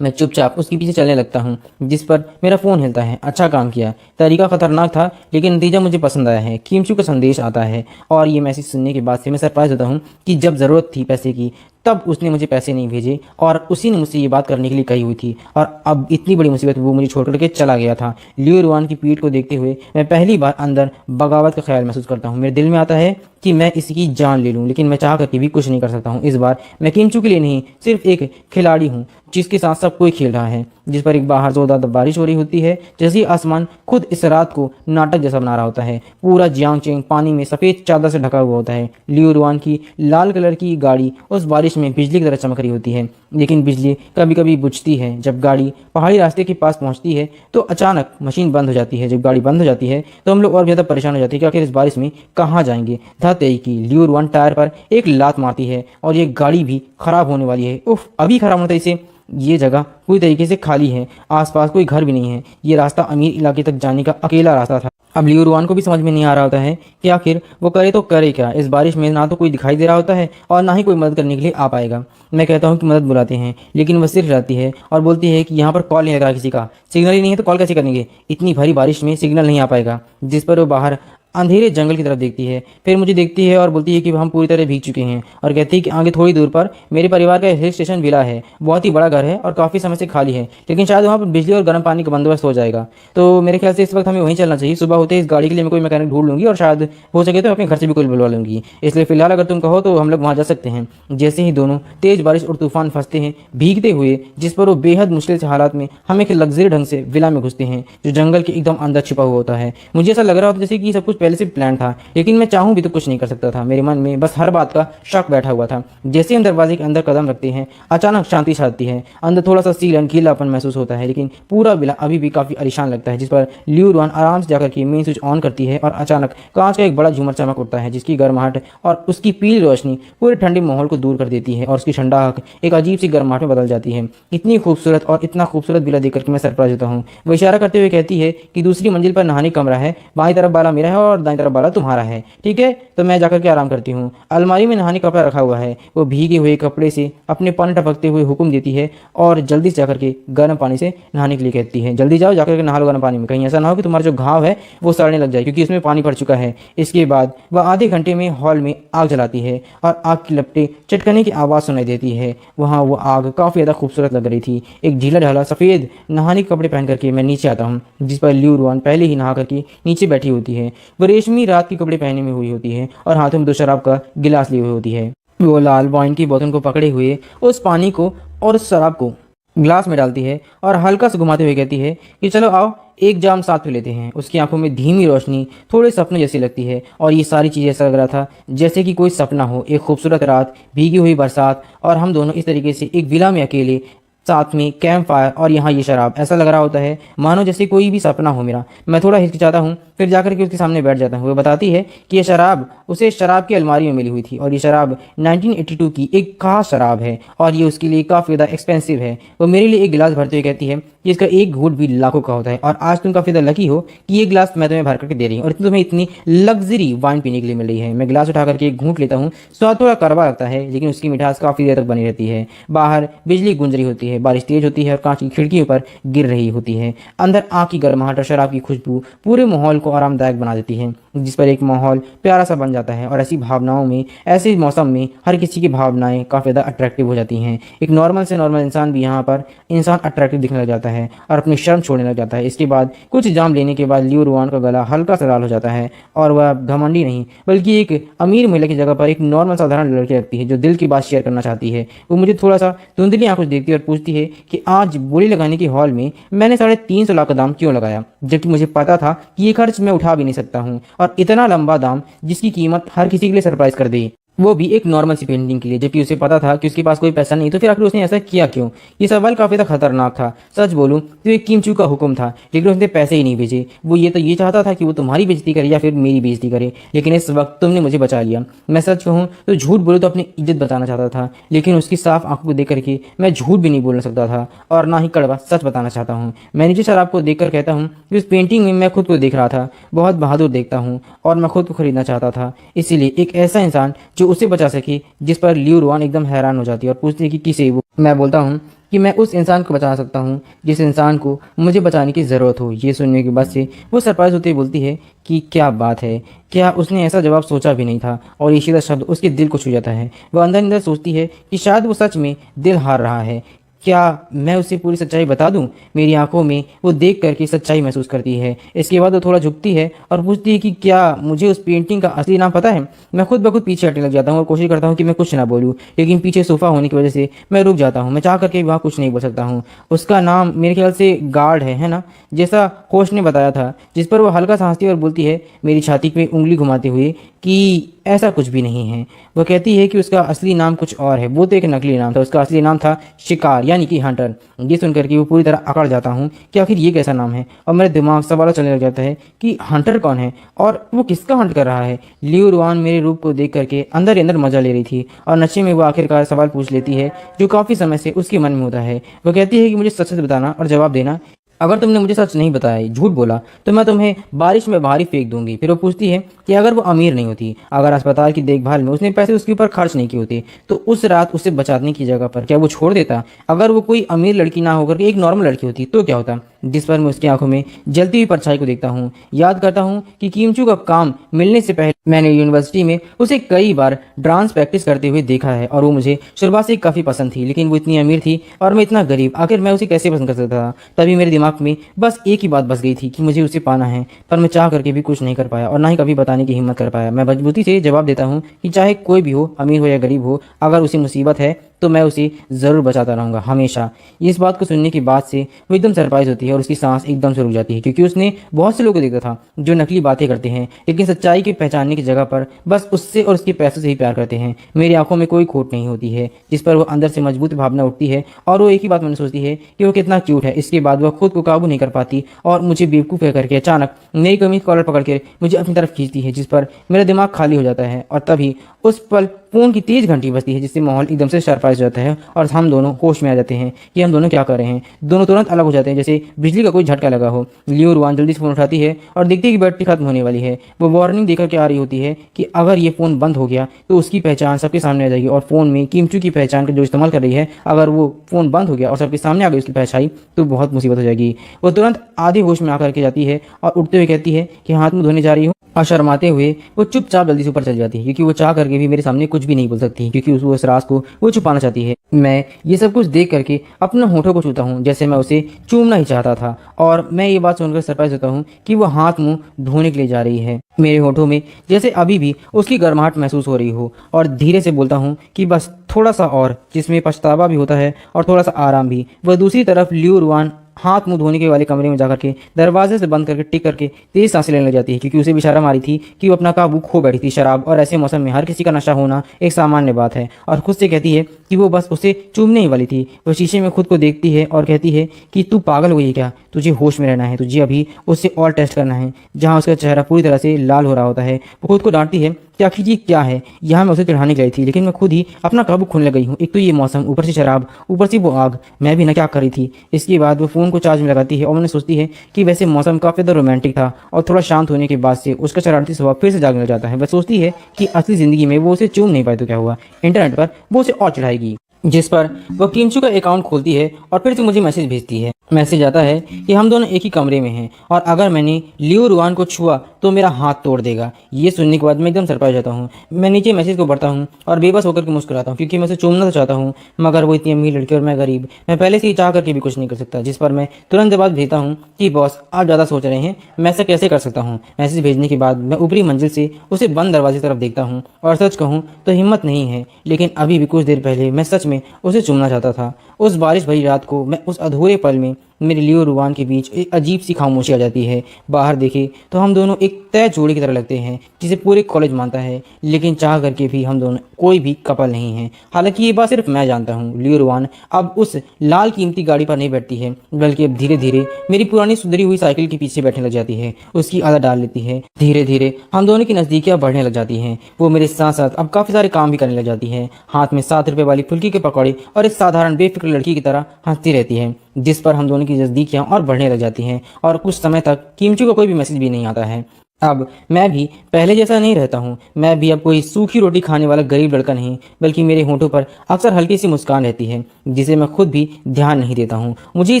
मैं चुपचाप उसके पीछे चलने लगता हूँ, जिस पर मेरा फ़ोन हिलता है। अच्छा काम किया, तरीका खतरनाक था लेकिन नतीजा मुझे पसंद आया है। किमचू का संदेश आता है और ये मैसेज सुनने के बाद से मैं सरप्राइज होता हूँ कि जब ज़रूरत थी पैसे की तब उसने मुझे पैसे नहीं भेजे और उसी ने मुझसे ये बात करने के लिए कही हुई थी, और अब इतनी बड़ी मुसीबत वो मुझे छोड़ करके चला गया था। लियो रुआन की पीठ को देखते हुए मैं पहली बार अंदर बगावत का ख्याल महसूस करता हूँ। मेरे दिल में आता है कि मैं इसकी जान ले लूँ, लेकिन मैं चाह करके भी कुछ नहीं कर सकता हूँ। इस बार मैं किमचू के लिए नहीं, सिर्फ एक खिलाड़ी हूँ जिसके साथ सब कोई खेल रहा है। जिस पर एक बाहर जोरदार बारिश हो रही होती है, जैसे आसमान खुद इस रात को नाटक जैसा बना रहा होता है। पूरा जियांगचेंग पानी में सफ़ेद चादर से ढका हुआ होता है। लियो रुआन की लाल कलर की गाड़ी उस बारिश में बिजली की तरह चमक रही होती है। लेकिन बिजली कभी कभी बुझती है। जब गाड़ी पहाड़ी रास्ते के पास पहुंचती है तो अचानक मशीन बंद हो जाती है। जब गाड़ी बंद हो जाती है तो हम लोग और ज़्यादा परेशान हो जाते हैं कि आखिर इस बारिश में कहाँ जाएंगे। धतेई की लियो रुआन टायर पर एक लात मारती है और ये गाड़ी भी खराब होने वाली है। उफ, अभी खराब होता है इसे। ये जगह पूरी तरीके से खाली है, आसपास कोई घर भी नहीं है। ये रास्ता अमीर इलाके तक जाने का अकेला रास्ता था। अब लियो रुआन को भी समझ में नहीं आ रहा होता है कि आखिर वो करे तो करे क्या। इस बारिश में ना तो कोई दिखाई दे रहा होता है और ना ही कोई मदद करने के लिए आ पाएगा। मैं कहता हूँ कि मदद बुलाते हैं, लेकिन वह सिर्फ रहती है और बोलती है कि यहाँ पर कॉल नहीं लग रहा किसी का, सिग्नल ही नहीं है तो कॉल कैसे करेंगे, इतनी भारी बारिश में सिग्नल नहीं आ पाएगा। जिस पर वो बाहर अंधेरे जंगल की तरफ देखती है, फिर मुझे देखती है और बोलती है कि हम पूरी तरह भीग चुके हैं, और कहती है कि आगे थोड़ी दूर पर मेरे परिवार का हिल स्टेशन विला है। बहुत ही बड़ा घर है और काफ़ी समय से खाली है, लेकिन शायद वहाँ पर बिजली और गर्म पानी का बंदोबस्त हो जाएगा। तो मेरे ख्याल से इस वक्त हमें वहीं चलना चाहिए। सुबह होते इस गाड़ी के लिए मैं कोई मैकेनिक ढूंढ लूँगी और शायद हो सके तो अपने घर से भी कोई बुलवा लूँगी। इसलिए फिलहाल अगर तुम कहो तो हम लोग वहाँ जा सकते हैं। जैसे ही दोनों तेज़ बारिश और तूफान फंसते हैं भीगते हुए, जिस पर वो बेहद मुश्किल से हालात में हम एक लग्जरी ढंग से विला में घुसते हैं जो जंगल के एकदम अंदर छिपा हुआ होता है। मुझे ऐसा लग रहा होता जैसे कि सब कुछ पहले से प्लान था, लेकिन मैं चाहूं भी तो कुछ नहीं कर सकता था। मेरे मन में बस हर बात का शक बैठा हुआ था। जैसे हम दरवाजे के अंदर कदम रखते हैं अचानक शांति छाती है। अंदर थोड़ा सा सीलन गीलापन महसूस होता है, लेकिन पूरा विला अभी भी काफ़ी आलीशान लगता है। जिस पर लियो रुआन आराम से जाकर के मेन स्विच ऑन करती है और अचानक कांच का एक बड़ा झूमर चमक उठता है, जिसकी गर्माहट और उसकी पीली रोशनी पूरे ठंडे माहौल को दूर कर देती है और उसकी ठंडाहट एक अजीब सी गर्माहट में बदल जाती है। इतनी खूबसूरत और इतना खूबसूरत विला देखकर के मैं सरप्राइज होता हूँ। वो इशारा करते हुए कहती है कि दूसरी मंजिल पर नहाने कमरा है, बाईं तरफ वाला मेरा है और दाईं तरफ वाला तुम्हारा है, ठीक है। तो मैं जाकर के आराम करती हूँ। अलमारी में नहाने का कपड़ा रखा हुआ है। वो भीगे हुए कपड़े से अपने पानी टपकते हुए हुक्म देती है और जल्दी से जाकर के गर्म पानी से नहाने के लिए कहती है। जल्दी जाओ, जाकर के नहा लो गर्म पानी में, कहीं ऐसा ना हो कि तुम्हारा जो घाव है वो सड़ने लग जाए, क्योंकि उसमें पानी पड़ चुका है। इसके बाद वह आधे घंटे में हॉल में आग जलाती है और आग की लपटें चटकने की आवाज़ सुनाई देती है। वहाँ वो आग काफ़ी ज़्यादा खूबसूरत लग रही थी। एक ढीला ढाला सफ़ेद नहाने के कपड़े पहन करके मैं नीचे आता हूँ, जिस पर लियो रुआन पहले ही नहा करके नीचे बैठी होती है। वो रेशमी रात के कपड़े पहने में हुई होती है और हाथों में 2 शराब का गिलास लिए हुए होती है। वो लाल वाइन की बोतल को पकड़े हुए उस पानी को और उस शराब को ग्लास में डालती है और हल्का से घुमाते हुए कहती है कि चलो आओ एक जाम साथ में लेते हैं। उसकी आंखों में धीमी रोशनी थोड़े सपने जैसी लगती है और ये सारी चीज़ें ऐसा लग रहा था जैसे कि कोई सपना हो। एक खूबसूरत रात, भीगी हुई बरसात और हम दोनों इस तरीके से एक विला में अकेले, साथ में कैंप फायर और यहाँ ये शराब। ऐसा लग रहा होता है मानो जैसे कोई भी सपना हो मेरा। मैं थोड़ा हिचकिचाता हूँ, फिर जाकर के उसके सामने बैठ जाता हूँ। वो बताती है कि ये शराब उसे शराब की अलमारी में मिली हुई थी और ये शराब 1982 की एक खास शराब है और ये उसके लिए काफ़ी ज़्यादा एक्सपेंसिव है। वो मेरे लिए एक गिलास भरते हुए कहती है कि इसका एक घूंट भी लाखों का होता है और आज तुम काफ़ी ज़्यादा लकी हो कि ये गिलास मैं तुम्हें भर करके दे रही हूँ और तुम्हें इतनी लग्जरी वाइन पीने के लिए मिल रही है। मैं गिलास उठा करके एक घूंट लेता हूँ। स्वाद थोड़ा कड़वा लगता है, लेकिन उसकी मिठास काफ़ी देर तक बनी रहती है। बाहर बिजली गूंज रही होती है है। बारिश तेज होती है और कांच की खिड़कियों पर गिर रही होती है। अंदर आग की गर्माहट और शराब की खुशबू पूरे माहौल को आरामदायक बना देती है, जिस पर एक माहौल प्यारा सा बन जाता है। और ऐसी भावनाओं में, ऐसे मौसम में हर किसी की भावनाएं काफ़ी ज़्यादा अट्रैक्टिव हो जाती हैं। एक नॉर्मल से नॉर्मल इंसान भी यहाँ पर इंसान अट्रैक्टिव दिखने लग जाता है और अपनी शर्म छोड़ने लग जाता है। इसके बाद कुछ जाम लेने के बाद लियो रुआन का गला हल्का सा लाल हो जाता है और वह घमंडी नहीं बल्कि एक अमीर महिला की जगह पर एक नॉर्मल साधारण लड़की लगती है जो दिल की बात शेयर करना चाहती है। वो मुझे थोड़ा सा धुंधली आंखों से देखती है और पूछती है कि आज बोली लगाने के हॉल में मैंने 350 लाख का दाम क्यों लगाया, जबकि मुझे पता था कि ये खर्च मैं उठा भी नहीं सकता हूँ, और इतना लंबा दाम जिसकी कीमत हर किसी के लिए सरप्राइज कर दे, वो भी एक नॉर्मल सी पेंटिंग के लिए, जबकि उसे पता था कि उसके पास कोई पैसा नहीं। तो फिर आखिर उसने ऐसा किया क्यों? ये सवाल काफ़ी ज़्यादा खतरनाक था। सच बोलूं तो ये किमचू का हुक्म था, लेकिन उसने पैसे ही नहीं भेजे। वो ये चाहता था कि वो तुम्हारी बेइज्जती करे या फिर मेरी बेइज्जती करे, लेकिन इस वक्त तुमने मुझे बचा लिया। मैं सच कहूँ तो झूठ बोलूँ तो अपनी इज्जत बचाना चाहता था, लेकिन उसकी साफ आंखों को देख करके मैं झूठ भी नहीं बोल सकता था और ना ही कड़वा सच बताना चाहता हूँ। मैं नीचे शराब को देख कर कहता हूँ कि उस पेंटिंग में मैं खुद को देख रहा था, बहुत बहादुर देखता हूँ और मैं खुद को खरीदना चाहता था। इसीलिए एक ऐसा इंसान जो उसे बचा सके, जिस पर लियो रुआन एकदम हैरान हो जाती है और पूछती है कि किसे वो। मैं बोलता हूँ कि मैं उस इंसान को बचा सकता हूँ जिस इंसान को मुझे बचाने की ज़रूरत हो। ये सुनने के बाद से वो सरप्राइज होते ही बोलती है कि क्या बात है, क्या उसने ऐसा जवाब सोचा भी नहीं था, और ये सीधा शब्द उसके दिल को छू जाता है। वह अंदर अंदर सोचती है कि शायद वो सच में दिल हार रहा है। क्या मैं उसे पूरी सच्चाई बता दूं? मेरी आंखों में वो देख करके सच्चाई महसूस करती है। इसके बाद वो थोड़ा झुकती है और पूछती है कि क्या मुझे उस पेंटिंग का असली नाम पता है? मैं खुद ब खुद पीछे हटने लग जाता हूँ और कोशिश करता हूँ कि मैं कुछ ना बोलूँ, लेकिन पीछे सोफा होने की वजह से मैं रुक जाता हूँ। मैं चाह करके वहाँ कुछ नहीं बोल सकता हूँ। उसका नाम मेरे ख्याल से गार्ड है ना, जैसा होस्ट ने बताया था। जिस पर वो हल्का सा हंसती है और बोलती है मेरी छाती पे उंगली घुमाते हुए कि ऐसा कुछ भी नहीं है। वह कहती है कि उसका असली नाम कुछ और है। वो तो एक नकली नाम था, उसका असली नाम था शिकार, यानी कि हंटर। ये सुनकर के वो पूरी तरह अकड़ जाता हूँ कि आखिर ये कैसा नाम है, और मेरे दिमाग सवाल चलने लग जाता है कि हंटर कौन है और वो किसका हंट कर रहा है। लियो रुआन मेरे रूप को देख करके अंदर ही अंदर मजा ले रही थी, और नशे में वो आखिरकार सवाल पूछ लेती है जो काफ़ी समय से उसके मन में होता है। वह कहती है कि मुझे सच सच बताना और जवाब देना। अगर तुमने मुझे सच नहीं बताया, झूठ बोला, तो मैं तुम्हें बारिश में बाहर ही फेंक दूंगी। फिर वो पूछती है कि अगर वो अमीर नहीं होती, अगर अस्पताल की देखभाल में उसने पैसे उसके ऊपर खर्च नहीं किए होते, तो उस रात उसे बचाने की जगह पर क्या वो छोड़ देता? अगर वो कोई अमीर लड़की ना होकर के एक नॉर्मल लड़की होती तो क्या होता? जिस पर मैं उसकी आंखों में जलती हुई परछाई को देखता हूँ। याद करता हूँ कि किमचू का काम मिलने से पहले मैंने यूनिवर्सिटी में उसे कई बार डांस प्रैक्टिस करते हुए देखा है, और वो मुझे शुरुआत से काफ़ी पसंद थी, लेकिन वो इतनी अमीर थी और मैं इतना गरीब। आखिर मैं उसे कैसे पसंद कर सकता था? तभी मेरे दिमाग में बस एक ही बात बस गई थी कि मुझे उसे पाना है, पर मैं चाह करके भी कुछ नहीं कर पाया और ना ही कभी बताने की हिम्मत कर पाया। मैं मजबूती से जवाब देता हूँ कि चाहे कोई भी हो, अमीर हो या गरीब हो, अगर उसे मुसीबत है तो मैं उसे ज़रूर बचाता रहूँगा हमेशा। इस बात को सुनने के बाद से वो एकदम सरप्राइज होती है और उसकी सांस एकदम से रुक जाती है, क्योंकि उसने बहुत से लोगों को देखा था जो नकली बातें करते हैं, लेकिन सच्चाई के पहचानने की जगह पर बस उससे और उसके पैसों से ही प्यार करते हैं। मेरी आंखों में कोई खोट नहीं होती है, जिस पर वो अंदर से मजबूत भावना उठती है, और वो एक ही बात मैंने सोचती है कि वो कितना क्यूट है। इसके बाद वह खुद को काबू नहीं कर पाती और मुझे बेवकूफ़ करके अचानक मेरी कमीज कॉलर पकड़ के मुझे अपनी तरफ खींचती है, जिस पर मेरा दिमाग खाली हो जाता है। और तभी उस पल फ़ोन की तेज़ घंटी बजती है, जिससे माहौल एकदम से सरप्राइज हो जाता है और हम दोनों होश में आ जाते हैं कि हम दोनों क्या कर रहे हैं। दोनों तुरंत अलग हो जाते हैं, जैसे बिजली का कोई झटका लगा हो। लियो रुआन जल्दी से फ़ोन उठाती है और देखती है कि बैटरी खत्म होने वाली है। वो वार्निंग देकर के आ रही होती है कि अगर ये फ़ोन बंद हो गया तो उसकी पहचान सबके सामने आ जाएगी, और फ़ोन में किमचू की पहचान का जो इस्तेमाल कर रही है, अगर वो फ़ोन बंद हो गया और सबके सामने आ गई उसकी पहचान, तो बहुत मुसीबत हो जाएगी। वो तुरंत आधे होश में आकर के जाती है और उठते हुए कहती है कि हाथ मुँह धोने जा रही हूँ, और शर्माते हुए वो चुपचाप जल्दी से ऊपर चली जाती है, क्योंकि वो चाह करके भी मेरे सामने कुछ भी नहीं बोल सकती, क्योंकि उस राज को वो छुपाना चाहती है। मैं ये सब कुछ देख करके अपने होठों को छूता हूँ, जैसे मैं उसे चूमना ही चाहता था, और मैं ये बात सुनकर सरप्राइज होता हूँ कि वो हाथ मुंह धोने के लिए जा रही है। मेरे होठों में जैसे अभी भी उसकी गर्माहट महसूस हो रही हो, और धीरे से बोलता हूँ कि बस थोड़ा सा और, जिसमें पछतावा भी होता है और थोड़ा सा आराम भी। वह दूसरी तरफ लियो रुआन हाथ मुंह धोने के वाले कमरे में जाकर के दरवाजे से बंद करके टिक करके तेज सांसें लेने लग जाती है, क्योंकि उसे भी शर्म आ रही थी कि वो अपना काबू खो बैठी थी। शराब और ऐसे मौसम में हर किसी का नशा होना एक सामान्य बात है, और खुद से कहती है कि वो बस उसे चूमने ही वाली थी। वो शीशे में खुद को देखती है और कहती है कि तू पागल हो गई क्या? तुझे होश में रहना है, तुझे अभी उससे और टेस्ट करना है। जहाँ उसका चेहरा पूरी तरह से लाल हो रहा होता है, वो खुद को डांटती है कि आखिर ये क्या है? यहाँ मैं उसे चढ़ाने गई थी, लेकिन मैं खुद ही अपना काबू खोने लग गई हूँ। एक तो ये मौसम, ऊपर से शराब, ऊपर से वो आग, मैं भी ना क्या कर रही थी। इसके बाद वो फ़ोन को चार्ज में लगाती है और मैंने सोचती है कि वैसे मौसम काफ़ी ज़्यादा रोमांटिक था, और थोड़ा शांत होने के बाद से उसका शरारती स्वभाव फिर से जागने लग जाता है। वह सोचती है कि असली ज़िंदगी में वो उसे चूम नहीं पाए तो क्या हुआ, इंटरनेट पर वो उसे और चढ़ाएगी। जिस पर वह किमचू का अकाउंट खोलती है और फिर से मुझे मैसेज भेजती है। मैसेज आता है कि हम दोनों एक ही कमरे में हैं और अगर मैंने लियो रुआन को छुआ तो मेरा हाथ तोड़ देगा। ये सुनने के बाद मैं एकदम सरप्राइज होता हूँ। मैं नीचे मैसेज को पढ़ता हूँ और बेबस होकर के मुस्कुराता हूँ, क्योंकि मैं उसे चूमना तो चाहता हूँ, मगर वो इतनी अमीर लड़की और मैं गरीब, मैं पहले से ही चाह करके भी कुछ नहीं कर सकता। जिस पर मैं तुरंत जवाब भेजता हूँ कि बॉस, आप ज़्यादा सोच रहे हैं, मैं ऐसा कैसे कर सकता हूँ। मैसेज भेजने के बाद मैं ऊपरी मंजिल से उसे बंद दरवाजे की तरफ देखता हूँ और सच कहूँ तो हिम्मत नहीं है, लेकिन अभी भी कुछ देर पहले मैं सच में उसे चूमना चाहता था। उस बारिश भरी रात को मैं उस अधूरे पल में मेरे लियो रुआन के बीच एक अजीब सी खामोशी आ जाती है। बाहर देखे तो हम दोनों एक तय जोड़ी की तरह लगते हैं, जिसे पूरे कॉलेज मानता है, लेकिन चाह करके भी हम दोनों कोई भी कपल नहीं है। हालांकि ये बात सिर्फ मैं जानता हूँ। लियो रुआन अब उस लाल कीमती गाड़ी पर नहीं बैठती है, बल्कि अब धीरे धीरे मेरी पुरानी सुधरी हुई साइकिल के पीछे बैठने लग जाती है, उसकी आदत डाल लेती है। धीरे धीरे हम दोनों की नज़दीकियाँ बढ़ने लग जाती हैं। वो मेरे साथ साथ अब काफ़ी सारे काम भी करने लग जाती है। हाथ में 7 रुपए वाली फुल्की के पकौड़े और एक साधारण बेफिक्र लड़की की तरह हंसती रहती है, जिस पर हम दोनों की नज़दीकियाँ और बढ़ने लग जाती हैं। और कुछ समय तक कीमचू का कोई भी मैसेज भी नहीं आता है। अब मैं भी पहले जैसा नहीं रहता हूँ। मैं भी अब कोई सूखी रोटी खाने वाला गरीब लड़का नहीं, बल्कि मेरे होठों पर अक्सर हल्की सी मुस्कान रहती है, जिसे मैं खुद भी ध्यान नहीं देता हूँ। मुझे ये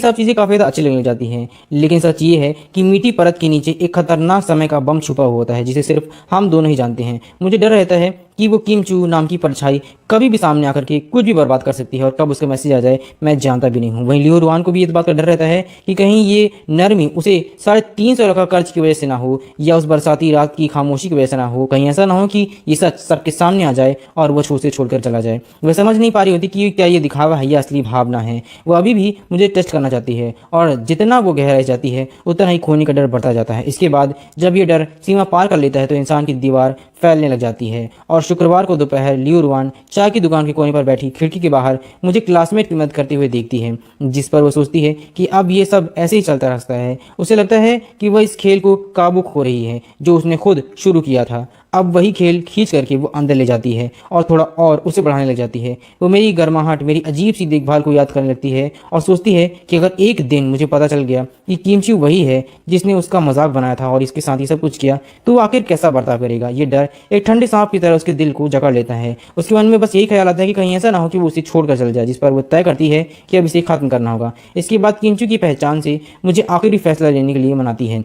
सब चीज़ें काफ़ी ज़्यादा अच्छी लगने जाती हैं, लेकिन सच ये है कि मीठी परत के नीचे एक खतरनाक समय का बम छुपा हुआ होता है, जिसे सिर्फ हम दोनों ही जानते हैं। मुझे डर रहता है कि वो किमचू नाम की परछाई कभी भी सामने आकर के कुछ भी बर्बाद कर सकती है, और कब उसका मैसेज आ जाए मैं जानता भी नहीं हूँ। वहीं लियो रुआन को भी इस बात का डर रहता है कि कहीं ये नरमी उसे 350 का कर्ज की वजह से ना हो, या उस बरसाती रात की खामोशी की वजह से ना हो। कहीं ऐसा ना हो कि ये सच सबके सामने आ जाए और वो उसे छोड़कर चला जाए। वह समझ नहीं पा रही होती कि क्या ये दिखावा है या असली भावना है। वो अभी भी मुझे टेस्ट करना चाहती है, और जितना वो गहराई जाती है उतना ही खोने का डर बढ़ता जाता है। इसके बाद जब ये डर सीमा पार कर लेता है तो इंसान की दीवार फैलने लग जाती है। और शुक्रवार को दोपहर लियो रुआन चाय की दुकान के कोने पर बैठी खिड़की के बाहर मुझे क्लासमेट की मदद करते हुए देखती है, जिस पर वो सोचती है कि अब ये सब ऐसे ही चलता रहता है। उसे लगता है कि वह इस खेल को काबू खो रही है जो उसने खुद शुरू किया था। अब वही खेल खींच करके वो अंदर ले जाती है और थोड़ा और उसे बढ़ाने लग जाती है। वो मेरी गर्माहट, मेरी अजीब सी देखभाल को याद करने लगती है और सोचती है कि अगर एक दिन मुझे पता चल गया कि कीमचू वही है जिसने उसका मजाक बनाया था और इसके साथ ही सब कुछ किया, तो वो आखिर कैसा बर्ताव करेगा। ये डर एक ठंडे सांप की तरह उसके दिल को जकड़ लेता है। उसके मन में बस यही ख्याल आता है कि कहीं ऐसा ना हो कि वो उसे छोड़कर चल जाए, जिस पर वो तय करती है कि अब इसे खत्म करना होगा। इसके बाद कीमचू की पहचान से मुझे आखिरी फैसला लेने के लिए मनाती है।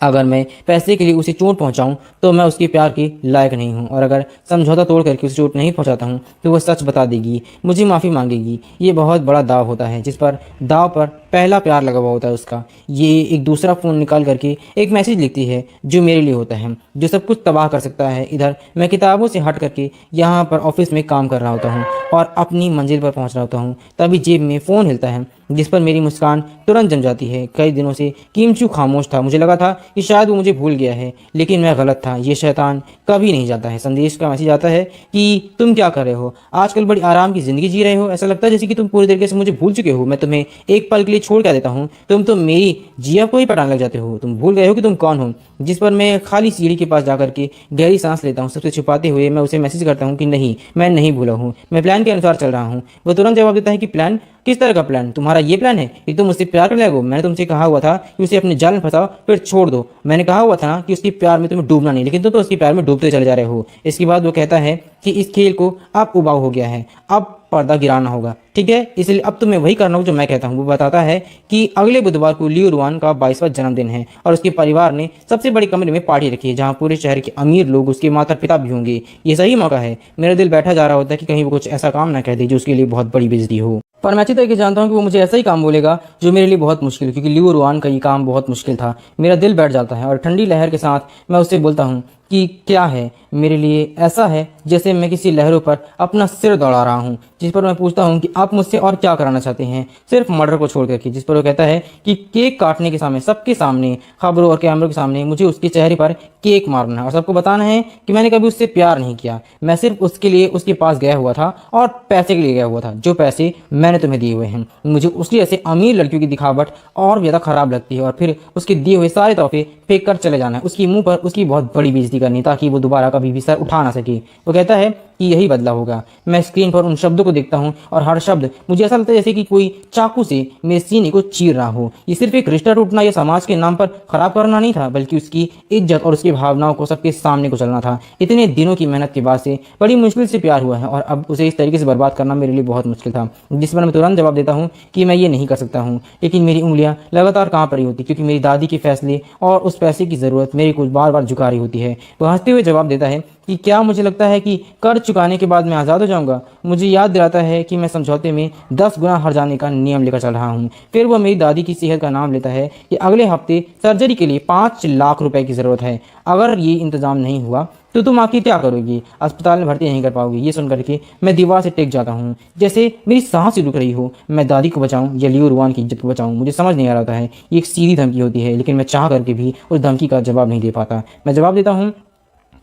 अगर मैं पैसे के लिए उसे चोट पहुंचाऊं तो मैं उसके प्यार के लायक नहीं हूं, और अगर समझौता तोड़ करके उसे चोट नहीं पहुंचाता हूं तो वह सच बता देगी, मुझे माफ़ी मांगेगी। ये बहुत बड़ा दाव होता है, जिस पर दाव पर पहला प्यार लगा हुआ होता है उसका। ये एक दूसरा फ़ोन निकाल करके एक मैसेज लिखती है जो मेरे लिए होता है, जो सब कुछ तबाह कर सकता है। इधर मैं किताबों से हट करके यहाँ पर ऑफिस में काम कर रहा होता हूँ और अपनी मंजिल पर पहुँच रहा होता हूँ, तभी जेब में फ़ोन हिलता है, जिस पर मेरी मुस्कान तुरंत जम जाती है। कई दिनों से कीमचू खामोश था। मुझे लगा था कि शायद वो मुझे भूल गया है, लेकिन मैं गलत था। ये शैतान कभी नहीं जाता है। संदेश का मैसेज आता है कि तुम क्या कर रहे हो, आजकल बड़ी आराम की ज़िंदगी जी रहे हो, ऐसा लगता है जैसे कि तुम पूरी तरीके से मुझे भूल चुके हो। मैं तुम्हें एक पल के लिए छोड़ कर देता हूँ, तुम तो मेरी जिया को ही पटाने लग जाते हो, तुम भूल गए हो कि तुम कौन हो। जिस पर मैं खाली सीढ़ी के पास जाकर के गहरी सांस लेता हूँ। सबसे छुपाते हुए मैं उसे मैसेज करता हूँ कि नहीं, मैं नहीं भूला हूँ, मैं प्लान के अनुसार चल रहा हूँ। वो तुरंत जवाब देता है कि प्लान? किस तरह का प्लान? तुम्हारा ये प्लान है कि तुम मुझसे प्यार करने लगो? मैंने तुमसे कहा हुआ था कि उसे अपने जाल में फंसाओ फिर छोड़ दो। मैंने कहा हुआ था ना कि उसके प्यार में तुम्हें डूबना नहीं, लेकिन तुम तो उसके प्यार में डूबते चले जा रहे हो। इसके बाद वो कहता है कि इस खेल को अब उबाऊ हो गया है, अब पर्दा गिराना होगा, ठीक है, इसलिए अब तुम्हें वही करना होगा जो मैं कहता हूँ। वो बताता है कि अगले बुधवार को लियो रुआन का 22वां जन्मदिन है और उसके परिवार ने सबसे बड़े कमरे में पार्टी रखी है, जहाँ पूरे शहर के अमीर लोग, उसके माता पिता भी होंगे। ये सही मौका है। मेरा दिल बैठा जा रहा होता है कि कहीं वो कुछ ऐसा काम ना कह दे जो उसके लिए बहुत बड़ी बेइज्जती हो। पर मैं अच्छी तरीके से जानता हूँ कि वो मुझे ऐसा ही काम बोलेगा जो मेरे लिए बहुत मुश्किल है, क्योंकि लियो रुआन का ये काम बहुत मुश्किल था। मेरा दिल बैठ जाता है और ठंडी लहर के साथ मैं उससे बोलता हूँ कि क्या है, मेरे लिए ऐसा है जैसे मैं किसी लहरों पर अपना सिर दौड़ा रहा हूँ। जिस पर मैं पूछता हूँ कि आप मुझसे और क्या कराना चाहते हैं, सिर्फ मर्डर को छोड़ करके। जिस पर वो कहता है कि केक काटने के सामने, सबके सामने, खबरों और कैमरों के सामने मुझे उसके चेहरे पर केक मारना है और सबको बताना है कि मैंने कभी उससे प्यार नहीं किया, मैं सिर्फ उसके लिए उसके पास गया हुआ था और पैसे के लिए गया हुआ था, जो पैसे मैंने तुम्हें दिए हुए हैं। मुझे उसकी ऐसे अमीर लड़कियों की दिखावट और ज़्यादा खराब लगती है, और फिर उसके दिए हुए सारे तोहफे फेंक कर चले जाना है, उसकी मुंह पर उसकी बहुत बड़ी बेइज्जती करनी, ताकि वो दोबारा कभी भी सर उठा ना सके। वो कहता है कि यही बदला होगा। मैं स्क्रीन पर उन शब्दों को देखता हूँ और हर शब्द मुझे ऐसा लगता है जैसे कि कोई चाकू से मेरे सीने को चीर रहा हो। ये सिर्फ एक रिश्ता टूटना या समाज के नाम पर खराब करना नहीं था, बल्कि उसकी इज्जत और उसकी भावनाओं को सबके सामने कुचलना था। इतने दिनों की मेहनत के बाद से बड़ी मुश्किल से प्यार हुआ है और अब उसे इस तरीके से बर्बाद करना मेरे लिए बहुत मुश्किल था। जिस पर मैं तुरंत जवाब देता हूँ कि मैं ये नहीं कर सकता हूँ, लेकिन मेरी उंगलियां लगातार कांप रही होती, क्योंकि मेरी दादी के फैसले और उस पैसे की ज़रूरत मेरे को बार बार झुका रही होती है। वह हंसते हुए जवाब देता है कि क्या मुझे लगता है कि कर चुकाने के बाद मैं आज़ाद हो जाऊंगा? मुझे याद दिलाता है कि मैं समझौते में 10 गुना हार जाने का नियम लेकर चल रहा हूँ। फिर वह मेरी दादी की सेहत का नाम लेता है कि अगले हफ्ते सर्जरी के लिए 5 लाख रुपए की ज़रूरत है। अगर ये इंतज़ाम नहीं हुआ तो तुम आखिर क्या करोगी? अस्पताल में भर्ती नहीं कर पाओगी। ये सुन करके मैं दीवार से टेक जाता हूँ, जैसे मेरी सांस ही रुक रही हो। मैं दादी को बचाऊं या लियो रुआन की इज्जत को बचाऊं, मुझे समझ नहीं आ रहा है। ये एक सीधी धमकी होती है, लेकिन मैं चाह करके भी उस धमकी का जवाब नहीं दे पाता। मैं जवाब देता हूँ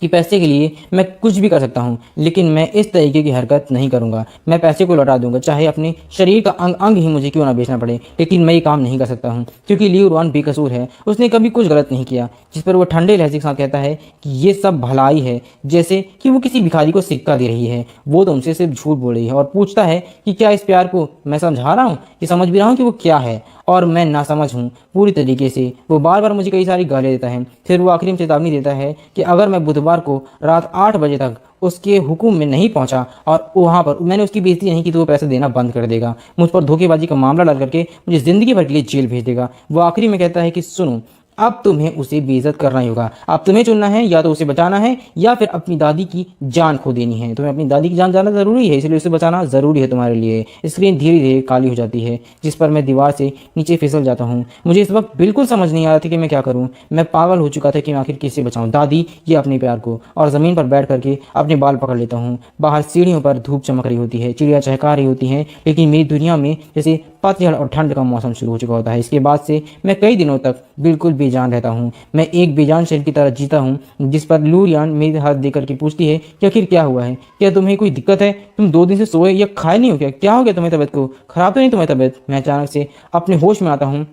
कि पैसे के लिए मैं कुछ भी कर सकता हूँ, लेकिन मैं इस तरीके की हरकत नहीं करूँगा। मैं पैसे को लौटा दूंगा, चाहे अपने शरीर का अंग अंग ही मुझे क्यों ना बेचना पड़े, लेकिन मैं ये काम नहीं कर सकता हूँ, क्योंकि लियो रुआन बेकसूर है। उसने कभी कुछ गलत नहीं किया। जिस पर वो ठंडे लहजे के साथ कहता है कि ये सब भलाई है, जैसे कि वो किसी भिखारी को सिक्का दे रही है। वो तो उनसे सिर्फ झूठ बोल रही है और पूछता है कि क्या इस प्यार को मैं समझा रहा हूँ, ये समझ भी रहा हूँ कि वो क्या है, और मैं नासमझ हूँ पूरी तरीके से। वो बार बार मुझे कई सारी गालियाँ देता है। फिर वो आखिरी में चेतावनी देता है कि अगर मैं बुधवार को रात 8 बजे तक उसके हुक्म में नहीं पहुंचा और वहाँ पर मैंने उसकी बेइज्जती नहीं की, तो वो पैसे देना बंद कर देगा। मुझ पर धोखेबाजी का मामला डाल करके मुझे ज़िंदगी भर के लिए जेल भेज देगा। वो आखिरी में कहता है कि सुनो, अब तुम्हें उसे बेइज्जत करना ही होगा। अब तुम्हें चुनना है, या तो उसे बचाना है या फिर अपनी दादी की जान खो देनी है। तुम्हें अपनी दादी की जान जाना ज़रूरी है, इसलिए उसे बचाना ज़रूरी है तुम्हारे लिए। स्क्रीन धीरे धीरे काली हो जाती है, जिस पर मैं दीवार से नीचे फिसल जाता हूँ। मुझे इस वक्त बिल्कुल समझ नहीं आ रहा था कि मैं क्या करूँ। मैं पागल हो चुका था कि मैं आखिर किससे बचाऊँ, दादी या अपने प्यार को। और ज़मीन पर बैठ करके अपने बाल पकड़ लेता हूँ। बाहर सीढ़ियों पर धूप चमक रही होती है, चिड़िया चहका रही होती हैं, लेकिन मेरी दुनिया में जैसे पतझड़ और ठंड का मौसम शुरू हो चुका होता है। इसके बाद से मैं कई दिनों तक बिल्कुल बेजान रहता हूँ। मैं एक बेजान शरीर की तरह जीता हूँ, जिस पर लूरियान मेरे हाथ देकर के पूछती है कि आखिर क्या हुआ है? क्या तुम्हें कोई दिक्कत है? तुम 2 दिन से सोए या खाए नहीं हो क्या? क्या हो गया तुम्हें? तबीयत को खराब तो नहीं तुम्हारी तबीयत? मैं अचानक से अपने होश में आता हूँ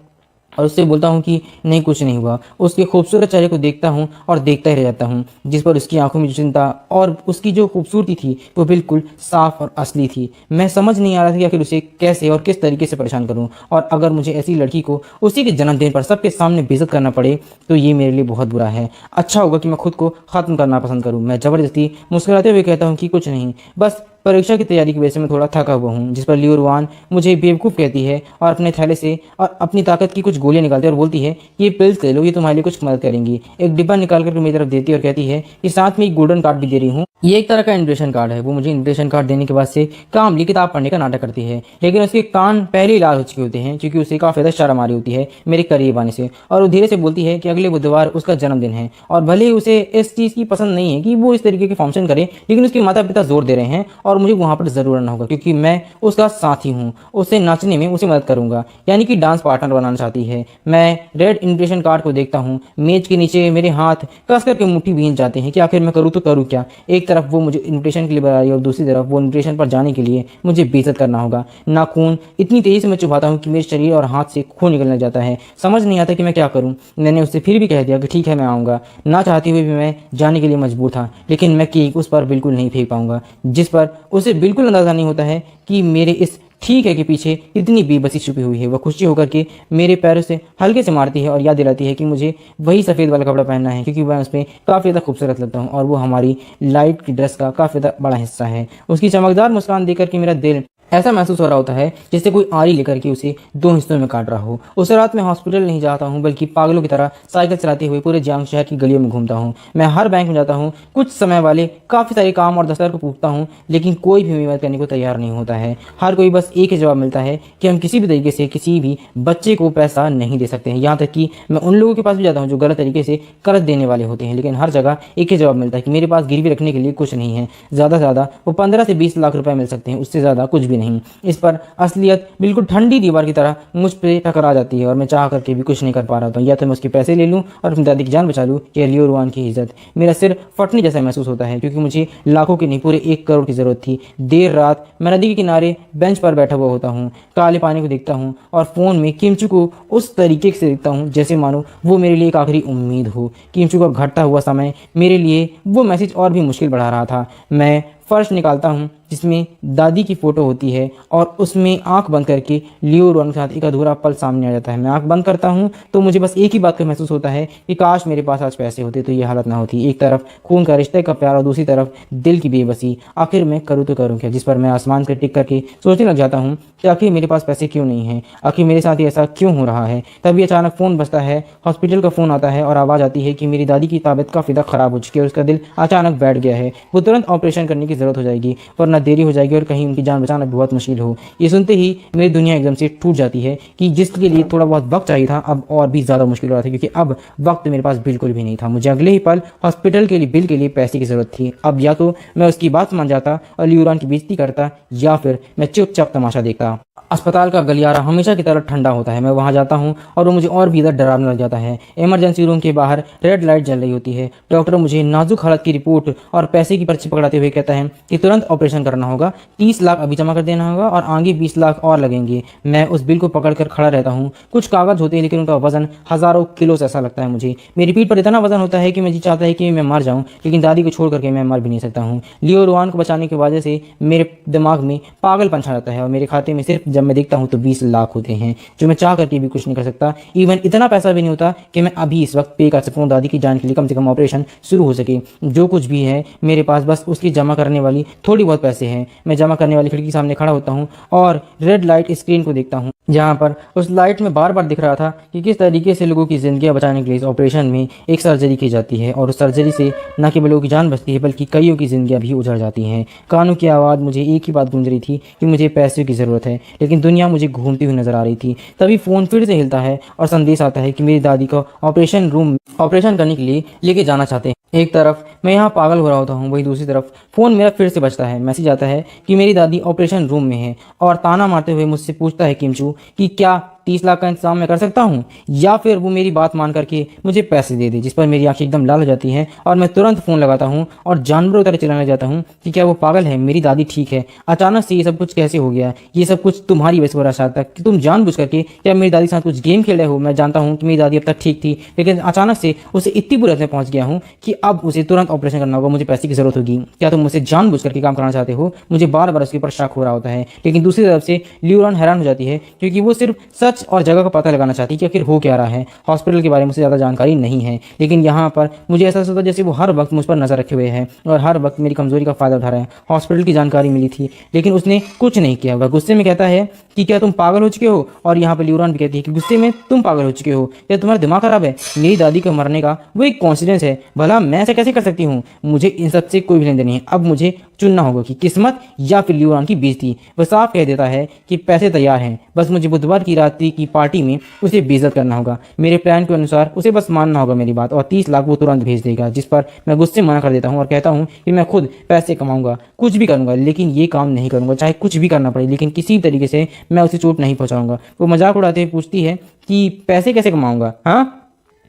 और उससे बोलता हूँ कि नहीं, कुछ नहीं हुआ। उसके खूबसूरत चेहरे को देखता हूँ और देखता ही रह जाता हूँ, जिस पर उसकी आंखों में जो चिंता और उसकी जो खूबसूरती थी वो बिल्कुल साफ और असली थी। मैं समझ नहीं आ रहा था कि आखिर उसे कैसे और किस तरीके से परेशान करूँ, और अगर मुझे ऐसी लड़की को उसी के जन्मदिन पर सबके सामने बेइज्जत करना पड़े तो ये मेरे लिए बहुत बुरा है। अच्छा होगा कि मैं खुद को ख़त्म करना पसंद करूँ। मैं ज़बरदस्ती मुस्कुराते हुए कहता हूँ कि कुछ नहीं, बस परीक्षा की तैयारी की वजह से मैं थोड़ा थका हुआ हूँ। जिस पर लियो रुआन मुझे बेवकूफ़ कहती है और अपने थैले से और अपनी ताकत की कुछ गोलियां निकालती है और बोलती है ये पिल्स ले लो, ये तुम्हारे लिए कुछ मदद करेंगी। एक डिब्बा निकाल कर मेरी तरफ देती है और कहती है कि साथ में एक गोल्डन कार्ड भी दे रही हूँ, ये एक तरह का इन्विटेशन कार्ड है। वो मुझे इन्विटेशन कार्ड देने के बाद से कामली किताब पढ़ने का नाटक करती है, लेकिन उसके कान पहले ही लाल हो चुके होते हैं, क्योंकि उसे काफ़ी ज़्यादा शर्म आ रही होती है मेरे करीब आने से। और वो धीरे से बोलती है कि अगले बुधवार उसका जन्मदिन है, और भले ही उसे इस चीज़ की पसंद नहीं है कि वो इस तरीके के फंक्शन करे, लेकिन उसके माता पिता जोर दे रहे हैं और मुझे वहाँ पर ज़रूर आना होगा, क्योंकि मैं उसका साथी हूँ। उसे नाचने में उसे मदद करूँगा, यानी कि डांस पार्टनर बनाना चाहती है। मैं रेड इन्विटेशन कार्ड को देखता हूँ। मेज के नीचे मेरे हाथ कस करके मुट्ठी भींच जाते हैं कि आखिर मैं करूँ तो करूँ क्या। एक तरफ वो मुझे इन्विटेशन के लिए बुला रही है और दूसरी तरफ वो इन्विटेशन पर जाने के लिए मुझे बेइज्जत करना होगा। नाखून इतनी तेज़ी से मैं चुभाता हूँ कि मेरे शरीर और हाथ से खून निकलने लग जाता है। समझ नहीं आता कि मैं क्या करूँ। मैंने उससे फिर भी कह दिया कि ठीक है, मैं आऊँगा। ना चाहते हुए भी मैं जाने के लिए मजबूर था, लेकिन मैं केक उस पर बिल्कुल नहीं फेंक पाऊँगा, जिस पर उसे बिल्कुल अंदाज़ा नहीं होता है कि मेरे इस ठीक है के पीछे इतनी बेबसी छुपी हुई है। वह खुशी होकर के मेरे पैरों से हल्के से मारती है और याद दिलाती है कि मुझे वही सफ़ेद वाला कपड़ा पहनना है, क्योंकि मैं उसमें काफ़ी ज़्यादा खूबसूरत लगता हूँ और वो हमारी लाइट की ड्रेस का काफ़ी ज़्यादा बड़ा हिस्सा है। उसकी चमकदार मुस्कान देकर के मेरा दिल ऐसा महसूस हो रहा होता है जैसे कोई आरी लेकर के उसे 2 हिस्सों में काट रहा हो। उस रात मैं हॉस्पिटल नहीं जाता हूँ, बल्कि पागलों की तरह साइकिल चलाते हुए पूरे जियांग शहर की गलियों में घूमता हूँ। मैं हर बैंक में जाता हूँ, कुछ समय वाले काफ़ी सारे काम और दफ्तर को पूछता हूँ, लेकिन कोई भी मदद करने को तैयार नहीं होता है। हर कोई बस एक ही जवाब मिलता है कि हम किसी भी तरीके से किसी भी बच्चे को पैसा नहीं दे सकते हैं। यहाँ तक कि मैं उन लोगों के पास भी जाता हूँ जो गलत तरीके से कर्ज देने वाले होते हैं, लेकिन हर जगह एक ही जवाब मिलता है कि मेरे पास गिरवी रखने के लिए कुछ नहीं है। ज़्यादा से ज़्यादा वो 15 से 20 लाख रुपए मिल सकते हैं, उससे ज़्यादा कुछ भी नहीं। इस पर असलियत बिल्कुल ठंडी दीवार की तरह मुझ पे टकरा जाती है और मैं चाह करके भी कुछ नहीं कर पा रहा था। या तो मैं उसके पैसे ले लूं और अपनी दादी की जान बचा लूं, या लियो रुआन की इज्जत। मेरा सिर फटने जैसा महसूस होता है, क्योंकि मुझे लाखों की नहीं, पूरे 1 करोड़ की ज़रूरत थी। देर रात मैं नदी के किनारे बेंच पर बैठा हुआ होता हूँ, काले पानी को देखता हूँ और फ़ोन में किमचू को उस तरीके से देखता हूँ जैसे मानो वो मेरे लिए एक आखिरी उम्मीद हो। किमचू का घटता हुआ समय मेरे लिए वो मैसेज और भी मुश्किल बढ़ा रहा था। मैं फ़र्श निकालता हूँ जिसमें दादी की फ़ोटो होती है और उसमें आंख बंद करके लियो रोहन के साथ एक अधूरा पल सामने आ जाता है। मैं आंख बंद करता हूँ तो मुझे बस एक ही बात का महसूस होता है कि काश मेरे पास आज पैसे होते तो ये हालत ना होती। एक तरफ खून का रिश्ते का प्यार और दूसरी तरफ दिल की बेबसी। आखिर मैं करूँ तो करूँ क्या, जिस पर मैं आसमान से टिक करके सोचने लग जाता हूँ कि आखिर मेरे पास पैसे क्यों नहीं हैं, आखिर मेरे साथ ही ऐसा क्यों हो रहा है। तभी अचानक फ़ोन बजता है, हॉस्पिटल का फ़ोन आता है और आवाज़ आती है कि मेरी दादी की तबीयत काफ़ी ज़्यादा ख़राब हो चुकी है, उसका दिल अचानक बैठ गया है, वो तुरंत ऑपरेशन करने की ज़रूरत हो जाएगी वरना देरी हो जाएगी और कहीं उनकी जान बचाना बहुत मुश्किल हो। ये सुनते ही मेरी दुनिया एकदम से टूट जाती है कि जिसके लिए थोड़ा बहुत वक्त चाहिए था अब और भी ज़्यादा मुश्किल हो रहा था, क्योंकि अब वक्त मेरे पास बिल्कुल भी नहीं था। मुझे अगले ही पल हॉस्पिटल के लिए बिल के लिए पैसे की ज़रूरत थी। अब या तो मैं उसकी बात मान जाता और लियोरान की बेइज्जती करता या फिर मैं चुपचाप तमाशा देखता। अस्पताल का गलियारा हमेशा की तरह ठंडा होता है। मैं वहां जाता हूं और वो मुझे और भी ज़्यादा डरावने लग जाता है। इमरजेंसी रूम के बाहर रेड लाइट जल रही होती है। डॉक्टर मुझे नाजुक हालत की रिपोर्ट और पैसे की पर्ची पकड़ाते हुए कहता है कि तुरंत ऑपरेशन करना होगा, 30 लाख अभी जमा कर देना होगा और आगे 20 लाख और लगेंगे। मैं उस बिल को पकड़कर खड़ा रहता हूँ। कुछ कागज होते हैं लेकिन उनका वजन हज़ारों किलो से ऐसा लगता है मुझे। मेरी पीठ पर इतना वजन होता है कि मैं जी चाहता है कि मैं मर जाऊँ, लेकिन दादी को छोड़ करके मैं मर भी नहीं सकता हूँ। लियो रोहन को बचाने की वजह से मेरे दिमाग में पागलपन छा जाता है और मेरे खाते में सिर्फ जब मैं देखता हूँ तो 20 लाख होते हैं, जो मैं चाह करके भी कुछ नहीं कर सकता। इवन इतना पैसा भी नहीं होता कि मैं अभी इस वक्त पे कर सकूँ दादी की जान के लिए, कम से कम ऑपरेशन शुरू हो सके। जो कुछ भी है मेरे पास बस उसकी जमा करने वाली थोड़ी बहुत पैसे हैं। मैं जमा करने वाली खिड़की के सामने खड़ा होता हूँ और रेड लाइट स्क्रीन को देखता हूँ, जहाँ पर उस लाइट में बार बार दिख रहा था कि किस तरीके से लोगों की ज़िंदगियाँ बचाने के लिए इस ऑपरेशन में एक सर्जरी की जाती है और उस सर्जरी से न केवल लोगों की जान बचती है बल्कि कईयों की ज़िंदगियाँ भी उजड़ जाती हैं। कानों की आवाज़ मुझे एक ही बात गूंज रही थी कि मुझे पैसे की ज़रूरत है, लेकिन दुनिया मुझे घूमती हुई नजर आ रही थी। तभी फ़ोन फिर से हिलता है और संदेश आता है कि मेरी दादी को ऑपरेशन रूम ऑपरेशन करने के लिए लेके जाना चाहते हैं। एक तरफ मैं यहाँ पागल हो रहा होता हूँ, वहीं दूसरी तरफ फ़ोन मेरा फिर से बजता है। मैसेज आता है कि मेरी दादी ऑपरेशन रूम में है और ताना मारते हुए मुझसे पूछता है किमचू कि क्या 30 लाख का इंतजाम मैं कर सकता हूँ या फिर वो मेरी बात मान करके मुझे पैसे दे दे। जिस पर मेरी आंखें एकदम लाल हो जाती हैं और मैं तुरंत फ़ोन लगाता हूँ और जानवरों की तरह चिल्लाने लग जाता हूँ कि क्या वो पागल है, मेरी दादी ठीक है, अचानक से ये सब कुछ कैसे हो गया, ये सब कुछ तुम्हारी वजह से हो रहा है। शायद तक कि तुम जानबूझ करके क्या मेरी दादी के साथ कुछ गेम खेल रहे हो। मैं जानता हूँ कि मेरी दादी अब तक ठीक थी, लेकिन अचानक से उसे इतनी बुरी में पहुंच गया हूँ कि अब उसे तुरंत ऑपरेशन करना होगा, मुझे पैसे की जरूरत होगी। क्या तुम मुझसे जानबूझ करके काम कराना चाहते हो? मुझे बार बार उसके ऊपर शक हो रहा होता है, लेकिन दूसरी तरफ से लियोरान हैरान हो जाती है क्योंकि वो सिर्फ सच और जगह का पता लगाना चाहती है कि आखिर हो क्या रहा है। हॉस्पिटल के बारे में मुझे ज़्यादा जानकारी नहीं है, लेकिन यहाँ पर मुझे ऐसा होता है जैसे वो हर वक्त मुझ पर नज़र रखे हुए है और हर वक्त मेरी कमजोरी का फ़ायदा उठा रहे हैं। हॉस्पिटल की जानकारी मिली थी लेकिन उसने कुछ नहीं किया। वह गुस्से में कहता है कि क्या तुम पागल हो चुके हो, और यहाँ पर लियोरान भी कहती है कि गुस्से में तुम पागल हो चुके हो या तुम्हारा दिमाग खराब है। मेरी दादी के मरने का वो एक कॉन्सिडेंस है, भला मैं ऐसा कैसे कर सकती हूँ? मुझे इन सब से कोई भी लेन देन नहीं है। अब मुझे चुनना होगा कि किस्मत या फिर लियोरान की बेइज्जती। वह साफ कह देता है कि पैसे तैयार हैं, बस मुझे बुधवार की रात्रि की पार्टी में उसे बेइज्जत करना होगा। मेरे प्लान के अनुसार उसे बस मानना होगा मेरी बात, और 30 लाख वो तुरंत भेज देगा। जिस पर मैं गुस्से मना कर देता हूँ और कहता हूँ कि मैं खुद पैसे कमाऊंगा, कुछ भी करूंगा, लेकिन ये काम नहीं करूंगा, चाहे कुछ भी करना पड़े, लेकिन किसी भी तरीके से मैं उसे चोट नहीं पहुंचाऊंगा। वो मजाक उड़ाते हुए पूछती है कि पैसे कैसे कमाऊंगा? हाँ,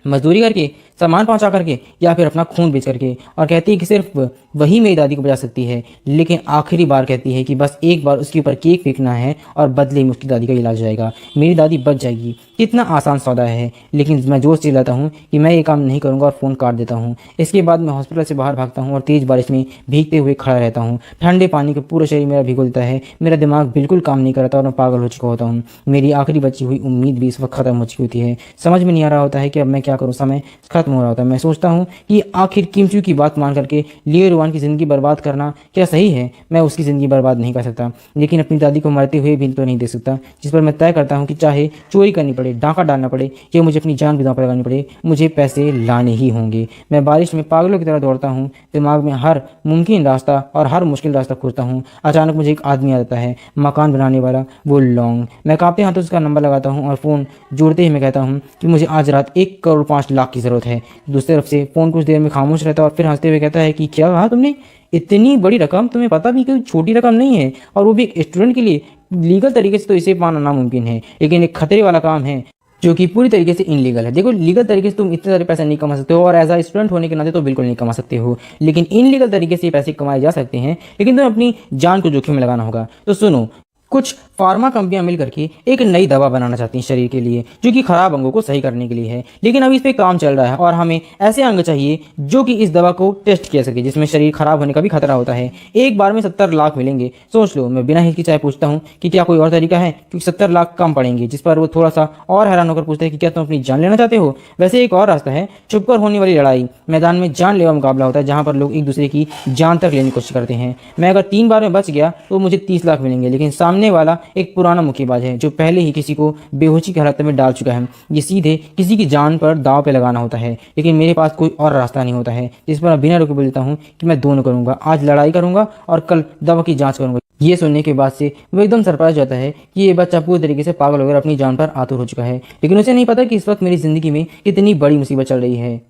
मजदूरी करके, सामान पहुंचा करके, या फिर अपना खून बेच करके। और कहती है कि सिर्फ वही मेरी दादी को बचा सकती है, लेकिन आखिरी बार कहती है कि बस एक बार उसके ऊपर केक फेंकना है और बदले में उसकी दादी का इलाज हो जाएगा, मेरी दादी बच जाएगी। कितना आसान सौदा है, लेकिन मैं जोश चिल्लाता हूँ कि मैं ये काम नहीं करूँगा और फ़ोन काट देता हूँ। इसके बाद मैं हॉस्पिटल से बाहर भागता हूँ और तेज़ बारिश में भीगते हुए खड़ा रहता हूँ। ठंडे पानी के पूरा शरीर मेरा भिगो देता है, मेरा दिमाग बिल्कुल काम नहीं करता और मैं पागल हो चुका होता हूँ। मेरी आखिरी बची हुई उम्मीद भी इस वक्त ख़त्म हो चुकी होती है। समझ में नहीं आ रहा होता है कि अब मैं क्या करूँ, समय खत्म हो रहा होता है। मैं सोचता हूँ कि आखिर किमचू की बात मान करके लियो रोहन की ज़िंदगी बर्बाद करना क्या सही है? मैं उसकी ज़िंदगी बर्बाद नहीं कर सकता, लेकिन अपनी दादी को मरते हुए भी तो नहीं देख सकता। जिस पर मैं तय करता हूँ कि चाहे चोरी करनी पड़े, डाका डालना पड़े या मुझे अपनी जान भी दांव पर लगानी पड़े, मुझे पैसे लाने ही होंगे। मैं बारिश में पागलों की तरह दौड़ता हूँ, दिमाग में हर मुमकिन रास्ता और हर मुश्किल रास्ता खोजता हूँ। अचानक मुझे एक आदमी आ जाता है, मकान बनाने वाला, वो लॉन्ग। मैं कांपते हाथों उसका नंबर लगाता हूँ और फ़ोन जोड़ते ही मैं कहता हूँ कि मुझे आज रात 1 करोड़ 5 लाख की ज़रूरत है। दूसरी तरफ से फ़ोन कुछ देर में खामोश रहता है और फिर हंसते हुए कहता है कि क्या कहा तुमने? इतनी बड़ी रकम? तुम्हें पता भी कोई छोटी रकम नहीं है, और वो भी एक स्टूडेंट के लिए। लीगल तरीके से तो इसे पाना नामुमकिन है, लेकिन एक खतरे वाला काम है जो कि पूरी तरीके से इनलीगल है। देखो, लीगल तरीके से तुम इतने सारे पैसे नहीं कमा सकते हो और एज अ स्टूडेंट होने के नाते तो बिल्कुल नहीं कमा सकते हो, लेकिन इनलीगल तरीके से पैसे कमाए जा सकते हैं, लेकिन तुम्हें अपनी जान को जोखिम में लगाना होगा। तो सुनो, कुछ फार्मा कंपनियां मिल करके एक नई दवा बनाना चाहती हैं शरीर के लिए, जो कि खराब अंगों को सही करने के लिए है। लेकिन अभी इस पे काम चल रहा है और हमें ऐसे अंग चाहिए जो कि इस दवा को टेस्ट किया सके, जिसमें शरीर खराब होने का भी खतरा होता है। एक बार में 70 लाख मिलेंगे। सोच लो, मैं बिना हिचकिचाए पूछता हूँ कि क्या कोई और तरीका है, क्योंकि 70 लाख कम पड़ेंगे। जिस पर वो थोड़ा सा और हैरान होकर पूछते हैं कि क्या तुम अपनी जान लेना चाहते हो। वैसे एक और रास्ता है, छुपकर होने वाली लड़ाई। मैदान में जानलेवा मुकाबला होता है जहां पर लोग एक दूसरे की जान तक लेने की कोशिश करते हैं। मैं अगर 3 बार में बच गया तो मुझे 30 लाख मिलेंगे, लेकिन सामने वाला एक पुराना मुक्केबाज है जो पहले ही किसी को बेहोशी की हालत में डाल चुका है। ये सीधे किसी की जान पर दांव पे लगाना होता है, लेकिन मेरे पास कोई और रास्ता नहीं होता है, जिस पर मैं बिना रुके बोल देता हूँ कि मैं दोनों करूंगा। आज लड़ाई करूंगा और कल दवा की जांच करूंगा। ये सुनने के बाद से वो एकदम सरप्राइज होता है कि ये बच्चा पूरी तरीके से पागल होकर अपनी जान पर आतुर हो चुका है, लेकिन उसे नहीं पता कि इस वक्त मेरी जिंदगी में कितनी बड़ी मुसीबत चल रही है।